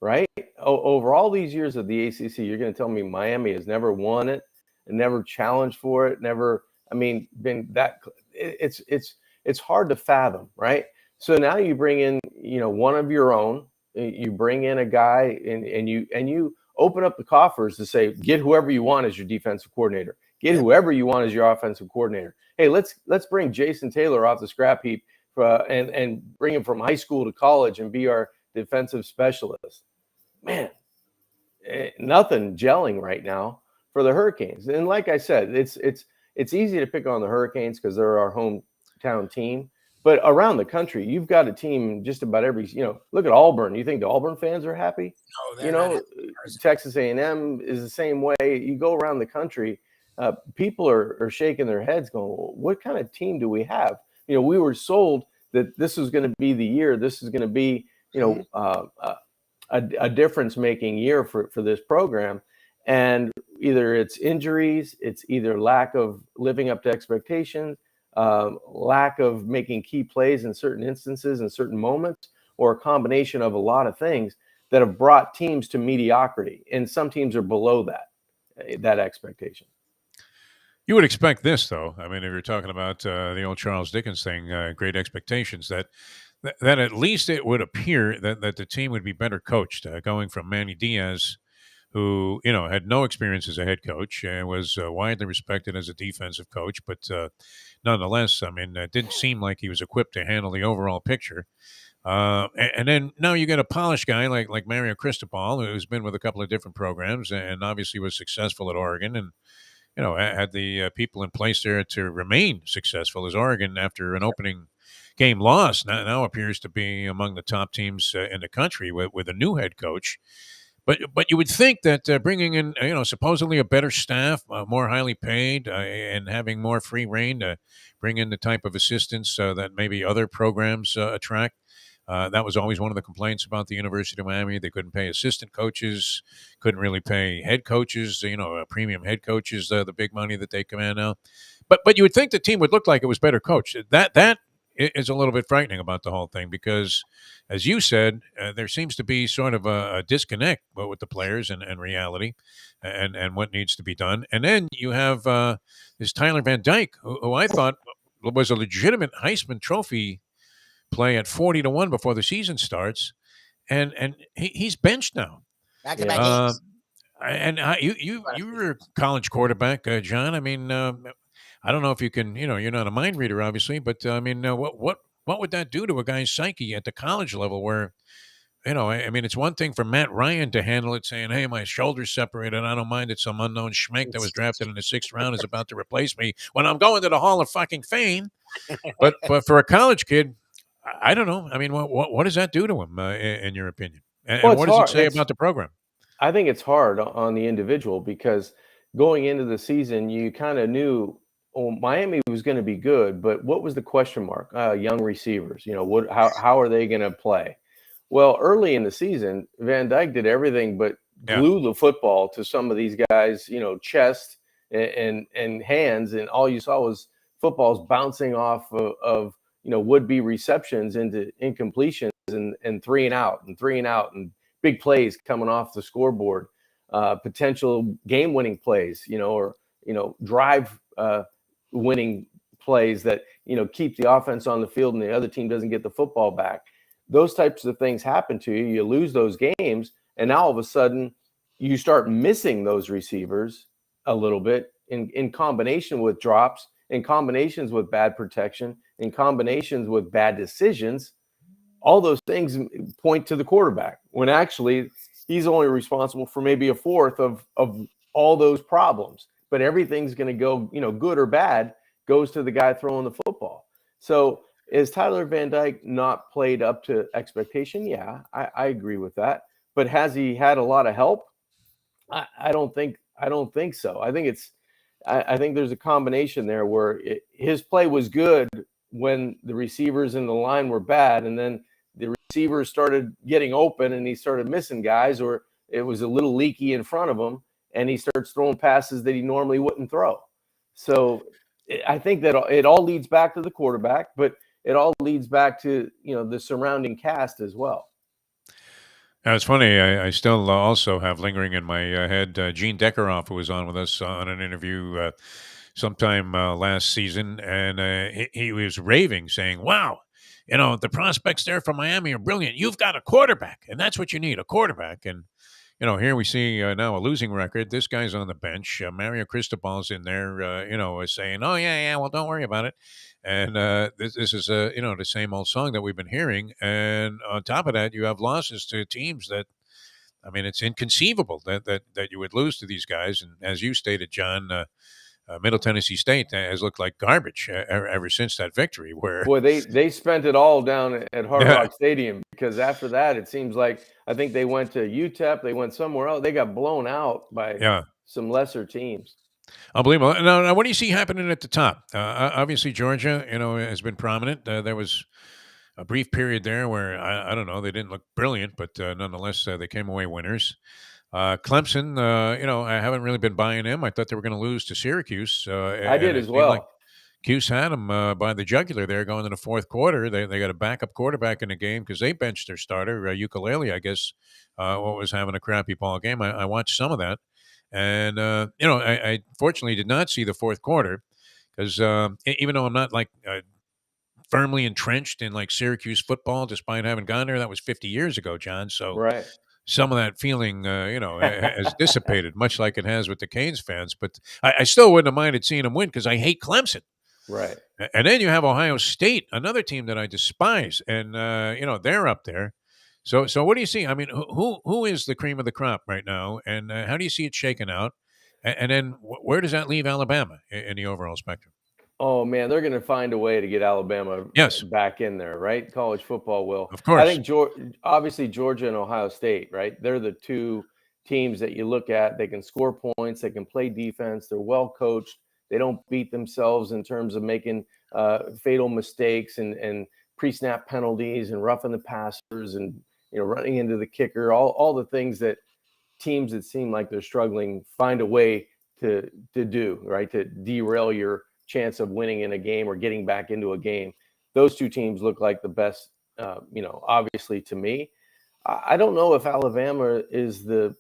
right? Over all these years of the ACC, you're going to tell me Miami has never won it and never challenged for it, been that. It's hard to fathom, right? So now you bring in, one of your own, you bring in a guy and you open up the coffers to say, get whoever you want as your defensive coordinator. Get whoever you want as your offensive coordinator. Hey, let's bring Jason Taylor off the scrap heap and bring him from high school to college and be our defensive specialist. Man, nothing gelling right now for the Hurricanes. And like I said, it's easy to pick on the Hurricanes because they're our hometown team. But around the country, you've got a team just about every, look at Auburn. You think the Auburn fans are happy? No, Texas A&M is the same way. You go around the country, people are shaking their heads going, well, what kind of team do we have? We were sold that this was going to be the year. This is going to be, a difference-making year for this program. And either it's injuries, it's either lack of living up to expectations, lack of making key plays in certain instances and certain moments, or a combination of a lot of things that have brought teams to mediocrity. And some teams are below that expectation. You would expect this, though. I mean, if you're talking about the old Charles Dickens thing, great expectations, that at least it would appear that the team would be better coached, going from Manny Diaz, who, had no experience as a head coach and was widely respected as a defensive coach. But nonetheless, it didn't seem like he was equipped to handle the overall picture. And then now you get a polished guy like Mario Cristobal, who's been with a couple of different programs and obviously was successful at Oregon and, had the people in place there to remain successful, as Oregon, after an opening game loss, now appears to be among the top teams in the country with a new head coach. But you would think that bringing in, supposedly a better staff, more highly paid, and having more free reign to bring in the type of assistants that maybe other programs attract. That was always one of the complaints about the University of Miami. They couldn't pay assistant coaches, couldn't really pay head coaches, premium head coaches, the big money that they command now. But you would think the team would look like it was better coached. That is a little bit frightening about the whole thing because, as you said, there seems to be sort of a disconnect with the players and reality and what needs to be done. And then you have this Tyler Van Dyke, who I thought was a legitimate Heisman Trophy play at 40-1 before the season starts, and he's benched now. Back-to-back Uh, games. and you were a college quarterback, John. I mean, I don't know if you can, you're not a mind reader, obviously, but I mean, what would that do to a guy's psyche at the college level where, I mean, it's one thing for Matt Ryan to handle it, saying, "Hey, my shoulder's separated. I don't mind that some unknown schmeck that was drafted in the 6th round is about to replace me when I'm going to the Hall of fucking Fame." But for a college kid, I don't know. I mean, what does that do to him, in your opinion? And Well, what it's does it hard. say about the program? I think it's hard on the individual because going into the season, you kind of knew Miami was going to be good, but what was the question mark? Young receivers, how are they going to play? Well, early in the season, Van Dyke did everything but glue the football to some of these guys, chest and hands, and all you saw was footballs bouncing off of would-be receptions into incompletions and 3 and out and big plays coming off the scoreboard, potential game-winning plays, or drive winning plays that keep the offense on the field and the other team doesn't get the football back. Those types of things happen to you. You lose those games, and now all of a sudden you start missing those receivers a little bit in combination with drops, in combinations with bad protection, in combinations with bad decisions. All those things point to the quarterback when actually he's only responsible for maybe a fourth of all those problems. But everything's going to go, good or bad, goes to the guy throwing the football. So is Tyler Van Dyke not played up to expectation? Yeah, I agree with that. But has he had a lot of help? I don't think so. I think there's a combination there where his play was good when the receivers in the line were bad, and then the receivers started getting open and he started missing guys, or it was a little leaky in front of him and he starts throwing passes that he normally wouldn't throw. So I think that it all leads back to the quarterback, but it all leads back to, the surrounding cast as well. Now, it's funny. I still also have lingering in my head Gene Deckeroff, who was on with us on an interview sometime last season, and he was raving, saying, "Wow, the prospects there from Miami are brilliant. You've got a quarterback, and that's what you need, a quarterback." And here we see now a losing record. This guy's on the bench. Mario Cristobal's in there, is saying, "Oh yeah, well, don't worry about it." And this is the same old song that we've been hearing. And on top of that, you have losses to teams that, I mean, it's inconceivable that you would lose to these guys. And as you stated, John, Middle Tennessee State has looked like garbage ever since that victory. Where boy, they spent it all down at Hard Rock Stadium, because after that, it seems like I think they went to UTEP, they went somewhere else. They got blown out by some lesser teams. Unbelievable. Now, what do you see happening at the top? Obviously, Georgia, has been prominent. There was a brief period there where I don't know, they didn't look brilliant, but nonetheless, they came away winners. Clemson, I haven't really been buying them. I thought they were going to lose to Syracuse. I did as well. Like Cuse had them by the jugular there going into the fourth quarter. They got a backup quarterback in the game because they benched their starter, Ukulele, I guess, was having a crappy ball game. I watched some of that. And, I fortunately did not see the fourth quarter because even though I'm not like firmly entrenched in like Syracuse football, despite having gone there, that was 50 years ago, John. So right. Some of that feeling, has dissipated, much like it has with the Canes fans. But I still wouldn't have minded seeing them win because I hate Clemson. Right. And then you have Ohio State, another team that I despise. And, they're up there. So what do you see? I mean, who is the cream of the crop right now, and how do you see it shaking out? And then where does that leave Alabama in the overall spectrum? Oh man, they're going to find a way to get Alabama back in there, right? College football will. Of course. I think obviously Georgia and Ohio State, right? They're the two teams that you look at. They can score points. They can play defense. They're well coached. They don't beat themselves in terms of making fatal mistakes and pre-snap penalties and roughing the passers and running into the kicker. All the things that teams that seem like they're struggling find a way to do, right? To derail your chance of winning in a game or getting back into a game. Those two teams look like the best, obviously to me. I don't know if Alabama is the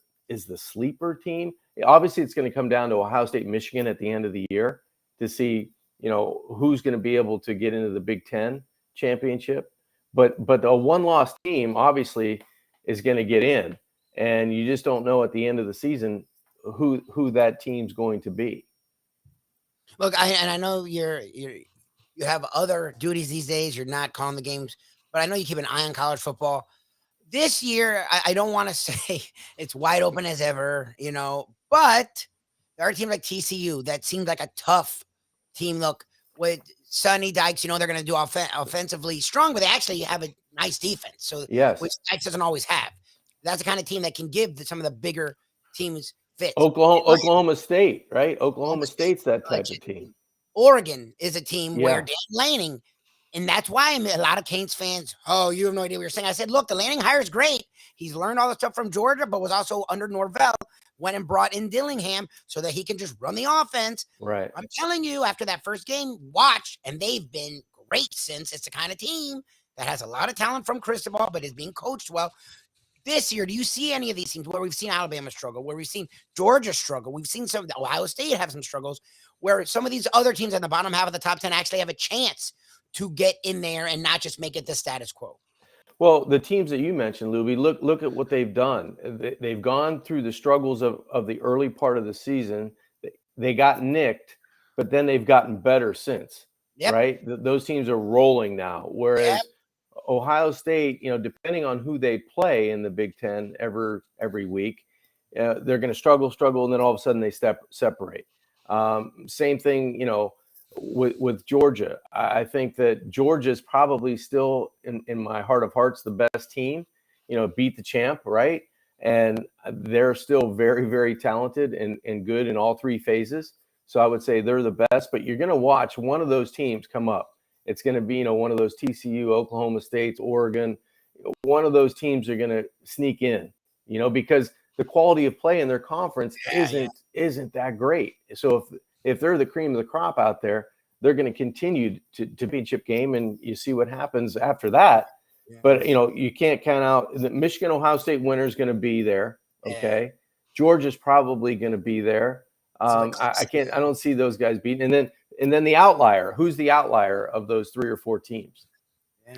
sleeper team. Obviously, it's going to come down to Ohio State, Michigan at the end of the year to see, who's going to be able to get into the Big Ten championship. But a one-loss team obviously is going to get in, and you just don't know at the end of the season who that team's going to be. Look, I know you have other duties these days. You're not calling the games, but I know you keep an eye on college football. This year, I don't want to say it's wide open as ever, but there are teams like TCU that seems like a tough team. Look, with Sonny Dykes, they're going to do offensively strong, but they actually have a nice defense. So, yes, which Dykes doesn't always have. That's the kind of team that can give some of the bigger teams fits. Oklahoma State, right? Oklahoma State's that type of team. Oregon is a team where Dan Lanning, and that's why a lot of Canes fans, you have no idea what you're saying. I said, look, the Lanning hire is great. He's learned all the stuff from Georgia, but was also under Norvell, went and brought in Dillingham so that he can just run the offense. Right. I'm telling you, after that first game, watch, and they've been great since. It's the kind of team that has a lot of talent from Cristobal, but is being coached well. This year, do you see any of these teams where we've seen Alabama struggle, where we've seen Georgia struggle? We've seen some Ohio State have some struggles, where some of these other teams in the bottom half of the top 10 actually have a chance to get in there and not just make it the status quo. Well, the teams that you mentioned, Lubie, look at what they've done. They've gone through the struggles of the early part of the season. They got nicked, but then they've gotten better since, right? Those teams are rolling now, whereas Ohio State, depending on who they play in the Big Ten every week, they're going to struggle, and then all of a sudden they separate. Same thing, with Georgia. I think that Georgia's probably still, in my heart of hearts, the best team. Beat the champ, right? And they're still very, very talented and good in all three phases. So I would say they're the best. But you're going to watch one of those teams come up. It's going to be, one of those TCU, Oklahoma States, Oregon. One of those teams are going to sneak in, because the quality of play in their conference isn't that great. So if they're the cream of the crop out there, they're going to continue to championship game, and you see what happens after that. Yeah. But you can't count out the Michigan Ohio State winner is going to be there. Okay, Georgia's probably going to be there. I don't see those guys beating, and then the outlier. Who's the outlier of those 3 or 4 teams? Yeah.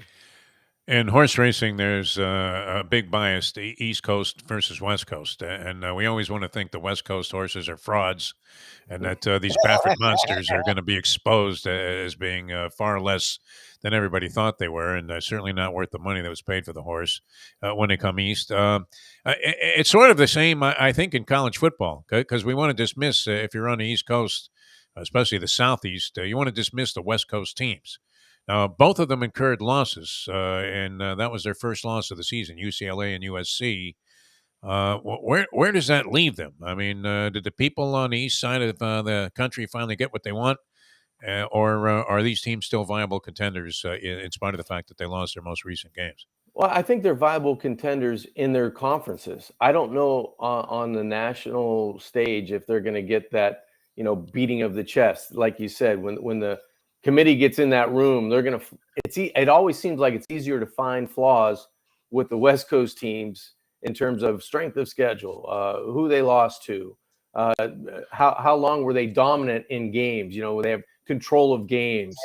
In horse racing, there's a big bias to East Coast versus West Coast. And we always want to think the West Coast horses are frauds and that these Baffert monsters are going to be exposed as being far less than everybody thought they were, and certainly not worth the money that was paid for the horse when they come east. It's sort of the same, I think, in college football, because we want to dismiss, if you're on the East Coast, especially the Southeast, you want to dismiss the West Coast teams. Now, both of them incurred losses, and that was their first loss of the season, UCLA and USC. Where does that leave them? I mean, did the people on the east side of the country finally get what they want? Or are these teams still viable contenders in spite of the fact that they lost their most recent games? Well, I think they're viable contenders in their conferences. I don't know on the national stage if they're going to get that, beating of the chest. Like you said, when the committee gets in that room, they're going to, it always seems like it's easier to find flaws with the West Coast teams in terms of strength of schedule, who they lost to, how long were they dominant in games, where they have control of games,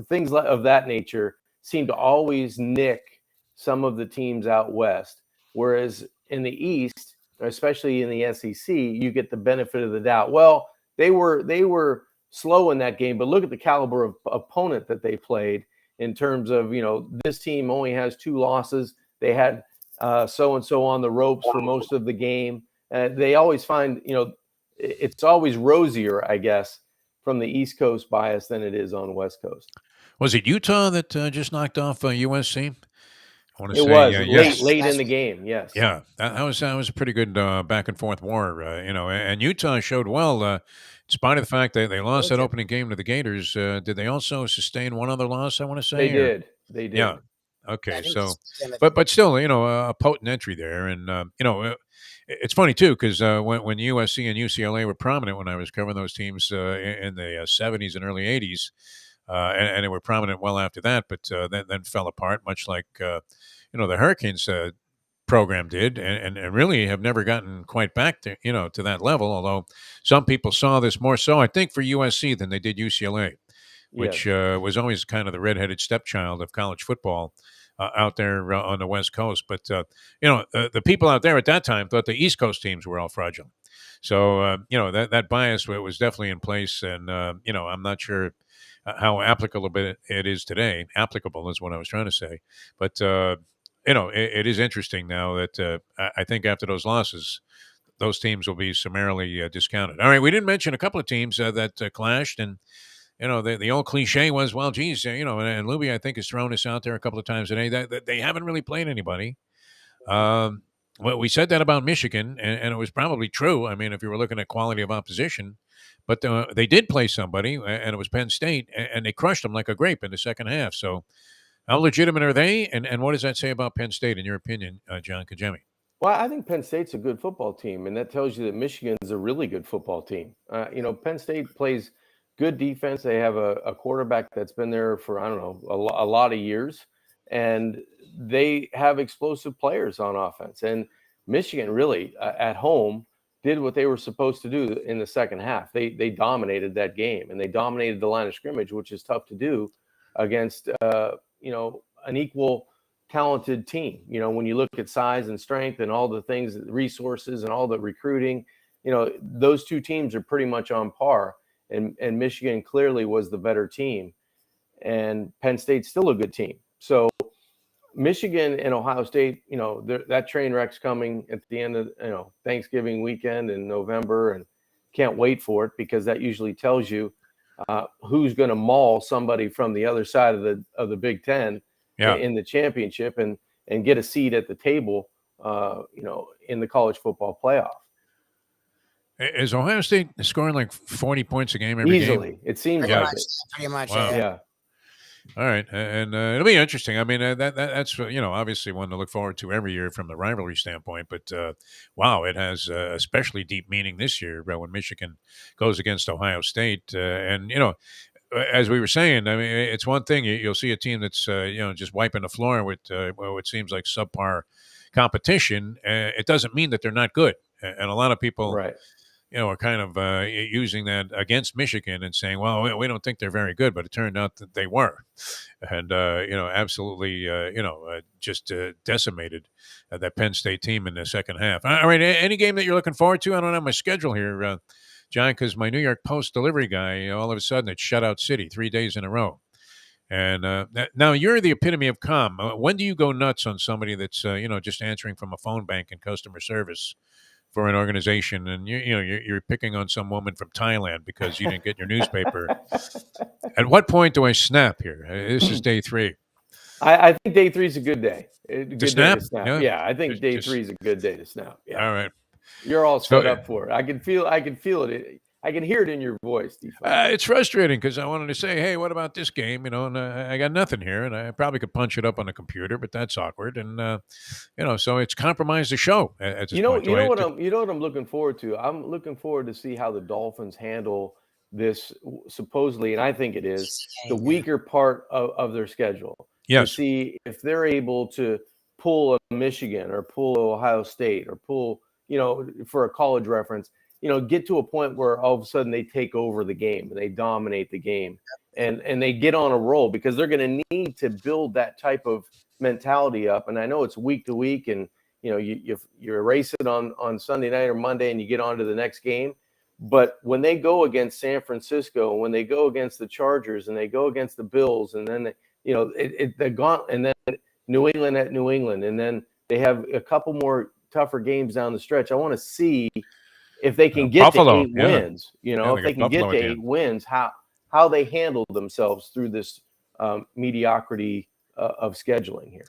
things of that nature seem to always nick some of the teams out West. Whereas in the East, especially in the SEC, you get the benefit of the doubt. Well, they were slow in that game, but look at the caliber of opponent that they played in terms of, this team only has 2 losses. They had so-and-so on the ropes for most of the game. They always find, it's always rosier, I guess, from the East Coast bias than it is on West Coast. Was it Utah that just knocked off USC? It was late in the game. Yes. Yeah, that was a pretty good back and forth war, and Utah showed well, in spite of the fact that they lost that opening game to the Gators. Did they also sustain one other loss? I want to say They did. Yeah. Okay. So, but still, a potent entry there, and it's funny too because when USC and UCLA were prominent when I was covering those teams in the 70s and early 80s. And they were prominent well after that, but then fell apart, much like the Hurricanes program did, and really have never gotten quite back to that level. Although some people saw this more so, I think, for USC than they did UCLA. which Yes. was always kind of the redheaded stepchild of college football out there on the West Coast. But, the people out there at that time thought the East Coast teams were all fraudulent. So, that bias was definitely in place. And, I'm not sure how applicable it is today. Applicable is what I was trying to say. But, it is interesting now that I think after those losses, those teams will be summarily discounted. All right, we didn't mention a couple of teams that clashed, and the old cliche was, well, geez, and Lubie, I think, has thrown this out there a couple of times today that they haven't really played anybody. Well, we said that about Michigan, and it was probably true. I mean, if you were looking at quality of opposition, but they did play somebody, and it was Penn State, and they crushed them like a grape in the second half. So, how legitimate are they, and what does that say about Penn State, in your opinion, John Congemi? Well, I think Penn State's a good football team, and that tells you that Michigan's a really good football team. Penn State plays good defense. They have a quarterback that's been there for, I don't know, a lot of years, and they have explosive players on offense. And Michigan really, at home, did what they were supposed to do in the second half. They dominated that game, and they dominated the line of scrimmage, which is tough to do against, an equal talented team. When you look at size and strength and all the things, resources and all the recruiting, those two teams are pretty much on par. And Michigan clearly was the better team, and Penn State's still a good team. So Michigan and Ohio State, that train wreck's coming at the end of Thanksgiving weekend in November, and can't wait for it, because that usually tells you who's going to maul somebody from the other side of the Big Ten in the championship and get a seat at the table, in the college football playoff. Is Ohio State scoring like 40 points a game every Easily? game? It seems Pretty like much. it. Pretty much. Wow. Yeah. All right, and it'll be interesting. I mean, that's obviously one to look forward to every year from the rivalry standpoint. But wow, it has especially deep meaning this year when Michigan goes against Ohio State. And as we were saying, I mean, it's one thing you'll see a team that's just wiping the floor with what seems like subpar competition. It doesn't mean that they're not good, and a lot of people, Right. are kind of using that against Michigan and saying, well, we don't think they're very good, but it turned out that they were. And, absolutely, just decimated that Penn State team in the second half. All right, any game that you're looking forward to? I don't have my schedule here, John, because my New York Post delivery guy, all of a sudden, it's shutout city 3 days in a row. And now you're the epitome of calm. When do you go nuts on somebody that's, just answering from a phone bank in customer service for an organization, and you're picking on some woman from Thailand because you didn't get your newspaper? At what point do I snap here? This is day 3. I think day 3 is a good day. Good snap? day to snap. Yeah. Yeah, I think day Just- 3 is a good day to snap. Yeah. All right. You're all So- set up for it. I can feel it. I can hear it in your voice, Defo. It's frustrating because I wanted to say, hey, what about this game? And I got nothing here, and I probably could punch it up on the computer, but that's awkward. And so it's compromised the show at this point. You know what I'm looking forward to? I'm looking forward to see how the Dolphins handle this supposedly, and I think it is, the weaker part of their schedule. Yes. To see if they're able to pull a Michigan or pull Ohio State or pull, for a college reference, get to a point where all of a sudden they take over the game and they dominate the game and they get on a roll, because they're going to need to build that type of mentality up. And I know it's week to week, and you erase it on Sunday night or Monday and you get on to the next game. But when they go against San Francisco, when they go against the Chargers and they go against the Bills, and then they're gone, and then New England at New England, and then they have a couple more tougher games down the stretch. I want to see if they can get Buffalo, to 8 wins, if they can get to 8 wins, how they handle themselves through this mediocrity of scheduling here.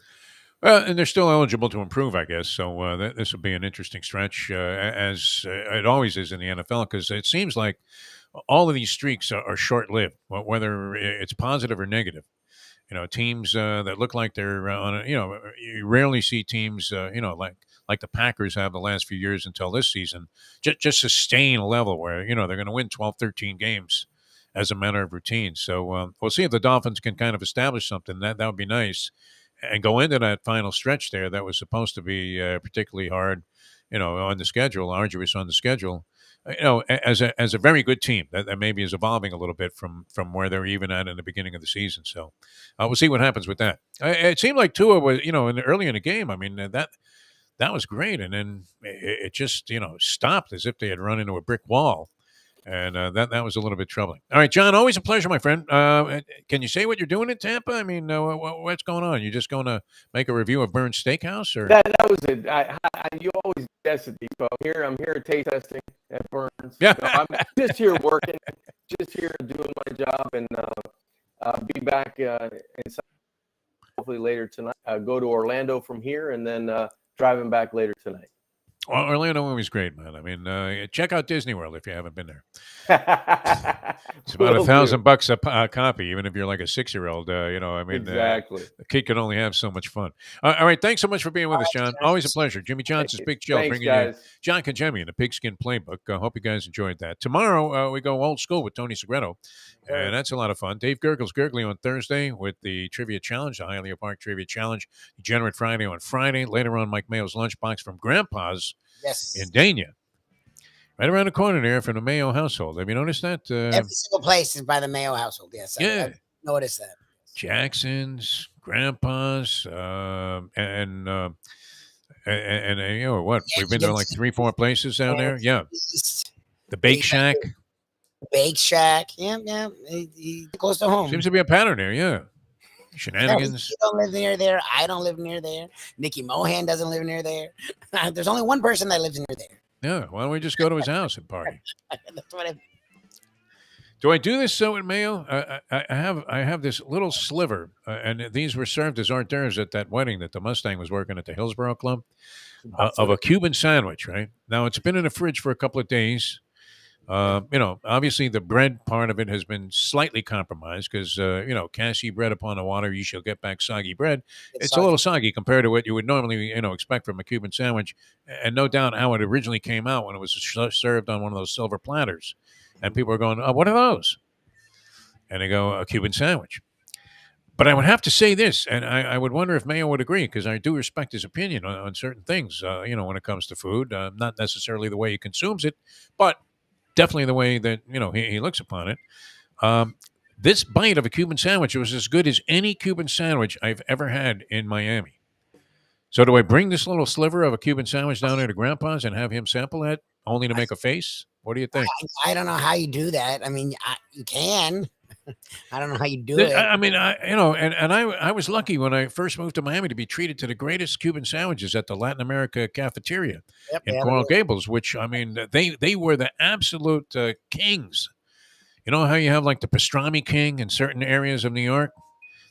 Well, and they're still eligible to improve, I guess. So this will be an interesting stretch, as it always is in the NFL, because it seems like all of these streaks are short-lived, whether it's positive or negative. Teams that look like they're on a, you rarely see teams, like the Packers have the last few years until this season, just sustain a level where, they're going to win 12, 13 games as a matter of routine. So we'll see if the Dolphins can kind of establish something. That would be nice. and go into that final stretch there that was supposed to be particularly hard, on the schedule, arduous on the schedule. As a very good team that maybe is evolving a little bit from where they're even at in the beginning of the season. So we'll see what happens with that. It seemed like Tua was, early in the game. I mean, that was great, and then it just stopped as if they had run into a brick wall. And that was a little bit troubling. All right, John, always a pleasure, my friend. Can you say what you're doing in Tampa? I mean, what's going on? You just going to make a review of Burns Steakhouse, or That was it. You always guess it, Defo. I'm here taste testing at Burns. Yeah. I'm just here working, just here doing my job, and I'll be back hopefully later tonight. Go to Orlando from here, and then driving back later tonight. Well, Orlando always great, man. I mean, check out Disney World if you haven't been there. It's about $1,000 a copy, even if you're like a 6-year-old. Exactly. The kid can only have so much fun. All right, thanks so much for being with us, John. Always a pleasure. Jimmy Johnson's Big Show, Thanks, bringing guys. you John Congemi and the Pigskin Playbook. Hope you guys enjoyed that. Tomorrow we go old school with Tony Segreto, and that's a lot of fun. Dave Gurgles Gurgly on Thursday with the Trivia Challenge, the Hialeah Park Trivia Challenge. Degenerate Friday on Friday. Later on, Mike Mayo's Lunchbox from Grandpa's. Yes. In Dania. Right around the corner there from the Mayo household. Have you noticed that? Every single place is by the Mayo household. Yes. Yeah. I've noticed that. Jackson's, Grandpa's, and what? We've been to like 3-4 places down there. Yeah. The Bake Shack. Bake Shack. Yeah. Close to home. Seems to be a pattern there. Yeah. Shenanigans. You don't live near there. I don't live near there. Nikki Mohan doesn't live near there. There's only one person that lives near there. Yeah. Why don't we just go to his house and party? That's what Do I do this so in Mayo? I have this little sliver, and these were served as hors d'oeuvres at that wedding that the Mustang was working at the Hillsborough Club, of a Cuban sandwich. Right now, it's been in the fridge for a couple of days. Obviously the bread part of it has been slightly compromised because, cast ye bread upon the water, you shall get back soggy bread. It's a little soggy compared to what you would normally, expect from a Cuban sandwich. And no doubt how it originally came out when it was served on one of those silver platters. And people are going, oh, what are those? And they go, a Cuban sandwich. But I would have to say this, and I would wonder if Mayo would agree, because I do respect his opinion on certain things, when it comes to food. Not necessarily the way he consumes it, but definitely the way that, he looks upon it. This bite of a Cuban sandwich was as good as any Cuban sandwich I've ever had in Miami. So do I bring this little sliver of a Cuban sandwich down there to Grandpa's and have him sample it, only to make a face? What do you think? I don't know how you do that. I mean, you can. I don't know how you do it. I was lucky when I first moved to Miami to be treated to the greatest Cuban sandwiches at the Latin America cafeteria in Coral Gables, which, they were the absolute kings. You know how you have like the pastrami king in certain areas of New York?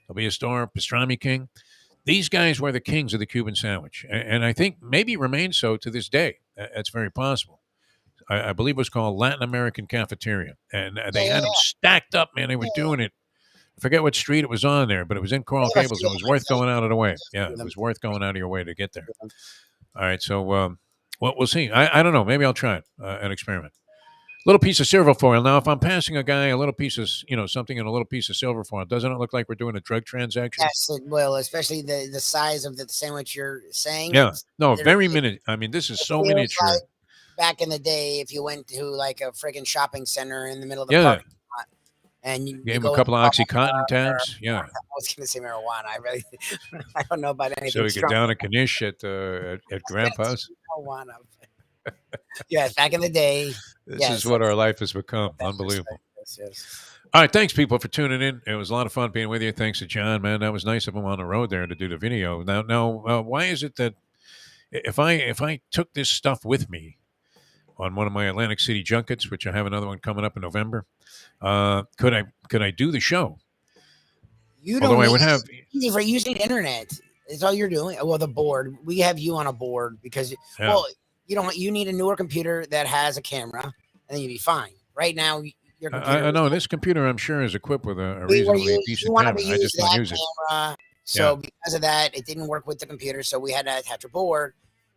There'll be a store, pastrami king. These guys were the kings of the Cuban sandwich. And I think maybe remains so to this day. That's very possible. I believe it was called Latin American Cafeteria. And they had them stacked up, man. They were doing it. I forget what street it was on there, but it was in Coral Gables. It was worth going out of the way. Yeah, it was worth going out of your way to get there. All right, so we'll see. I don't know. Maybe I'll try it, an experiment. Little piece of silver foil. Now, if I'm passing a guy a little piece of, something in a little piece of silver foil, doesn't it look like we're doing a drug transaction? Yes, it will, especially the size of the sandwich you're saying. Yeah, no, very miniature. I mean, this is so miniature. Like back in the day, if you went to like a friggin' shopping center in the middle of the parking lot, and you gave him a couple of OxyContin tabs. I was going to say marijuana. I don't know about anything. So he could down a Kanish at Grandpa's. Marijuana. Yeah, back in the day. This is what our life has become. Unbelievable. Yes. All right, thanks, people, for tuning in. It was a lot of fun being with you. Thanks to John, man. That was nice of him on the road there to do the video. Now, why is it that if I took this stuff with me on one of my Atlantic City junkets, which I have another one coming up in November, could I do the show? Although I would have easy for using the internet. It's all you're doing. Well, the board. We have you on a board because you need a newer computer that has a camera, and then you'd be fine. Right now, your computer. I know this computer, I'm sure, is equipped with a reasonably decent camera. I just don't use it. So because of that, it didn't work with the computer. So we had to attach a board.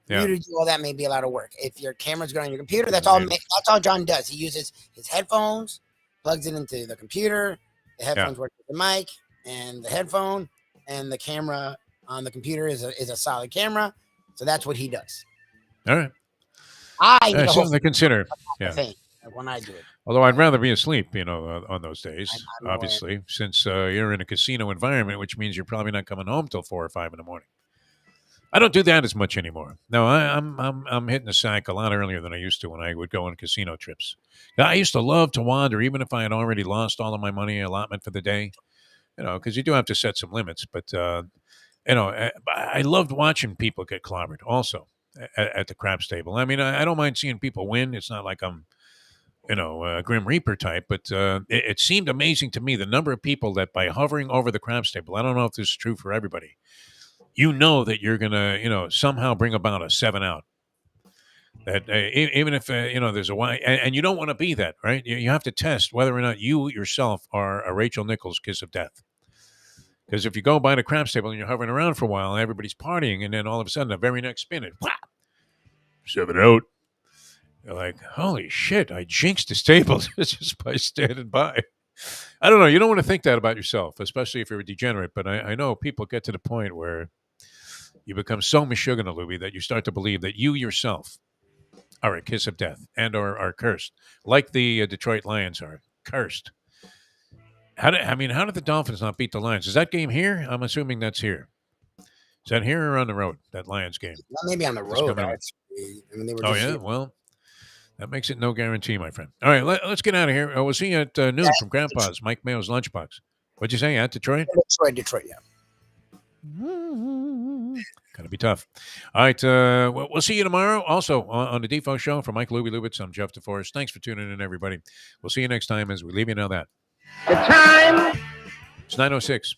You to do all that may be a lot of work. If your camera's good on your computer, that's all John does. He uses his headphones, plugs it into the computer. The headphones work with the mic and the headphone, and the camera on the computer is a solid camera. So that's what he does. All right. I need a whole something to consider. Yeah. thing when I do it. Although I'd rather be asleep, on those days, I'm aware. obviously, since you're in a casino environment, which means you're probably not coming home till 4 or 5 in the morning. I don't do that as much anymore. No, I'm hitting the sack a lot earlier than I used to when I would go on casino trips. I used to love to wander, even if I had already lost all of my money allotment for the day, because you do have to set some limits. But I loved watching people get clobbered also at the craps table. I mean, I don't mind seeing people win. It's not like I'm a Grim Reaper type, but it seemed amazing to me the number of people that by hovering over the craps table, I don't know if this is true for everybody, that you're going to, somehow bring about a 7 out. That even if, there's a why, and you don't want to be that, right? You have to test whether or not you yourself are a Rachel Nichols kiss of death. Because if you go by the craps table and you're hovering around for a while and everybody's partying, and then all of a sudden the very next spin, it, 7 out. You're like, holy shit, I jinxed this table just by standing by. I don't know. You don't want to think that about yourself, especially if you're a degenerate. But I know people get to the point where you become so Meshuggah, Lubie, that you start to believe that you yourself are a kiss of death and are cursed, like the Detroit Lions are cursed. How did the Dolphins not beat the Lions? Is that game here? I'm assuming that's here. Is that here or on the road, that Lions game? Well, maybe on the road. They were oh, yeah? Well, that makes it no guarantee, my friend. All right, let's get out of here. We'll see you at noon from Grandpa's, Mike Mayo's Lunchbox. What'd you say, at Detroit? Detroit, yeah. Gonna be tough. All right, we'll see you tomorrow. Also on the Defo Show for Mike Lubie Lubitz, I'm Jeff DeForest. Thanks for tuning in, everybody. We'll see you next time as we leave you now that. The time. It's 9:06.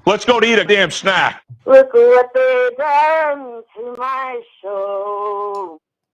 Let's go to eat a damn snack. Look what they done to my show.